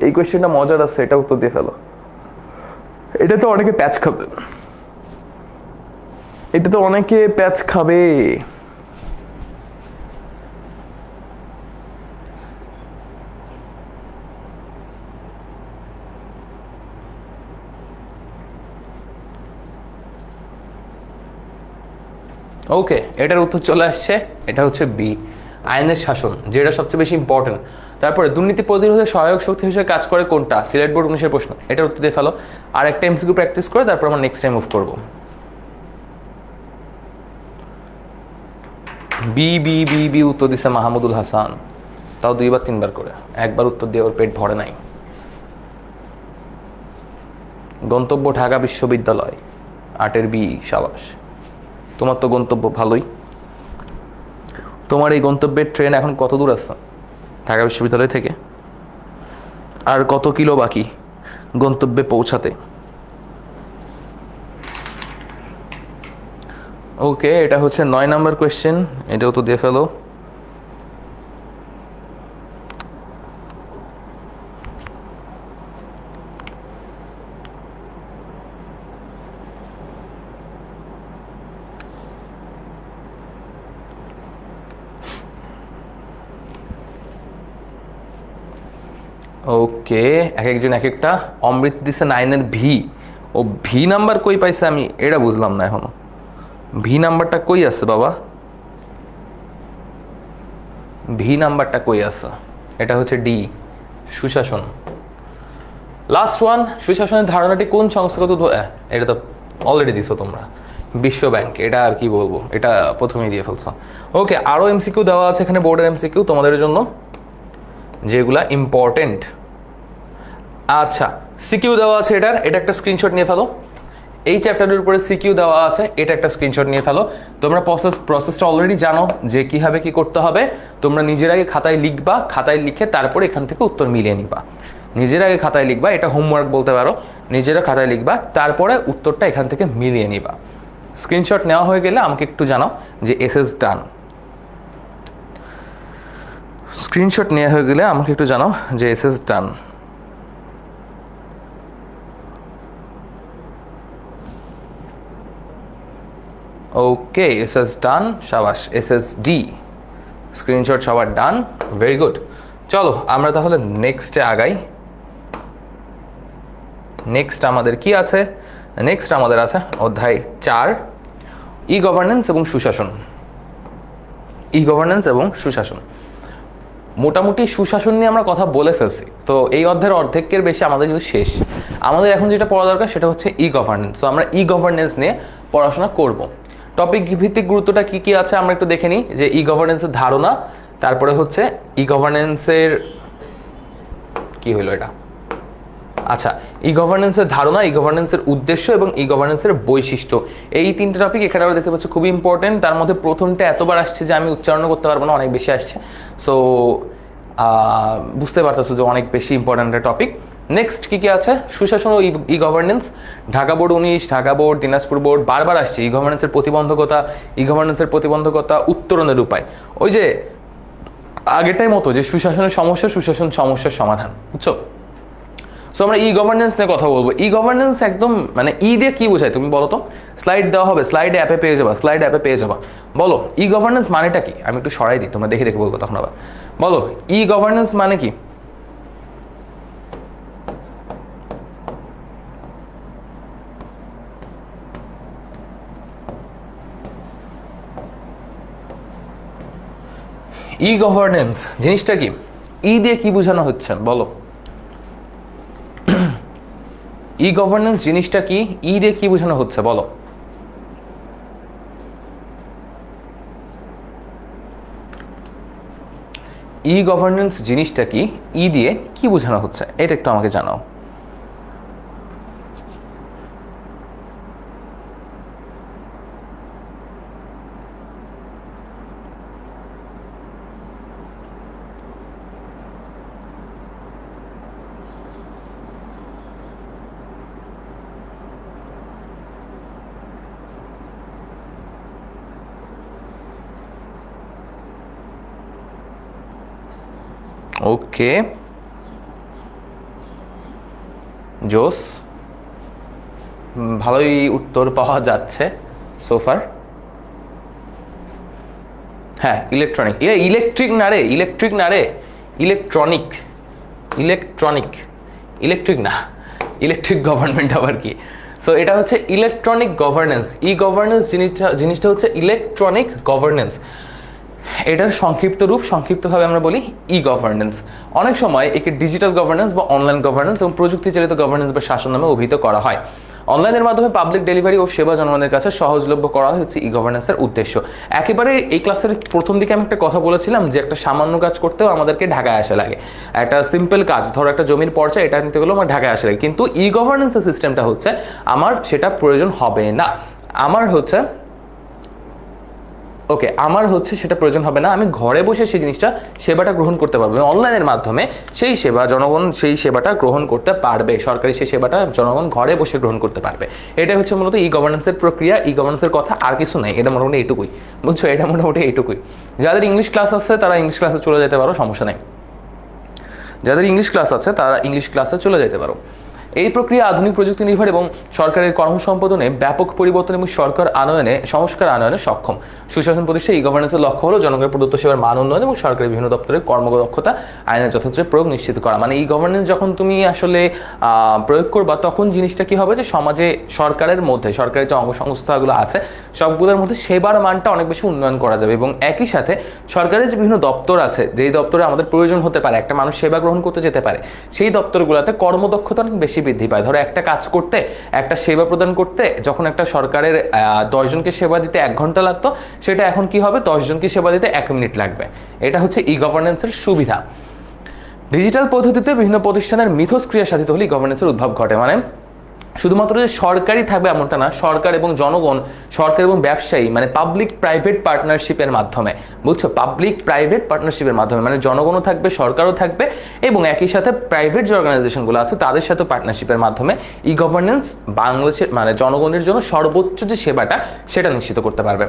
এই কোয়েশ্চেনটা মজার আছে, এটা উত্তর দিয়ে ফেলো। এটা তো অনেকে প্যাচ খাবে, এটা তো অনেকে প্যাচ খাবে। ওকে, এটার উত্তর চলে আসছে, এটা হচ্ছে বি, আইনের শাসন, যেটা সবচেয়ে বেশি ইম্পর্টেন্ট। তারপরে দুর্নীতি প্রতিরোধে সহায়ক শক্তি হিসেবে কাজ করে কোনটা? সিলেট বোর্ড 19-এর প্রশ্ন, এটার উত্তর দিয়ে ফেলো। আর একটা এমসিকিউ প্র্যাকটিস করে তারপর আমরা নেক্সট টাইম মুভ করবো। বি বি বি বি উত্তর দিছে মাহমুদুল হাসান, তাও 2-3 বার করে, একবার উত্তর দিয়ে ওর পেট ভরে নাই। গন্তব্য ঢাকা বিশ্ববিদ্যালয়, 8-এর বি। সাবাস, তোমার তো গন্তব্য ভালোই। তোমার এই গন্তব্যের ট্রেন এখন কত দূর আছে ঢাকা বিশ্ববিদ্যালয় থেকে? আর কত কিলো বাকি গন্তব্যে পৌঁছাতে? ওকে, এটা হচ্ছে 9 নাম্বার কোয়েশ্চেন, এটাও তো দিয়ে ফেলো। ওকে, এক একজন এক একটা। অমৃত দিছে 9-এর ভি। ও ভি নাম্বার কই পাইছে আমি এটা বুঝলাম না এখনো। ভি নাম্বারটা কই আছে বাবা? ভি নাম্বারটা কই আছে? এটা হচ্ছে ডি, সুশাসন। লাস্ট ওয়ান, সুশাসনের ধারণাটি কোন সংস্থাগত এটা তো অলরেডি দিছো তোমরা, বিশ্ব ব্যাংক। এটা আর কি বলবো, এটা প্রথমেই দিয়ে ফেলছো। ওকে, আরও এমসিকিউ দেওয়া আছে এখানে, বোর্ডের এমসিকিউ তোমাদের জন্য, যেগুলা ইম্পর্টেন্ট। আচ্ছা, সিকিউ দেওয়া আছে এটার, এটা একটা স্ক্রিনশট নিয়ে ফেলো। এই চ্যাপ্টারের উপরে সিকিউ দেওয়া আছে, এটা একটা স্ক্রিনশট নিয়ে ফেলো। তোমরা প্রসেসটা অলরেডি জানো যে কিভাবে কি করতে হবে। তোমরা নিজের আগে খাতায় লিখবা, খাতায় লিখে তারপরে এখান থেকে উত্তর মিলিয়ে নিবা। নিজের আগে খাতায় লিখবা, এটা হোমওয়ার্ক বলতে পারো। নিজেরা খাতায় লিখবা, তারপরে উত্তরটা এখান থেকে মিলিয়ে নিবা। স্ক্রিনশট নেওয়া হয়ে গেলে আমাকে একটু জানাও যে এসএস ডান। স্ক্রিনশট নেওয়া হয়ে গেলে আমাকে একটু জানাও যে এসএস ডান। ওকে, এসএস ডান, সাবাস। এসএসডি স্ক্রিনশট সবার ডান, ভেরি গুড। চলো আমরা তাহলে নেক্সটে আগাই। নেক্সট আমাদের কি আছে? নেক্সট আমাদের আছে অধ্যায় 4, ই গভর্নেন্স এবং সুশাসন। ই গভর্নেন্স এবং সুশাসন, মোটামুটি সুশাসন নিয়ে আমরা কথা বলে ফেলছি। তো এই অধ্যায়ের অর্ধেকের বেশি আমাদের কিন্তু শেষ। আমাদের এখন যেটা পড়া দরকার সেটা হচ্ছে ই গভর্নেন্স। তো আমরা ই গভর্নেন্স নিয়ে পড়াশোনা করব। টপিক ভিত্তিক গুরুত্বটা কি কি আছে আমরা একটু দেখে নিই। যে ই গভর্নেন্সের ধারণা, তারপরে হচ্ছে ই গভর্নেন্সের কি হলো এটা, আচ্ছা, ই গভর্নেন্সের ধারণা, ই গভর্নেন্সের উদ্দেশ্য এবং ই গভর্নেন্সের বৈশিষ্ট্য, এই 3টে টপিক এখানে আমরা দেখতে পাচ্ছি খুবই ইম্পর্টেন্ট। তার মধ্যে প্রথমটা এতবার আসছে যে আমি উচ্চারণ করতে পারবো না, অনেক বেশি আসছে। সো বুঝতে পারতেছো যে অনেক বেশি ইম্পর্টেন্ট একটা টপিক। নেক্সট কি কি আছে? সুশাসন ও e governance, Dhaka board 19, Dhaka board, Dinajpur board, বারবার আসছে ই গভর্নেন্সের প্রতিবন্ধকতা, ই গভর্নেন্সের প্রতিবন্ধকতা, উত্তরণের উপায়। ওই যে আগেরটাই মতো যে সুশাসনের সমস্যা, সুশাসন সমস্যার সমাধান, বুঝছো? সো আমরা ই গভর্নেন্স নিয়ে কথা বলবো। ই গভর্নেন্স একদম মানে ই দিয়ে কি বোঝায় তুমি বলো তো? স্লাইড দেওয়া হবে, স্লাইড অ্যাপে পেয়ে যাবা, স্লাইড অ্যাপে পেয়ে যাবা। বলো ই গভর্নেন্স মানেটা কি? আমি একটু সরাই দিই, তোমরা দেখে দেখে বলবো তখন আবার। বলো ই গভর্নেন্স মানে কি? ই গভর্নেন্স জিনিসটা কি? ই দিয়ে কি বোঝানো হচ্ছে বলো? ই গভর্নেন্স জিনিসটা কি? ই দিয়ে কি বোঝানো হচ্ছে বলো? ই গভর্নেন্স জিনিসটা কি? ই দিয়ে কি বোঝানো হচ্ছে এটা একটু আমাকে জানাও। ওকে, জোস, ভালোই উত্তর পাওয়া যাচ্ছে সোফার। হ্যাঁ, ইলেকট্রনিক, ইলেকট্রিক না রে, ইলেকট্রিক না রে, ইলেকট্রনিক, ইলেকট্রনিক, ইলেকট্রিক না, ইলেকট্রিক গভর্নমেন্ট আবার কি। সো এটা হচ্ছে ইলেকট্রনিক গভর্নেন্স। ই গভর্নেন্স জিনিসটা হচ্ছে ইলেকট্রনিক গভর্নেন্স, এটার সংক্ষিপ্ত রূপ, সংক্ষিপ্তভাবে আমরা বলি ই গভর্নেন্স। অনেক সময় একে ডিজিটাল গভর্নেন্স বা অনলাইন গভর্নেন্স এবং প্রযুক্তি চালিত গভর্নেন্স বা শাসন নামে অভিহিত করা হয়। অনলাইনের মাধ্যমে পাবলিক ডেলিভারি ও সেবা জনগণের কাছে সহজলভ্য করা হচ্ছে ই গভর্নেন্সের উদ্দেশ্য। একেবারে এই ক্লাসের প্রথম দিকে আমি একটা কথা বলেছিলাম যে একটা সামান্য কাজ করতেও আমাদেরকে ঢাকায় আসা লাগে, একটা সিম্পল কাজ, ধরো একটা জমির পর্যায়ে এটা নিতে গেলেও আমার ঢাকায় আসা লাগে, কিন্তু ই গভর্নেন্সের সিস্টেমটা হচ্ছে আমার সেটা প্রয়োজন হবে না, আমার হচ্ছে ওকে, আমার হচ্ছে সেটা প্রয়োজন হবে না, আমি ঘরে বসে সেই জিনিসটা সেবাটা গ্রহণ করতে পারবো। অনলাইনের মাধ্যমে সেই সেবা জনগণ সেই সেবাটা গ্রহণ করতে পারবে, সরকারি সেই সেবাটা জনগণ ঘরে বসে গ্রহণ করতে পারবে। এটা হচ্ছে মূলত ই গভর্নেন্সের প্রক্রিয়া, ই গভর্নেন্সের কথা আর কিছু নাই, এটা মোটামুটি এইটুকুই, বুঝছো, এটা মোটামুটি এইটুকুই। যাদের ইংলিশ ক্লাস আছে তারা ইংলিশ ক্লাসে চলে যেতে পারো, সমস্যা নেই। যাদের ইংলিশ ক্লাস আছে তারা ইংলিশ ক্লাসে চলে যেতে পারো। এই প্রক্রিয়া আধুনিক প্রযুক্তি নির্ভর এবং সরকারের কর্মসম্পাদনে ব্যাপক পরিবর্তন এবং সংস্কার আনয়নে সক্ষম। সুশাসন প্রতিষ্ঠা ই গভর্নেন্সের লক্ষ্য হলো জনগণের প্রদত্ত সেবার মান উন্নয়ন এবং সরকারি বিভিন্ন দপ্তরের কর্মদক্ষতা আইনের যথাযথ প্রয়োগ নিশ্চিত করা। মানে ই গভর্নেন্স যখন তুমি আসলে প্রয়োগ করবা তখন জিনিসটা কি হবে যে সমাজে সরকারের মধ্যে, সরকারের যে অঙ্গসংস্থাগুলো আছে সবগুলোর মধ্যে সেবার মানটা অনেক বেশি উন্নয়ন করা যাবে এবং একই সাথে সরকারের যে বিভিন্ন দপ্তর আছে, যেই দপ্তরে আমাদের প্রয়োজন হতে পারে, একটা মানুষ সেবা গ্রহণ করতে যেতে পারে, সেই দপ্তরগুলোতে কর্মদক্ষতা অনেক বেশি বৃদ্ধি পায়। ধরো একটা কাজ করতে, একটা সেবা প্রদান করতে যখন একটা সরকারের 10 জনকে সেবা দিতে 1 ঘন্টা লাগতো, সেটা এখন কি হবে 10 জনকে সেবা দিতে 1 মিনিট লাগবে। এটা হচ্ছে ই গভর্নেন্সের সুবিধা। ডিজিটাল পদ্ধতিতে বিভিন্ন প্রতিষ্ঠানের মিথস্ক্রিয়া সাধিত হলে ই গভর্নেন্সের উদ্ভব ঘটে। মানে শুধুমাত্র যে সরকারি থাকবে এমনটা না, সরকার এবং জনগণ, সরকার এবং ব্যবসায়ী, মানে পাবলিক প্রাইভেট পার্টনারশিপের মাধ্যমে, বুঝছো, পাবলিক প্রাইভেট পার্টনারশিপের মাধ্যমে, মানে জনগণও থাকবে, সরকারও থাকবে এবং একই সাথে প্রাইভেট যে অর্গানাইজেশনগুলো আছে তাদের সাথে পার্টনারশিপের মাধ্যমে ই গভর্নেন্স বাংলাদেশের মানে জনগণের জন্য সর্বোচ্চ যে সেবাটা সেটা নিশ্চিত করতে পারবে।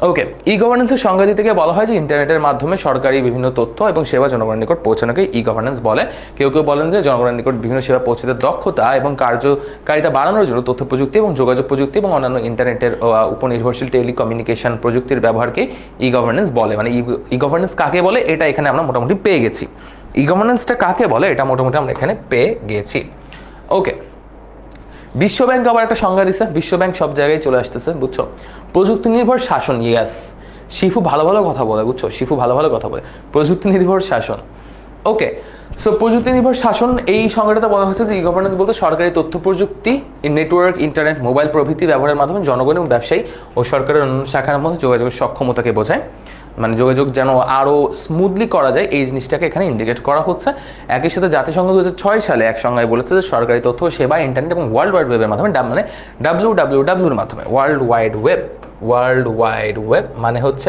ওকে, ই গভর্নেন্সের সংজ্ঞা দিতে গিয়ে বলা হয় যে ইন্টারনেটের মাধ্যমে সরকারি বিভিন্ন তথ্য এবং সেবা জনগণের নিকট পৌঁছানোকে ই গভর্নেন্স বলে। কেউ কেউ বলেন যে জনগণের নিকট বিভিন্ন সেবা পৌঁছাতে দক্ষতা এবং কার্যকারিতা বাড়ানোর জন্য তথ্য প্রযুক্তি এবং যোগাযোগ প্রযুক্তি এবং অন্যান্য ইন্টারনেটের উপর নির্ভরশীল টেলিকমিউনিকেশন প্রযুক্তির ব্যবহারকে ই গভর্নেন্স বলে। মানে ই গভর্নেন্স কাকে বলে এটা এখানে আমরা মোটামুটি পেয়ে গেছি। ই গভর্নেন্সটা কাকে বলে এটা মোটামুটি আমরা এখানে পেয়ে গেছি। ওকে, বিশ্বব্যাংক আবার একটা সংজ্ঞা দিচ্ছে, বিশ্বব্যাংক সব জায়গায় চলে আসতেছে, বুঝছো। প্রযুক্তি নির্ভর শাসন, ইয়েস, শিফু ভালো ভালো কথা বলে, বুঝছো, শিফু ভালো ভালো কথা বলে, প্রযুক্তি নির্ভর শাসন। ওকে, সো প্রযুক্তি নির্ভর শাসন এই সংজ্ঞাটা বলা হচ্ছে যে ই গভর্নেন্স বলতে সরকারি তথ্য প্রযুক্তি, নেটওয়ার্ক, ইন্টারনেট, মোবাইল প্রভৃতি ব্যবহারের মাধ্যমে জনগণ এবং ব্যবসায়ী ও সরকারের অন্য শাখার মধ্যে যোগাযোগের সক্ষমতাকে বোঝায়। মানে যোগাযোগ যেন আরও স্মুথলি করা যায় এই জিনিসটাকে এখানে ইন্ডিকেট করা হচ্ছে। একই সাথে জাতিসংঘ 2006 সালে এক সংজ্ঞায় বলেছে যে সরকারি তথ্য সেবা ইন্টারনেট এবং ওয়ার্ল্ড ওয়াইড ওয়েবের মাধ্যমে, মানে WWWর মাধ্যমে, ওয়ার্ল্ড ওয়াইড ওয়েব মানে হচ্ছে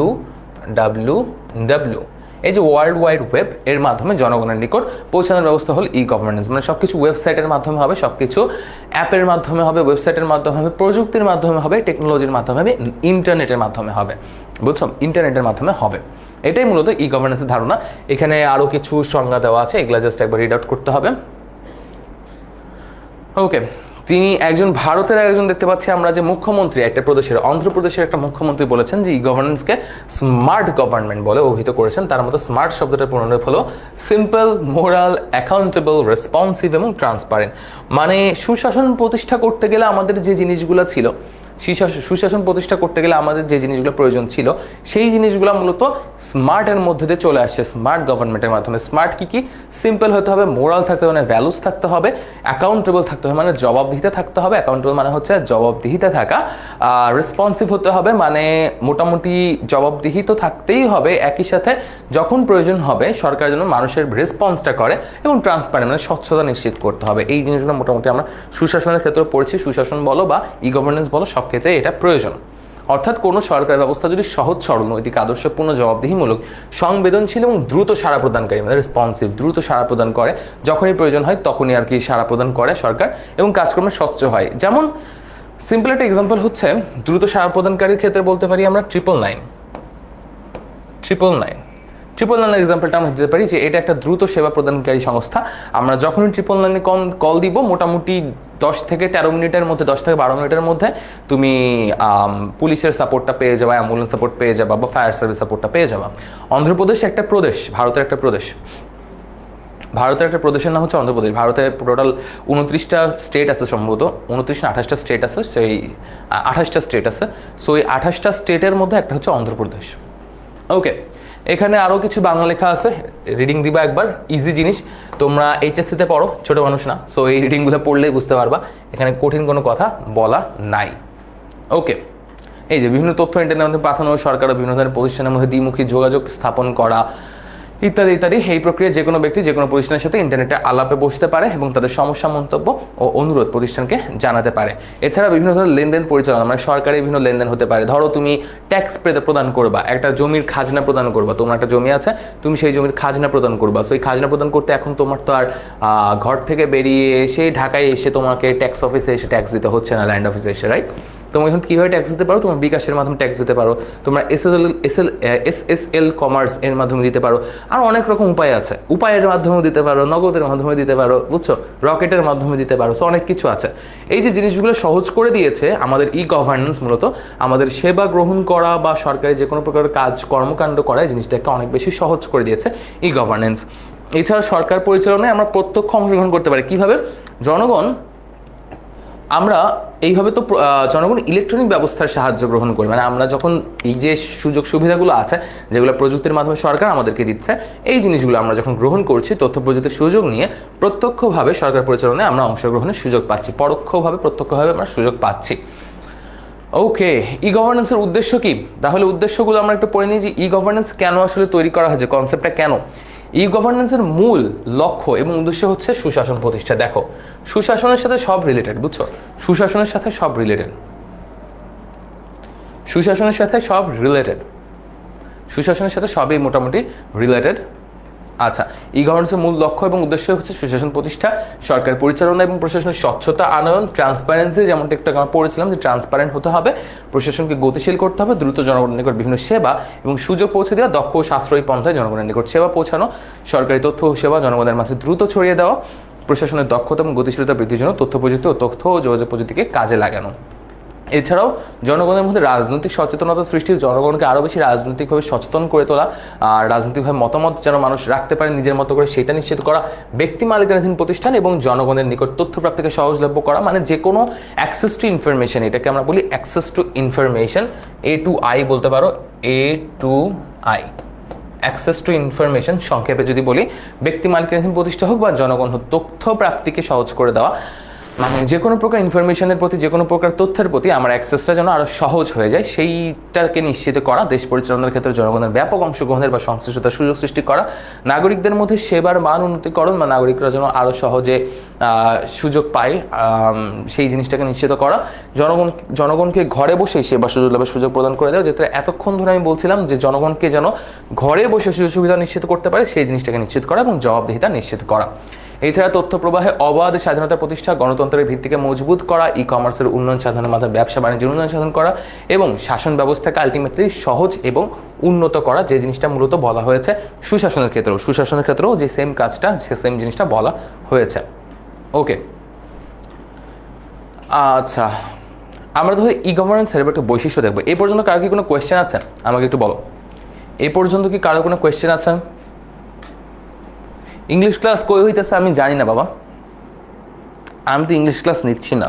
WWW, এই যে ওয়ার্ল্ড ওয়াইড ওয়েব এর মাধ্যমে জনগণের নিকট পৌঁছানোর ব্যবস্থা হল ই গভর্নেন্স। মানে সবকিছু ওয়েবসাইটের মাধ্যমে হবে, সবকিছু অ্যাপের মাধ্যমে হবে, ওয়েবসাইটের মাধ্যমে হবে, প্রযুক্তির মাধ্যমে হবে, টেকনোলজির মাধ্যমে হবে, ইন্টারনেটের মাধ্যমে হবে, বুঝছো, ইন্টারনেটের মাধ্যমে হবে। এটাই মূলত ই গভর্নেন্সের ধারণা। এখানে আরো কিছু সংজ্ঞা দেওয়া আছে, এগুলা জাস্ট একবার রিড আউট করতে হবে। ওকে, তিনি ভারতের একজন দেখতে পাচ্ছি আমরা যে মুখ্যমন্ত্রী, একটা প্রদেশের, অন্ধ্রপ্রদেশের একটা মুখ্যমন্ত্রী বলেছেন যে ই গভর্নেন্সকে স্মার্ট গভর্নমেন্ট বলে অভিহিত করেছেন। তার মতো স্মার্ট শব্দটার পুনরূপ হলো সিম্পল, মোরাল, অ্যাকাউন্টেবল, রেসপন্সিভ এবং ট্রান্সপারেন্ট। মানে সুশাসন প্রতিষ্ঠা করতে গেলে আমাদের যে জিনিসগুলো ছিল, সুশাসন প্রতিষ্ঠা করতে গেলে আমাদের যে জিনিসগুলো প্রয়োজন ছিল সেই জিনিসগুলো মূলত স্মার্টের মধ্যে দিয়ে চলে আসছে স্মার্ট গভর্নমেন্টের মাধ্যমে। স্মার্ট কি, সিম্পল হতে হবে, মোরাল থাকতে হবে, মানে ভ্যালুস থাকতে হবে, অ্যাকাউন্টেবল থাকতে হবে, মানে জবাবদিহিতা থাকতে হবে, অ্যাকাউন্টেবল মানে হচ্ছে জবাবদিহিতা থাকা, রেসপন্সিভ হতে হবে, মানে মোটামুটি জবাবদিহি তো থাকতেই হবে, একই সাথে যখন প্রয়োজন হবে সরকার যেন মানুষের রেসপন্সটা করে, এবং ট্রান্সপারেন্ট মানে স্বচ্ছতা নিশ্চিত করতে হবে। এই জিনিসগুলো মোটামুটি আমরা সুশাসনের ক্ষেত্রে পড়েছি। সুশাসন বলো বা ই গভর্নেন্স বলো, সব ক্ষেত্রে এটা প্রয়োজন। অর্থাৎ কোনো সরকার ব্যবস্থা যদি সহজ সরল, নৈতিক, আদর্শপূর্ণ, জবাবদিহিমূলক, সংবেদনশীল এবং দ্রুত সাড়া প্রদানকারী, মানে রেসপন্সিভ, দ্রুত সাড়া প্রদান করে, যখনই প্রয়োজন হয় তখনই আর কি সাড়া প্রদান করে সরকার, এবং কাজকর্মে স্বচ্ছ হয়। যেমন সিম্পল একটা এক্সাম্পল হচ্ছে দ্রুত সাড়া প্রদানকারীর ক্ষেত্রে বলতে পারি আমরা 999 ট্রিপল নাইনের এক্সাম্পলটা আমরা দিতে পারি যে এটা একটা দ্রুত সেবা প্রদানকারী সংস্থা। আমরা যখনই ট্রিপল নাইনে কল দিব মোটামুটি 10 থেকে 13 মিনিটের মধ্যে, 10 থেকে 12 মিনিটের মধ্যে তুমি পুলিশের সাপোর্টটা পেয়ে যাবা, অ্যাম্বুলেন্স সাপোর্ট পেয়ে যাবা বা ফায়ার সার্ভিস সাপোর্টটা পেয়ে যাবা। অন্ধ্রপ্রদেশ একটা প্রদেশ, ভারতের একটা প্রদেশ। ভারতের একটা প্রদেশের নাম হচ্ছে অন্ধ্রপ্রদেশ। ভারতে টোটাল 29টা স্টেট আছে, সম্ভবত 29 না 28টা স্টেট আছে, সেই 28টা স্টেট আছে। সো এই 28টা স্টেটের মধ্যে একটা হচ্ছে অন্ধ্রপ্রদেশ। ওকে, এখানে আরও কিছু বাংলা লেখা আছে, রিডিং দিবা একবার, ইজি জিনিস। তোমরা এইচএসসিতে পড়ো, ছোট মানুষ না, সো এই রিডিংগুলো পড়লেই বুঝতে পারবা এখানে কঠিন কোনো কথা বলা নাই। ওকে, এই যে বিভিন্ন তথ্য ইন্টারনেটের মধ্যে পাঠানো, সরকার ও বিভিন্ন ধরনের প্রতিষ্ঠানের মধ্যে দ্বিমুখী যোগাযোগ স্থাপন করা ইত্যাদি ইত্যাদি। এই প্রক্রিয়া যে কোনো ব্যক্তি যে কোনো প্রতিষ্ঠানের সাথে ইন্টারনেটে আলাপে বসতে পারে এবং তাদের সমস্যা, মন্তব্য ও অনুরোধ প্রতিষ্ঠানকে জানাতে পারে। এছাড়া বিভিন্ন ধরনের লেনদেন পরিচালনা, মানে সরকারি বিভিন্ন লেনদেন হতে পারে। ধরো তুমি ট্যাক্স প্রদান করবা, একটা জমির খাজনা প্রদান করবা, তোমার একটা জমি আছে, তুমি সেই জমির খাজনা প্রদান করবা। সো এই খাজনা প্রদান করতে এখন তোমার তো আর ঘর থেকে বেরিয়ে সেই ঢাকায় এসে তোমাকে ট্যাক্স অফিসে এসে ট্যাক্স দিতে হচ্ছে না, ল্যান্ড অফিসে এসে, রাইট? তোমরা এখন কীভাবে ট্যাক্স দিতে পারো? তোমার বিকাশের মাধ্যমে ট্যাক্স দিতে পারো, তোমরা এসএসএল কমার্স এর মাধ্যমে দিতে পারো, আর অনেক রকম উপায় আছে। উপায়ের মাধ্যমেও দিতে পারো, নগদের মাধ্যমে দিতে পারো, বুঝছো, রকেটের মাধ্যমে দিতে পারো। সো অনেক কিছু আছে। এই যে জিনিসগুলো সহজ করে দিয়েছে আমাদের ই গভর্নেন্স, মূলত আমাদের সেবা গ্রহণ করা বা সরকারি যে কোনো প্রকার কাজ কর্মকাণ্ড করা, এই জিনিসটাকে অনেক বেশি সহজ করে দিয়েছে ই গভর্নেন্স। এছাড়া সরকার পরিচালনায় আমরা প্রত্যক্ষ অংশগ্রহণ করতে পারি। কিভাবে? জনগণ, আমরা এইভাবে তো জনগণ ইলেকট্রনিক ব্যবস্থার সাহায্য গ্রহণ করি, মানে আমরা যখন এই যে সুযোগ সুবিধাগুলো আছে যেগুলো প্রযুক্তির মাধ্যমে সরকার আমাদেরকে দিচ্ছে, এই জিনিসগুলো আমরা যখন গ্রহণ করছি তথ্য প্রযুক্তির সুযোগ নিয়ে, প্রত্যক্ষভাবে সরকার পরিচালনায় আমরা অংশগ্রহণের সুযোগ পাচ্ছি, পরোক্ষভাবে প্রত্যক্ষভাবে আমরা সুযোগ পাচ্ছি। ওকে, ই গভর্নেন্সের উদ্দেশ্য কি? তাহলে উদ্দেশ্যগুলো আমরা একটু পড়ে নিই যে ই গভর্নেন্স কেন আসলে তৈরি করা হয়েছে, কনসেপ্টটা কেন। ই গভর্নেন্সের মূল লক্ষ্য এবং উদ্দেশ্য হচ্ছে সুশাসন প্রতিষ্ঠা। দেখো, সুশাসনের সাথে সব রিলেটেড, বুঝছো, সুশাসনের সাথে সব রিলেটেড, সুশাসনের সাথে সব রিলেটেড, সুশাসনের সাথে সবই মোটামুটি রিলেটেড। আচ্ছা, ই গভর্নেন্সের মূল লক্ষ্য এবং উদ্দেশ্য হচ্ছে সুশাসন প্রতিষ্ঠা, সরকার পরিচালনা এবং প্রশাসনের স্বচ্ছতা আনয়ন, ট্রান্সপারেন্সি, যেমনটা একটু আমরা পড়েছিলাম যে ট্রান্সপারেন্ট হতে হবে, প্রশাসনকে গতিশীল করতে হবে, দ্রুত জনগণের নিকট বিভিন্ন সেবা এবং সুযোগ পৌঁছে দেওয়া, দক্ষ ও সাশ্রয়ী পন্থায় জনগণের নিকট সেবা পৌঁছানো, সরকারি তথ্য ও সেবা জনগণের মাঝে দ্রুত ছড়িয়ে দেওয়া, প্রশাসনের দক্ষতা এবং গতিশীলতা বৃদ্ধির জন্য তথ্য প্রযুক্তি ও তথ্য ও যোগাযোগ প্রযুক্তিকে কাজে লাগানো। এছাড়াও জনগণের মধ্যে রাজনৈতিক সচেতনতা সৃষ্টি, জনগণকে আরও বেশি রাজনৈতিকভাবে সচেতন করে তোলা, আর রাজনৈতিকভাবে মতামত যেন মানুষ রাখতে পারে নিজের মতো করে, সেটা নিশ্চিত করা, ব্যক্তি মালিকানাধীন প্রতিষ্ঠান এবং জনগণের নিকট তথ্য প্রাপ্তিকে সহজলভ্য করা, মানে যে কোনো অ্যাক্সেস টু ইনফরমেশন, এটাকে আমরা বলি অ্যাক্সেস টু ইনফরমেশন, A2I বলতে পারো, A2I, অ্যাক্সেস টু ইনফরমেশন সংক্ষেপে যদি বলি। ব্যক্তি মালিকানাধীন প্রতিষ্ঠা হোক বা জনগণ হোক, তথ্য প্রাপ্তিকে সহজ করে দেওয়া, মানে যে কোনো প্রকার ইনফরমেশনের প্রতি, যে কোনো প্রকার তথ্যের প্রতি আমার অ্যাক্সেসটা যেন আরও সহজ হয়ে যায়, সেইটাকে নিশ্চিত করা। দেশ পরিচালনার ক্ষেত্রে জনগণের ব্যাপক অংশগ্রহণের বা সংশ্লিষ্টতার সুযোগ সৃষ্টি করা, নাগরিকদের মধ্যে সেবার মান উন্নতিকরণ বা নাগরিকরা যেন আরও সহজে সুযোগ পায়, সেই জিনিসটাকে নিশ্চিত করা। জনগণকে ঘরে বসেই সেবা সুযোগ লাভের সুযোগ প্রদান করে দেওয়া, যেটা এতক্ষণ ধরে আমি বলছিলাম যে জনগণকে যেন ঘরে বসে সুযোগ সুবিধা নিশ্চিত করতে পারে, সেই জিনিসটাকে নিশ্চিত করা এবং জবাবদিহিতা নিশ্চিত করা। এছাড়া তথ্য প্রবাহে অবাধ স্বাধীনতা প্রতিষ্ঠা, গণতন্ত্রের ভিত্তিকে মজবুত করা, ই কমার্সের উন্নয়ন সাধনের মাধ্যমে ব্যবসা বাণিজ্যের উন্নয়ন সাধন করা এবং শাসন ব্যবস্থাকে আলটিমেটলি সহজ এবং উন্নত করা, যে জিনিসটা মূলত বলা হয়েছে সুশাসনের ক্ষেত্রেও। সুশাসনের ক্ষেত্রেও যে সেম কাজটা, যে সেম জিনিসটা বলা হয়েছে। ওকে, আচ্ছা, আমরা ধরো ই গভর্নেন্সের একটা বৈশিষ্ট্য দেখবো। এই পর্যন্ত কারো কি কোনো কোয়েশ্চেন আছে? আমাকে একটু বলো, এই পর্যন্ত কি কারো কোনো কোয়েশ্চেন আছে? ইংলিশ ক্লাস কই হইতেছে আমি জানি না বাবা, আমি তো ইংলিশ ক্লাস নিচ্ছি না।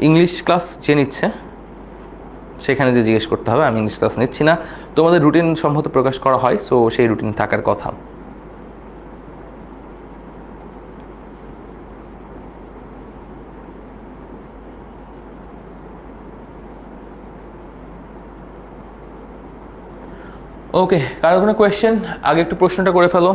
ইংলিশ ক্লাস যে নিচ্ছে সেখানে যে জিজ্ঞেস করতে হবে, আমি ইংলিশ ক্লাস নিচ্ছি না। তোমাদের রুটিন সম্ভবত প্রকাশ করা হয়, সো সেই রুটিন থাকার কথা। ওকে, কারো কোনো কোয়েশ্চেন? আগে একটু প্রশ্নটা করে ফেলো।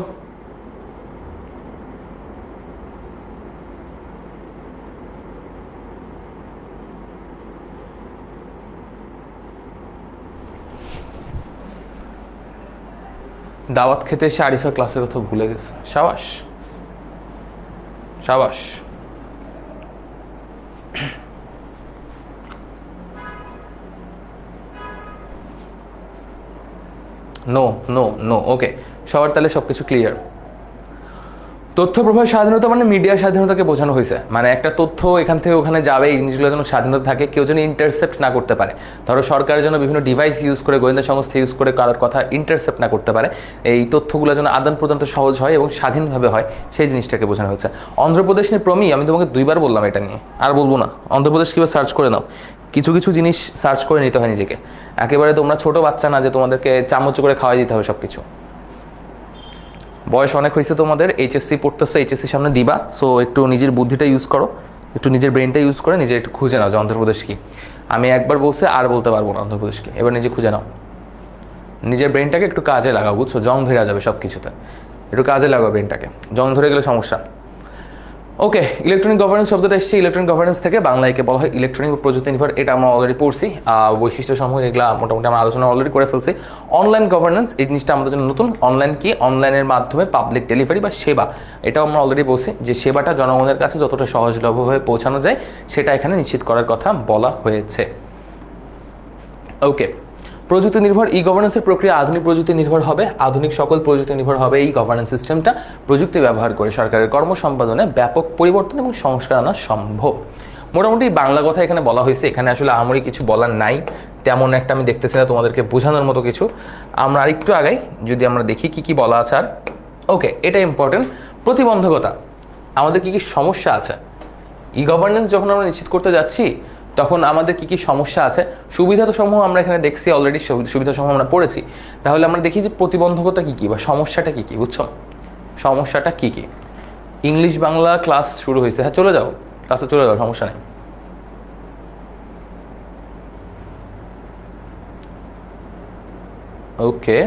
দাওয়াত খেতে এসে আরিফা ক্লাসের কথা ভুলে গেছে। সাবাস সাবাস। No, no, no. ওকে, সবার তাহলে সব কিছু ক্লিয়ার। তথ্য প্রবাহ স্বাধীনতা মানে মিডিয়া স্বাধীনতাকে বোঝানো হয়েছে, মানে একটা তথ্য এখান থেকে ওখানে যাবে, এই জিনিসগুলো যেন স্বাধীনতা থাকে, কেউ যেন ইন্টারসেপ্ট না করতে পারে। ধরো সরকারের জন্য বিভিন্ন ডিভাইস ইউজ করে, গোয়েন্দা সংস্থা ইউজ করে কারোর কথা ইন্টারসেপ্ট না করতে পারে, এই তথ্যগুলো যেন আদান প্রদানটা সহজ হয় এবং স্বাধীনভাবে হয়, সেই জিনিসটাকে বোঝানো হয়েছে। অন্ধ্রপ্রদেশ নিয়ে প্রমি আমি তোমাকে 2বার বললাম এটা নিয়ে, আর বলবো না। অন্ধ্রপ্রদেশ কীভাবে সার্চ করে নাও, কিছু কিছু জিনিস সার্চ করে নিতে হয় নিজেকে। একেবারে তোমরা ছোট বাচ্চা না যে তোমাদেরকে চামচ করে খাওয়াই দিতে হবে সব কিছু। বয়স অনেক হয়েছে তোমাদের, এইচএসসি পড়তেছো, এইচএসসি সামনে দিবা, সো একটু নিজের বুদ্ধিটা ইউজ করো, একটু নিজের ব্রেনটা ইউজ করে নিজে একটু খুঁজে নাও যে অন্ধ্রপ্রদেশ কি। আমি একবার বলছি আর বলতে পারবো না অন্ধ্রপ্রদেশ কি, এবার নিজে খুঁজে নাও। নিজের ব্রেনটাকে একটু কাজে লাগাও, বুঝছো, জং ধরে যাবে সব কিছুতে, একটু কাজে লাগাও ব্রেনটাকে, জং ধরে গেলে সমস্যা। ওকে, ইলেকট্রনিক গভর্নেন্স শব্দটা এসেছে ইলেকট্রনিক গভর্নেন্স থেকে, বাংলাকে বলা হয় ইলেকট্রনিক প্রযুক্তি নির্ভর। এটা আমরা অলরেডি পড়ছি, বৈশিষ্ট্য সমূহ এগুলো মোটামুটি আমরা আলোচনা অলরেডি করে ফেলছি। অনলাইন গভর্নেন্স এই জিনিসটা আমাদের জন্য নতুন। অনলাইন কি, অনলাইনের মাধ্যমে পাবলিক ডেলিভারি বা সেবা, এটাও আমরা অলরেডি বলছি যে সেবাটা জনগণের কাছে যতটা সহজলভ্যভাবে পৌঁছানো যায় সেটা এখানে নিশ্চিত করার কথা বলা হয়েছে। ওকে, প্রযুক্তি নির্ভর ই গভর্নেন্সের প্রক্রিয়া আধুনিক প্রযুক্তি নির্ভর হবে, আধুনিক সকল প্রযুক্তি নির্ভর হবে। এই গভর্নেন্স সিস্টেমটা প্রযুক্তি ব্যবহার করে সরকারের কর্ম সম্পাদনে ব্যাপক পরিবর্তন এবং সংস্কার আনা সম্ভব। মোটামুটি বাংলা কথা এখানে বলা হয়েছে, এখানে আসলে আমারই কিছু বলার নাই তেমন একটা, আমি দেখতেছি না তোমাদেরকে বোঝানোর মতো কিছু। আমরা আরেকটু আগাই, যদি আমরা দেখি কি কি বলা আছে আর। ওকে, এটা ইম্পর্টেন্ট। প্রতিবন্ধকতা, আমাদের কি কি সমস্যা আছে ই গভর্নেন্স যখন আমরা নিশ্চিত করতে যাচ্ছি তখন আমাদের কি কি সমস্যা আছে। সুবিধা তো সমূহ আমরা এখানে দেখছি অলরেডি, সুবিধা সমূহ আমরা পড়েছি। তাহলে আমরা দেখি যে প্রতিবন্ধকতা কি কি বা সমস্যাটা কি কি, বুঝছো, সমস্যাটা কি কি। ইংলিশ বাংলা ক্লাস শুরু হয়েছে, হ্যাঁ চলে যাও, ক্লাসে চলে যাও, সমস্যা নেই। ওকে,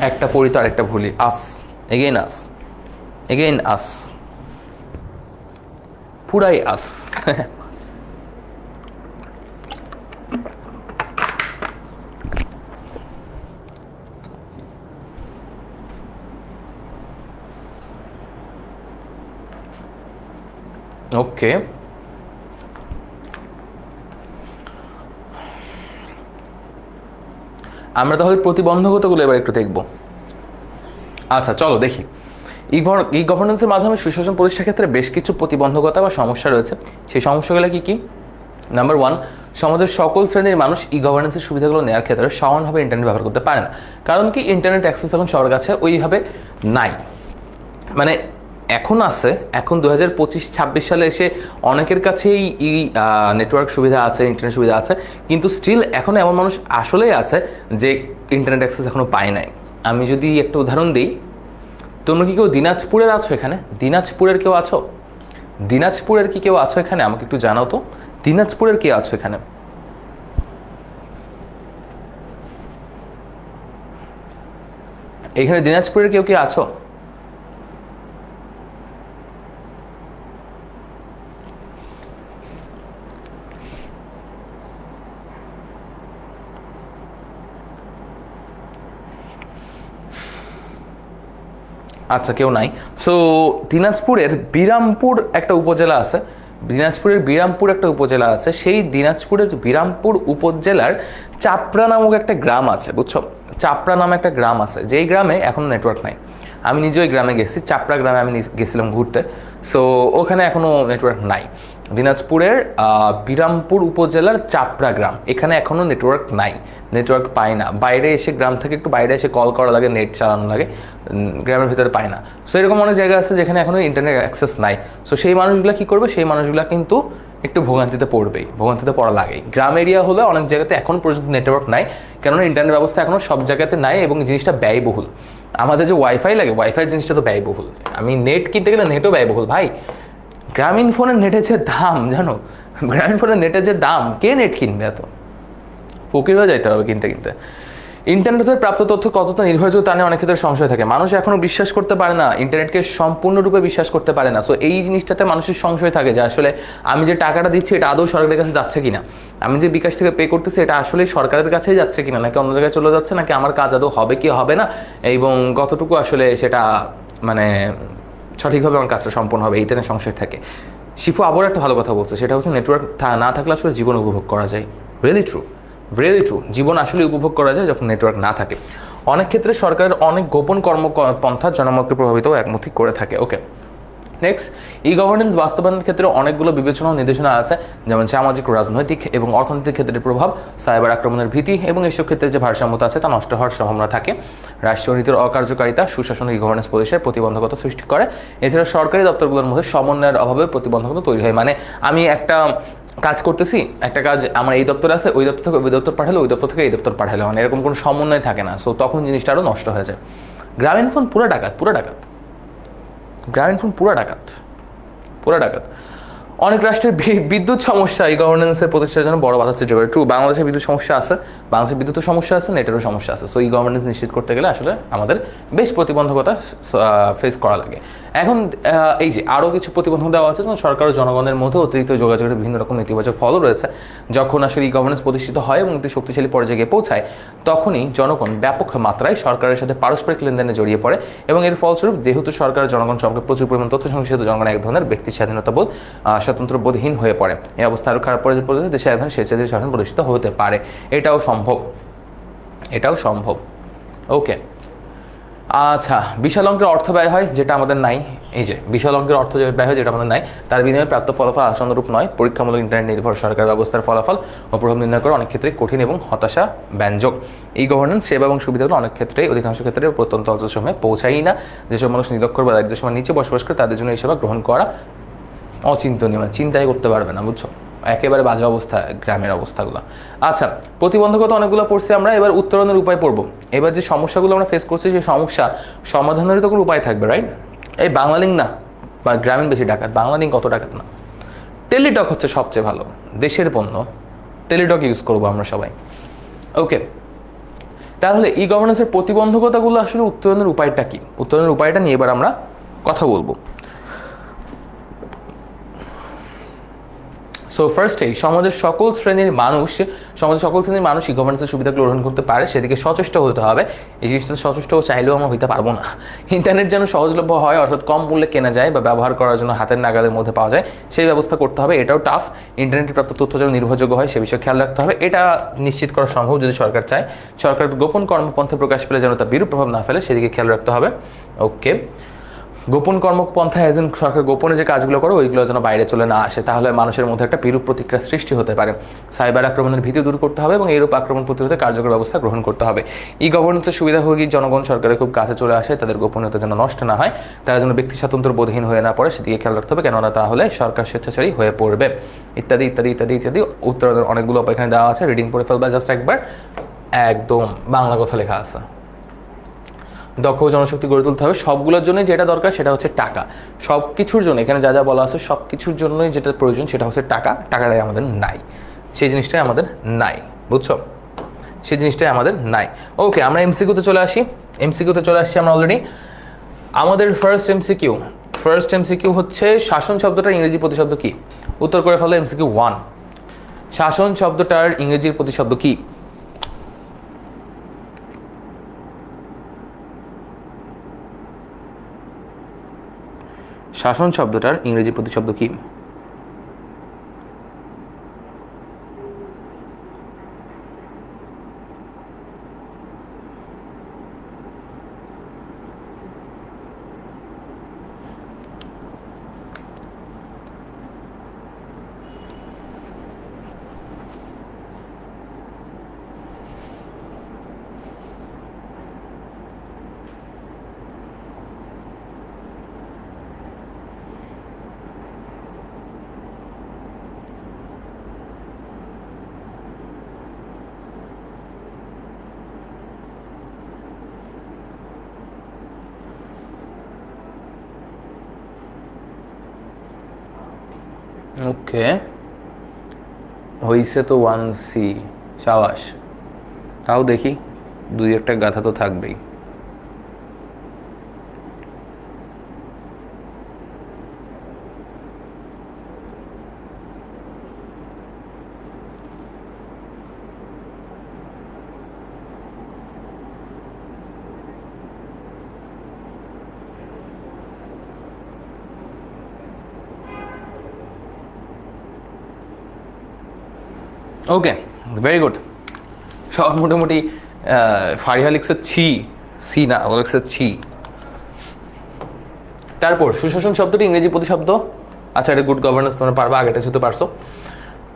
একটা পড়ি তো আরেকটা ভুলি। আস, এগেইন আস, এগেইন আস, পুরাই আস। ওকে, আমরা তাহলে প্রতিবন্ধকতাগুলো এবার একটু দেখব। আচ্ছা চলো দেখি। ই গভর্নেন্সের মাধ্যমে সুশাসন প্রতিষ্ঠার ক্ষেত্রে বেশ কিছু প্রতিবন্ধকতা বা সমস্যা রয়েছে। সেই সমস্যাগুলো কি কি? নাম্বার 1, সমাজের সকল শ্রেণীর মানুষ ই গভর্নেন্সের সুবিধাগুলো নেওয়ার ক্ষেত্রে সমানভাবে ইন্টারনেট ব্যবহার করতে পারে না। কারণ কি, ইন্টারনেট অ্যাক্সেস এখন সবার কাছে ওইভাবে নাই। মানে এখন আছে, এখন 2025-26 সালে এসে অনেকের কাছেই নেটওয়ার্ক সুবিধা আছে, ইন্টারনেট সুবিধা আছে, কিন্তু স্টিল এখন এমন মানুষ আসলেই আছে যে ইন্টারনেট অ্যাক্সেস এখনও পায় নাই। আমি যদি একটা উদাহরণ দিই, তোমরা কি কেউ দিনাজপুরের আছো এখানে? দিনাজপুরের কেউ আছো? দিনাজপুরের কি কেউ আছো এখানে? আমাকে একটু জানাও তো, দিনাজপুরের কে আছো এখানে? এখানে দিনাজপুরের কেউ কি আছো? আচ্ছা, কেউ নাই। সো দিনাজপুরের বিরামপুর একটা উপজেলা আছে, দিনাজপুরের বিরামপুর একটা উপজেলা আছে, সেই দিনাজপুরের বিরামপুর উপজেলার চাপড়া নামক একটা গ্রাম আছে, বুঝছো, চাপড়া নামে একটা গ্রাম আছে, যেই গ্রামে এখনো নেটওয়ার্ক নাই। আমি নিজে ওই গ্রামে গেছি, চাপড়া গ্রামে আমি গেছিলাম ঘুরতে। সো ওখানে এখনো নেটওয়ার্ক নাই। দিনাজপুরের বিরামপুর উপজেলার চাপড়া গ্রাম, এখানে এখনো নেটওয়ার্ক নাই, নেটওয়ার্ক পায় না। বাইরে এসে, গ্রাম থেকে একটু বাইরে এসে কল করা লাগে, নেট চালানো লাগে, গ্রামের ভিতরে পায় না। সো এরকম অনেক জায়গা আছে যেখানে এখনো ইন্টারনেট অ্যাক্সেস নাই। সো সেই মানুষগুলো কী করবে? সেই মানুষগুলো কিন্তু একটু ভোগান্তিতে পড়বেই, ভোগান্তিতে পড়া লাগেই। গ্রাম এরিয়া হলে অনেক জায়গাতে এখন পর্যন্ত নেটওয়ার্ক নাই, কেননা ইন্টারনেট ব্যবস্থা এখনও সব জায়গাতে নাই এবং জিনিসটা ব্যয়বহুল। আমাদের যে ওয়াইফাই লাগে, ওয়াইফাই জিনিসটা তো ব্যয়বহুল। আমি নেট কিনতে গেলে নেটও ব্যয়বহুল ভাই। গ্রামীণ ফোনের নেটের যে দাম, জানো, গ্রামীণ ফোনের নেটের যে দাম, কে নেট কিনবে? এত ফকির হয়ে যাইতে হবে কিনতে কিনতে। ইন্টারনেটে প্রাপ্ত তথ্য কতটা নির্ভরযোগ্য তা নিয়ে অনেক ক্ষেত্রে সংশয় থাকে। মানুষ এখনো বিশ্বাস করতে পারে না, ইন্টারনেটকে সম্পূর্ণরূপে বিশ্বাস করতে পারে না। সো এই জিনিসটাতে মানুষের সংশয় থাকে যে আসলে আমি যে টাকাটা দিচ্ছি এটা আদৌ সরকারের কাছে যাচ্ছে কিনা, আমি যে বিকাশ থেকে পে করতেছি এটা আসলে সরকারের কাছেই যাচ্ছে কিনা, নাকি অন্য জায়গায় চলে যাচ্ছে, নাকি আমার কাজ আদৌ হবে কি হবে না, এবং কতটুকু আসলে সেটা মানে সঠিকভাবে আমার কাজটা সম্পন্ন হবে, এইটা নিয়ে সংশয় থাকে। শিফু আবার একটা ভালো কথা বলছে, সেটা হচ্ছে নেটওয়ার্ক না থাকলে আসলে জীবন উপভোগ করা যায়। Really true, really true. জীবন আসলে উপভোগ করা যায় যখন নেটওয়ার্ক না থাকে। অনেক ক্ষেত্রে সরকারের অনেক গোপন কর্মপন্থা জনমতকে প্রভাবিত ও একমুখী করে থাকে। ওকে, নেক্সট, ই গভর্নেন্স বাস্তবায়নের ক্ষেত্রে অনেকগুলো বিবেচনা ও নির্দেশনা আছে, যেমন সামাজিক, রাজনৈতিক এবং অর্থনৈতিক ক্ষেত্রে প্রভাব, সাইবার আক্রমণের ভীতি এবং এসব ক্ষেত্রে যে ভারসাম্যতা আছে তা নষ্ট হওয়ার সম্ভাবনা থাকে। রাষ্ট্রীয় নীতির অকার্যকারিতা সুশাসন ই গভর্নেন্স পরিষের প্রতিবন্ধকতা সৃষ্টি করে। এছাড়া সরকারি দপ্তরগুলোর মধ্যে সমন্বয়ের অভাবে প্রতিবন্ধকতা তৈরি হয়। মানে আমি একটা কাজ করতেছি, একটা কাজ আমার এই দপ্তরে আছে, ওই দপ্তর থেকে ওই দপ্তর পাঠালে, ওই দপ্তর থেকে এই দপ্তর পাঠালে, মানে এরকম কোনো সমন্বয় থাকে না। সো তখন জিনিসটা আরও নষ্ট হয়ে যায়। গ্রামীণ ফোন পুরো ডাকাত, পুরো ডাকাত। গ্রামীণ ফোন পুরো ডাকাত, পুরো ডাকাত। অনেক রাষ্ট্রের বিদ্যুৎ সমস্যা এই গভর্নেন্সের প্রতিষ্ঠার জন্য বড় বাধা সৃষ্টি করে। ট্রু, বাংলাদেশের বিদ্যুৎ সমস্যা আছে, বাংলাদেশের বিদ্যুতের সমস্যা আছে, নেটেরও সমস্যা আছে। সো এই গভর্নেন্স নিশ্চিত করতে গেলে আসলে আমাদের বেশ প্রতিবন্ধকতা ফেস করা লাগে। এখন এই যে আরও কিছু প্রতিবন্ধক দেওয়া আছে, যেমন সরকার ও জনগণের মধ্যে অতিরিক্ত যোগাযোগের বিভিন্ন রকম নেতিবাচক ফলও রয়েছে। যখন আসলে এই গভর্নেন্স প্রতিষ্ঠিত হয় এবং একটি শক্তিশালী পর্যায়ে গিয়ে পৌঁছায়, তখনই জনগণ ব্যাপক মাত্রায় সরকারের সাথে পারস্পরিক লেনদেনে জড়িয়ে পড়ে এবং এর ফলস্বরূপ যেহেতু সরকার জনগণ সম্পর্কে প্রচুর পরিমাণ তথ্য সংগ্রহ, সেহেতু জনগণ এক ধরনের ব্যক্তি স্বাধীনতা বোধ, স্বতন্ত্র বোধহীন হয়ে পড়ে। এই অবস্থা আরও খারাপ পর্যায়ে দেশে এক ধরনের স্বেচ্ছাধীন শাসন প্রতিষ্ঠিত হতে পারে। এটাও সম্ভব, এটাও সম্ভব। ওকে, আচ্ছা, বিশাল অঙ্কের অর্থ ব্যয় হয় যেটা আমাদের নাই। এই যে বিশাল অঙ্কের অর্থ ব্যয় হয় যেটা আমাদের নাই, তার বিনিময়ে প্রাপ্ত ফলাফল আশানুরূপ নয়। পরীক্ষামূলক ইন্টারনেট নির্ভর সরকার ব্যবস্থার ফলাফল ও প্রভাব নির্ণয় করা অনেক ক্ষেত্রে কঠিন এবং হতাশা ব্যঞ্জক। এই গভর্নেন্স সেবা এবং সুবিধাগুলো অনেক ক্ষেত্রে, অধিকাংশ ক্ষেত্রে প্রত্যন্ত অঞ্চল সময়ে পৌঁছাই না। যেসব মানুষ নিরক্ষর বা দারিদ্র্য সীমার নিচে বসবাস করে তাদের জন্য এই সেবা গ্রহণ করা অচিন্তনীয়, মানে চিন্তাই করতে পারবে না, বুঝছো? একেবারে বাজে অবস্থা গ্রামের অবস্থাগুলো। আচ্ছা, প্রতিবন্ধকতা অনেকগুলো পড়ছি আমরা, এবার উত্তরণের উপায় পড়বো। এবার যে সমস্যাগুলো আমরা ফেস করছি সেই সমস্যা সমাধানেরই তো কোনো উপায় থাকবে, রাইট? এই বাংলালিংক না, বা গ্রামীণ বেশি ডাকাত, বাংলালিংক কত ডাকাত না। টেলিটক হচ্ছে সবচেয়ে ভালো, দেশের পণ্য। টেলিটক ইউজ করবো আমরা সবাই। ওকে, তাহলে ই গভর্নেন্সের প্রতিবন্ধকতাগুলো আসলে উত্তরণের উপায়টা কি? উত্তরণের উপায়টা নিয়ে এবার আমরা কথা বলবো। সো ফার্স্টেই সমাজের সকল শ্রেণীর মানুষ ই গভর্নেন্সের সুবিধাগুলো গ্রহণ করতে পারে, সেদিকে সচেষ্ট হতে হবে। এই জিনিসটা সচেষ্ট চাইলেও আমরা হইতে পারবো না। ইন্টারনেট যেন সহজলভ্য হয়, অর্থাৎ কম মূল্যে কেনা যায় বা ব্যবহার করার জন্য হাতের নাগালের মধ্যে পাওয়া যায়, সেই ব্যবস্থা করতে হবে। এটাও টাফ। ইন্টারনেটে প্রাপ্ত তথ্য যেন নির্ভরযোগ্য হয় সে বিষয়ে খেয়াল রাখতে হবে। এটা নিশ্চিত করা সম্ভব যদি সরকার চায়। সরকার গোপন কর্মপন্থা প্রকাশ পেলে যেন তা বিরূপ প্রভাব না ফেলে সেদিকে খেয়াল রাখতে হবে। ওকে, গোপন কর্মপন্থা এজেন সরকার গোপনে যে কাজগুলো করে ওইগুলো যেন বাইরে চলে না আসে, তাহলে মানুষের মধ্যে একটা বিরূপ প্রতিক্রিয়া সৃষ্টি হতে পারে। সাইবার আক্রমণের ভীতি দূর করতে হবে এবং এইরূপ আক্রমণ প্রতিরোধে কার্যকর ব্যবস্থা গ্রহণ করতে হবে। ই গভর্নেন্সের সুবিধাভোগী জনগণ সরকারের খুব কাছে চলে আসে, তাদের গোপনীয়তা যেন নষ্ট না হয়, তারা যেন ব্যক্তি স্বাতন্ত্র্য বোধহীন হয়ে না পড়ে সেদিকে খেয়াল রাখতে হবে, কেননা তাহলে সরকার স্বেচ্ছাচারী হয়ে পড়বে। ইত্যাদি ইত্যাদি ইত্যাদি ইত্যাদি। উত্তরের অনেকগুলো এখানে দেওয়া আছে, রিডিং করে ফেলবা জাস্ট একবার। একদম বাংলা কথা লেখা আছে। দক্ষ জনশক্তি গড়ে তুলতে হবে। সবগুলোর জন্য যেটা দরকার সেটা হচ্ছে টাকা। সব কিছুর জন্য এখানে যা যা বলা আছে সব কিছুর জন্যই যেটা প্রয়োজন সেটা হচ্ছে টাকা। টাকাটাই আমাদের নাই, সেই জিনিসটাই আমাদের নাই, বুঝছো? সেই জিনিসটাই আমাদের নাই। ওকে, আমরা এমসিকিউতে চলে আসি। এমসিকিউতে চলে আসছি আমরা অলরেডি। আমাদের ফার্স্ট এমসিকিউ হচ্ছে শাসন শব্দটার ইংরেজি প্রতিশব্দ কি? উত্তর করে ফেলো এমসিকিউ 1। শাসন শব্দটার ইংরেজির প্রতিশব্দ কি? শাসন শব্দটার ইংরেজি প্রতিশব্দ কি? ওকে, হইছে তো 1C। সাবাস। তাও দেখি, দুই একটা গাথা তো থাকবেই। ওকে, ভেরি গুড। সব মোটামুটি ফারিহা লিখছে সি না, ও লিখছে ছি। তারপর সুশাসন শব্দটি ইংরেজি প্রতিশব্দ। আচ্ছা, এটা গুড গভর্নেন্স তোমরা পারবা, আগেটা শুধু পারছো।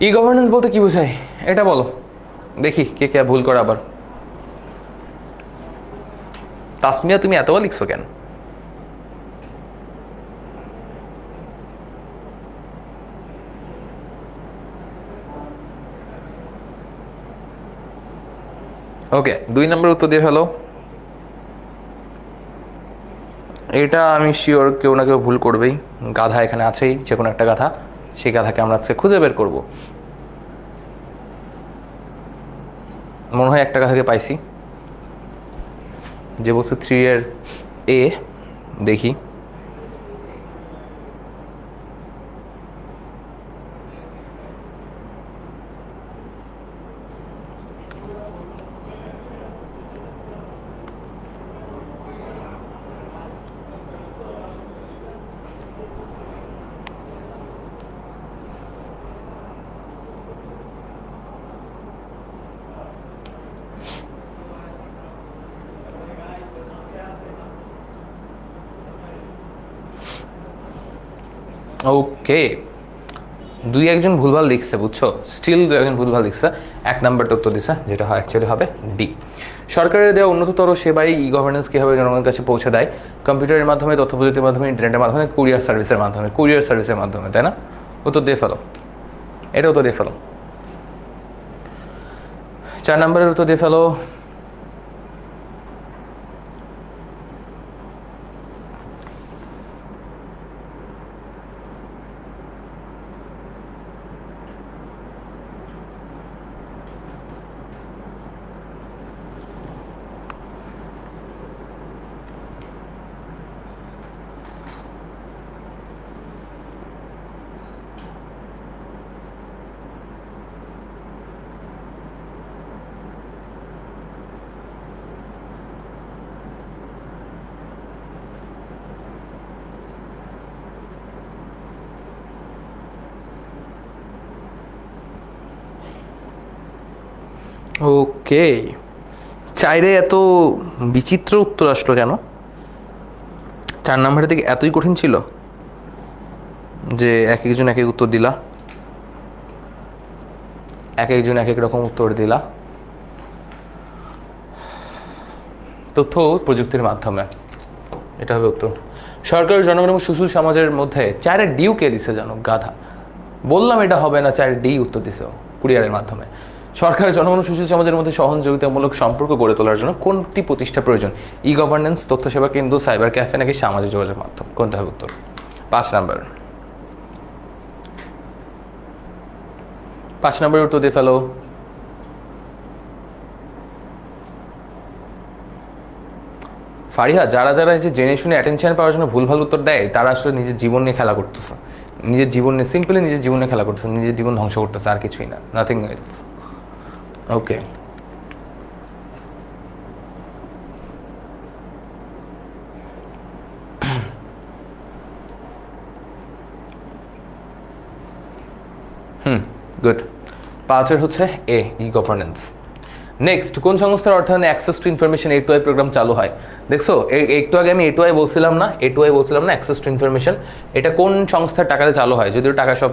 ই গভর্নেন্স বলতে কি বোঝায় এটা বলো দেখি, কে কে ভুল করে আবার। তাসমিয়া তুমি এতবার লিখছো কেন? ওকে, 2 নম্বর উত্তর দিয়ে ফেলো। এটা আমি শিওর কেউ না কেউ ভুল করবেই। গাধা এখানে আছেই, যে কোনো একটা গাধা। সেই গাধাকে আমরা আজকে খুঁজে বের করব। মনে হয় একটা গাধাকে পাইছি, যে বলছে 3 এর এ। দেখি, ওকে, 2-1 ভুলভাল লিখছে, বুঝছো? স্টিল 2-1 ভুলভাল লিখছে। 1 নাম্বারটা উত্তর দিছে, যেটা হয় অ্যাকচুয়ালি হবে ডি। সরকারের দেওয়া উন্নততর সেবাই ই গভর্নেন্স কীভাবে জনগণের কাছে পৌঁছে দেয়? কম্পিউটারের মাধ্যমে, তথ্য প্রযুক্তির মাধ্যমে, ইন্টারনেটের মাধ্যমে, কুরিয়ার সার্ভিসের মাধ্যমে, তাই না? উত্তর দিয়ে ফেলো, এটা উত্তর দিয়ে ফেলো। 4 নম্বরের উত্তর দিয়ে ফেলো। ওকে, 4-এ এত বিচিত্র উত্তর আসলো কেন? 4 নম্বরের দিকে এতই কঠিন ছিল যে এক একজন এক এক উত্তর দিলা, এক একজন এক এক রকম উত্তর দিলা। তথ্য প্রযুক্তির মাধ্যমে, এটা হবে উত্তর। সরকার, জনগণ এবং সুশীল সমাজের মধ্যে 4-এর ডিউ কে দিছে জানো? গাধা। বললাম এটা হবে না, 4-এর ডি উত্তর দিছে কুরিয়ারের মাধ্যমে। সরকার, জনগণ ও সুশীল সমাজের মধ্যে সহযোগিতামূলক সম্পর্ক গড়ে তোলার জন্য কোনটি প্রতিষ্ঠা প্রয়োজন? ই গভর্নেন্স, তথ্য সেবা কেন্দ্র, সাইবার ক্যাফে, নাকি সামাজিক যোগাযোগ মাধ্যম? কোনটা হবে উত্তর? 5 নাম্বার। 5 নম্বরের উত্তর দিয়ে ফেলো। ফারিহা, যারা যারা এই যে জেনে শুনে অ্যাটেনশন পাওয়ার জন্য ভুলভাল উত্তর দেয়, তারা আসলে নিজের জীবন নিয়ে খেলা করতেছে। নিজের জীবন নিয়ে, সিম্পলি নিজের জীবনে খেলা করতেছে, নিজের জীবন ধ্বংস করতেছে, আর কিছুই না, নাথিং এলস। ওকে, গুড। 5-এর হচ্ছে এ, ই গভর্নেন্স। নেক্সট, কোন সংস্থার অর্থায়নে access to information A2I programme চালু হয়? দেখছো, একটু আগে আমি A2I বলছিলাম না, অ্যাক্সেস টু ইনফরমেশন। এটা কোন সংস্থার টাকাতে চালু হয়? যদিও টাকা সব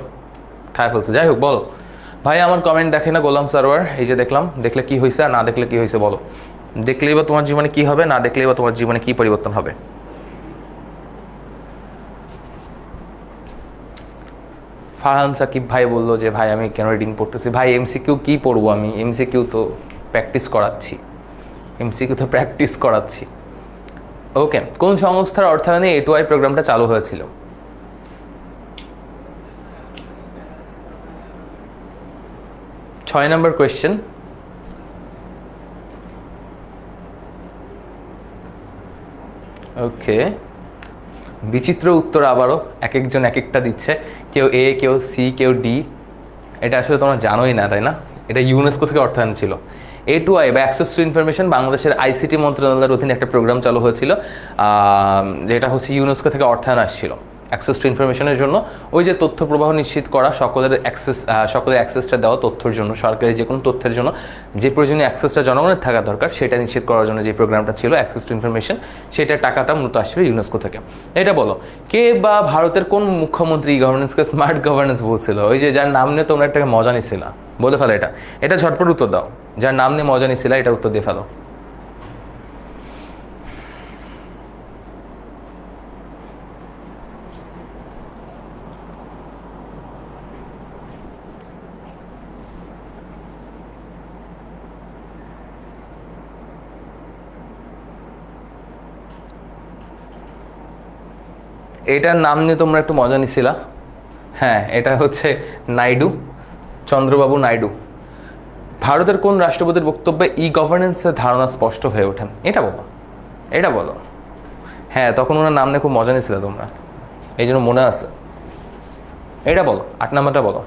খায় ফেলছে, যাই হোক বলো। ভাই আমার কমেন্ট দেখে না গোলাম সারোয়ার, এই যে দেখলাম, দেখলে কি হয়েছে আর না দেখলে কি হয়েছে বলো। দেখলেই বা তোমার জীবনে কি হবে, না দেখলেই বা তোমার জীবনে কি পরিবর্তন হবে? ফারহান সাকিব ভাই বললো যে ভাই আমি কেন রিডিং পড়তেছি। ভাই এমসিকিউ কি পড়বো আমি? এমসিকিউ তো প্র্যাকটিস করাচ্ছি। ওকে, কোন সংস্থার অর্থায়নে A2I প্রোগ্রামটা চালু হয়েছিল? ছয় নম্বর কোয়েশ্চেন। ওকে, বিচিত্র উত্তর আবারও, এক একজন এক একটা দিচ্ছে, কেউ এ, কেউ সি, কেউ ডি। এটা আসলে তোমরা জানোই না, তাই না? এটা ইউনেস্কো থেকে অর্থায়ন ছিল। A2I বা অ্যাক্সেস টু ইনফরমেশন বাংলাদেশের আইসিটি মন্ত্রণালয়ের অধীনে একটা প্রোগ্রাম চালু হয়েছিল, যেটা হচ্ছে ইউনেস্কো থেকে অর্থায়ন আসছিল। অ্যাক্সেস টু ইনফরমেশনের জন্য, ওই যে তথ্য প্রবাহ নিশ্চিত করা, সকলের অ্যাক্সেসটা দেওয়া তথ্যের জন্য, সরকারি যে কোনো তথ্যের জন্য যে প্রয়োজনীয় অ্যাক্সেসটা জনগণের থাকা দরকার সেটা নিশ্চিত করার জন্য যে প্রোগ্রামটা ছিল অ্যাক্সেস টু ইনফরমেশন, সেটার টাকাটা মূলত আসছিল ইউনেস্কো থেকে। এটা বলো, কে বা ভারতের কোন মুখ্যমন্ত্রী গভর্নেন্সকে স্মার্ট গভর্নেন্স বলছিল? ওই যে যার নাম নিয়ে তোমরা একটা মজা নিছিলা, বলে ফেলো এটা। এটা ঝটপট উত্তর দাও, যার নাম নিয়ে মজা নিছিলা, এটা উত্তর দিয়ে ফেলো। এটার নাম নিয়ে তোমরা একটু মজা নিছিলা। হ্যাঁ, এটা হচ্ছে নাইডু, চন্দ্রবাবু নাইডু। ভারতের কোন রাষ্ট্রপতির বক্তব্যে ই গভর্নেন্সের ধারণা স্পষ্ট হয়ে ওঠে? এটা বলো, এটা বলো। হ্যাঁ, তখন ওনার নাম নিয়ে খুব মজা নিয়েছিল তোমরা, এই জন্য মনে আছে। এটা বলো, 8 নাম্বারটা বলো।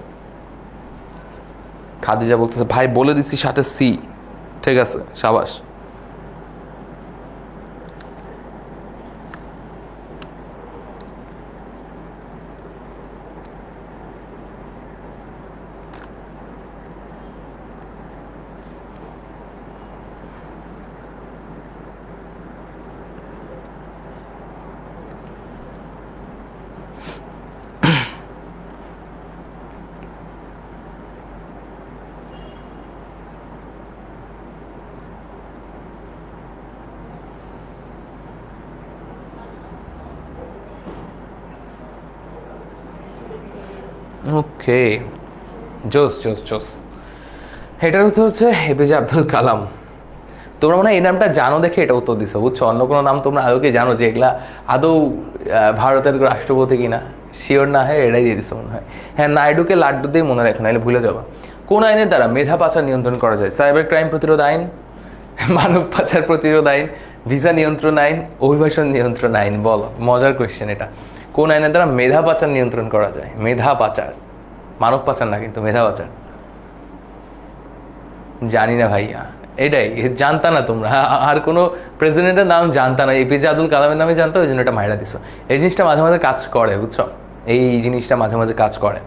খাদিজা বলতেছে ভাই বলে দিচ্ছি সাথে সি। ঠিক আছে, সাবাস। ওকে, জোস জোস জোস। এটার উত্তর হচ্ছে এপিজে আব্দুল কালাম। তোমরা মনে হয় এই নামটা জানো দেখে এটা উত্তর দিছো, বুঝছো? অন্য কোনো নাম তোমরা আদৌ কি জানো যে এগুলা আদৌ ভারতের রাষ্ট্রপতি কিনা? শিওর না হয় এটাই দিয়ে দিছো মনে হয়। হ্যাঁ, নাইডুকে লাড্ডু দিয়ে মনে রাখো, নাহলে ভুলে যাবা। কোন আইনের দ্বারা মেধা পাচার নিয়ন্ত্রণ করা যায়? সাইবার ক্রাইম প্রতিরোধ আইন, মানব পাচার প্রতিরোধ আইন, ভিসা নিয়ন্ত্রণ আইন, অভিবাসন নিয়ন্ত্রণ আইন। বলো, মজার কোয়েশ্চেন এটা। কোন আইনের দ্বারা মেধা পাচার নিয়ন্ত্রণ করা যায়? মেধা পাচার, মানব পাচার না কিন্তু, মেধা পাচার। জানি না ভাইয়া, এটাই জানতা না তোমরা। আর কোনো প্রেসিডেন্টের নাম জানতা না, এপিজে আব্দুল কালামের নামে জানতো, ওই জন্য এটা মাইরা দিছো। এই জিনিসটা মাঝে মাঝে কাজ করে, বুঝছো? এই জিনিসটা মাঝে মাঝে কাজ করে,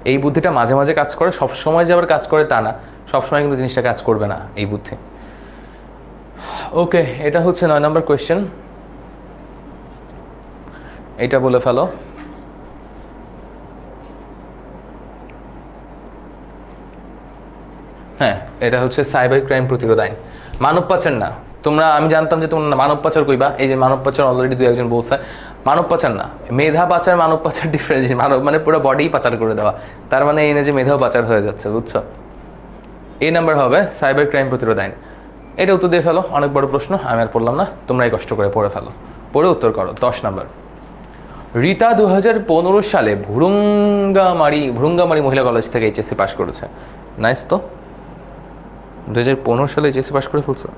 এই বুদ্ধিটা মাঝে মাঝে কাজ করে। সবসময় যে আবার কাজ করে তা না, সবসময় কিন্তু জিনিসটা কাজ করবে না এই বুদ্ধি। ওকে, এটা হচ্ছে 9 নম্বর কোয়েশ্চেন। এটা বলে ফেলো। হ্যাঁ, এটা হচ্ছে সাইবার ক্রাইম প্রতিরোধ আইন, মানব পাচার না। তোমরা, আমি জানতাম যে তোমরা মানব পাচার কইবা, এই যে মানব পাচার অলরেডি 2-1 জন বলছে। মানব পাচার না, মেধা পাচার মানব পাচার ডিফারেন্স। মানব মানে পুরো বডি পাচার করে দেওয়া, তার মানে এই না যে মেধাও পাচার হয়ে যাচ্ছে, বুঝছো? এই নাম্বার হবে সাইবার ক্রাইম প্রতিরোধ আইন। এটা উত্তর দিয়ে ফেলো, অনেক বড় প্রশ্ন, আমি আর পড়লাম না, তোমরাই কষ্ট করে পড়ে ফেলো, পড়ে উত্তর করো। 10 নাম্বার। রীতা 2015 সালে ভুরুঙ্গামারি মহিলা কলেজ থেকে এইচএসসি পাশ করেছে। নাইস তো, 2015 সালে এইচএসসি পাশ করে ফেলছে।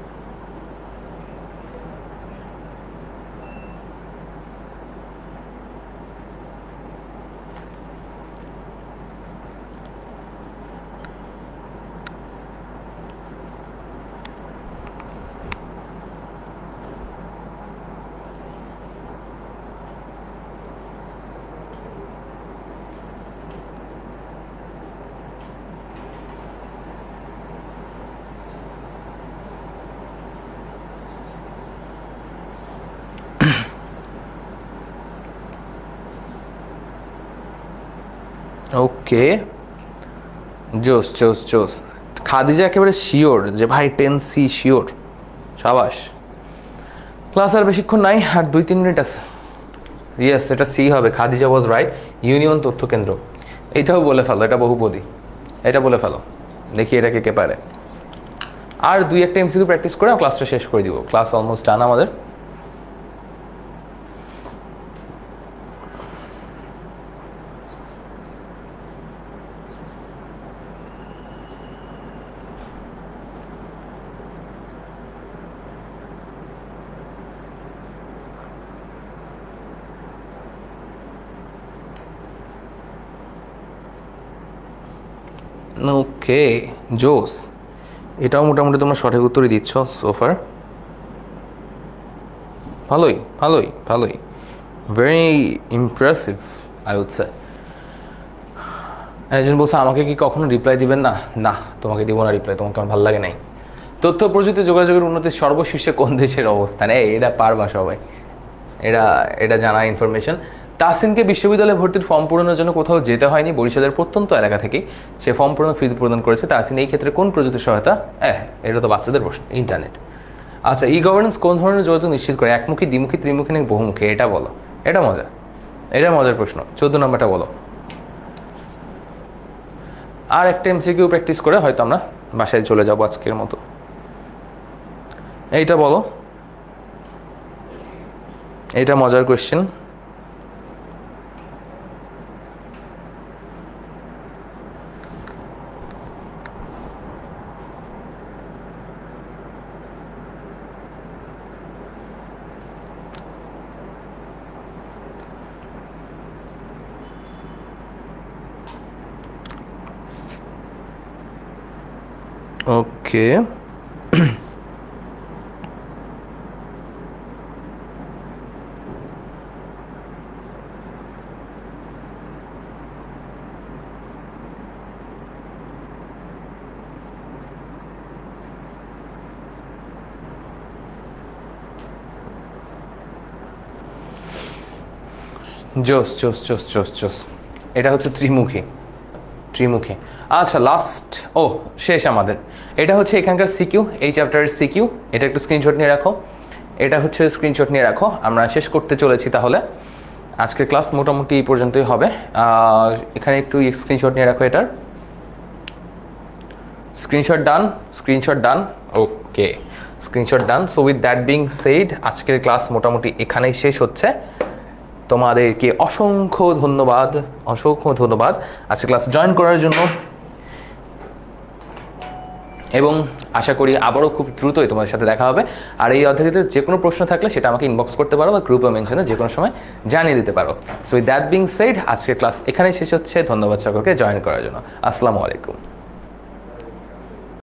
ওকে, জোস জোস জোস। খাদিজা একেবারে শিওর যে ভাই 10C শিওর, সাবাস। ক্লাস আর বেশিক্ষণ নাই, আর 2-3 মিনিট আছে। ইয়েস, এটা সি হবে, খাদিজা ওয়াজ রাইট, ইউনিয়ন তথ্য কেন্দ্র। এইটাও বলে ফেলো, এটা বহুপদী, এটা বলে ফেলো। দেখি এটাকে কে পারে। আর 2-1টা এমসিকিউ প্র্যাকটিস করে ক্লাসটা শেষ করে দিব, ক্লাস অলমোস্ট ডান আমাদের। ওকে, জোস। এটাও মোটামুটি তোমরা সঠিক উত্তরই দিচ্ছ সোফার। ভালোই ভালোই ভালোই। Very impressive I would say. একজন বলছে আমাকে কি কখনো রিপ্লাই দিবেন না? না, তোমাকে দিব না রিপ্লাই, তোমাকে আমার ভালো লাগে নাই। তথ্য প্রযুক্তি যোগাযোগের উন্নতির সর্বশীর্ষে কোন দেশের অবস্থান? এটা পারবা সবাই, এটা জানা ইনফরমেশন। তাহসিনকে বিশ্ববিদ্যালয়ে ভর্তির ফর্ম পূরণের জন্য কোথাও যেতে হয়নি, বরিশালের প্রত্যন্ত এলাকা থেকে সে ফর্ম পূরণ ফি প্রদান করেছে। তাহসিন এই ক্ষেত্রে কোন প্রযুক্তির সহায়তা? এটা তো বাচ্চাদের প্রশ্ন, ইন্টারনেট। আচ্ছা, ই গভর্নেন্স কোন ধরনের যোগাযোগ নিশ্চিত করে? একমুখী, দ্বিমুখী, ত্রিমুখী নাকি বহুমুখী? এটা বলো। এটা মজার প্রশ্ন। 14 নম্বরটা বলো। আর একটা এমসিকিউ প্র্যাকটিস করে হয়তো আমরা বাসায় চলে যাবো আজকের মতো। এইটা বলো, এটা মজার কোয়েশ্চেন। ওকে, জোস জোস জোস জোস জোস। এটা হচ্ছে ত্রিমুখী। আচ্ছা, লাস্ট, শেষ আমাদের। এটা হচ্ছে এখানকার সিকিউ, এই চ্যাপ্টারের সিকিউ। এটা একটু স্ক্রিনশট নিয়ে রাখো, আমরা শেষ করতে চলেছি। তাহলে আজকের ক্লাস মোটামুটি এই পর্যন্তই হবে। এখানে একটু স্ক্রিনশট নিয়ে রাখো এটার। Screenshot done. Okay, screenshot done. So with that being shed, আজকের ক্লাস মোটামুটি এখানেই শেষ হচ্ছে। তোমাদেরকে অসংখ্য ধন্যবাদ আজকে ক্লাস জয়েন করার জন্য, এবং আশা করি আবারও খুব দ্রুতই তোমাদের সাথে দেখা হবে। আর এই অধ্যায়টিতে যে কোনো প্রশ্ন থাকলে সেটা আমাকে ইনবক্স করতে পারো বা গ্রুপে মেনশনে যে কোনো সময় জানিয়ে দিতে পারো। So with that being shed, আজকের ক্লাস এখানেই শেষ হচ্ছে। ধন্যবাদ সকলকে জয়েন করার জন্য। আসসালামু আলাইকুম।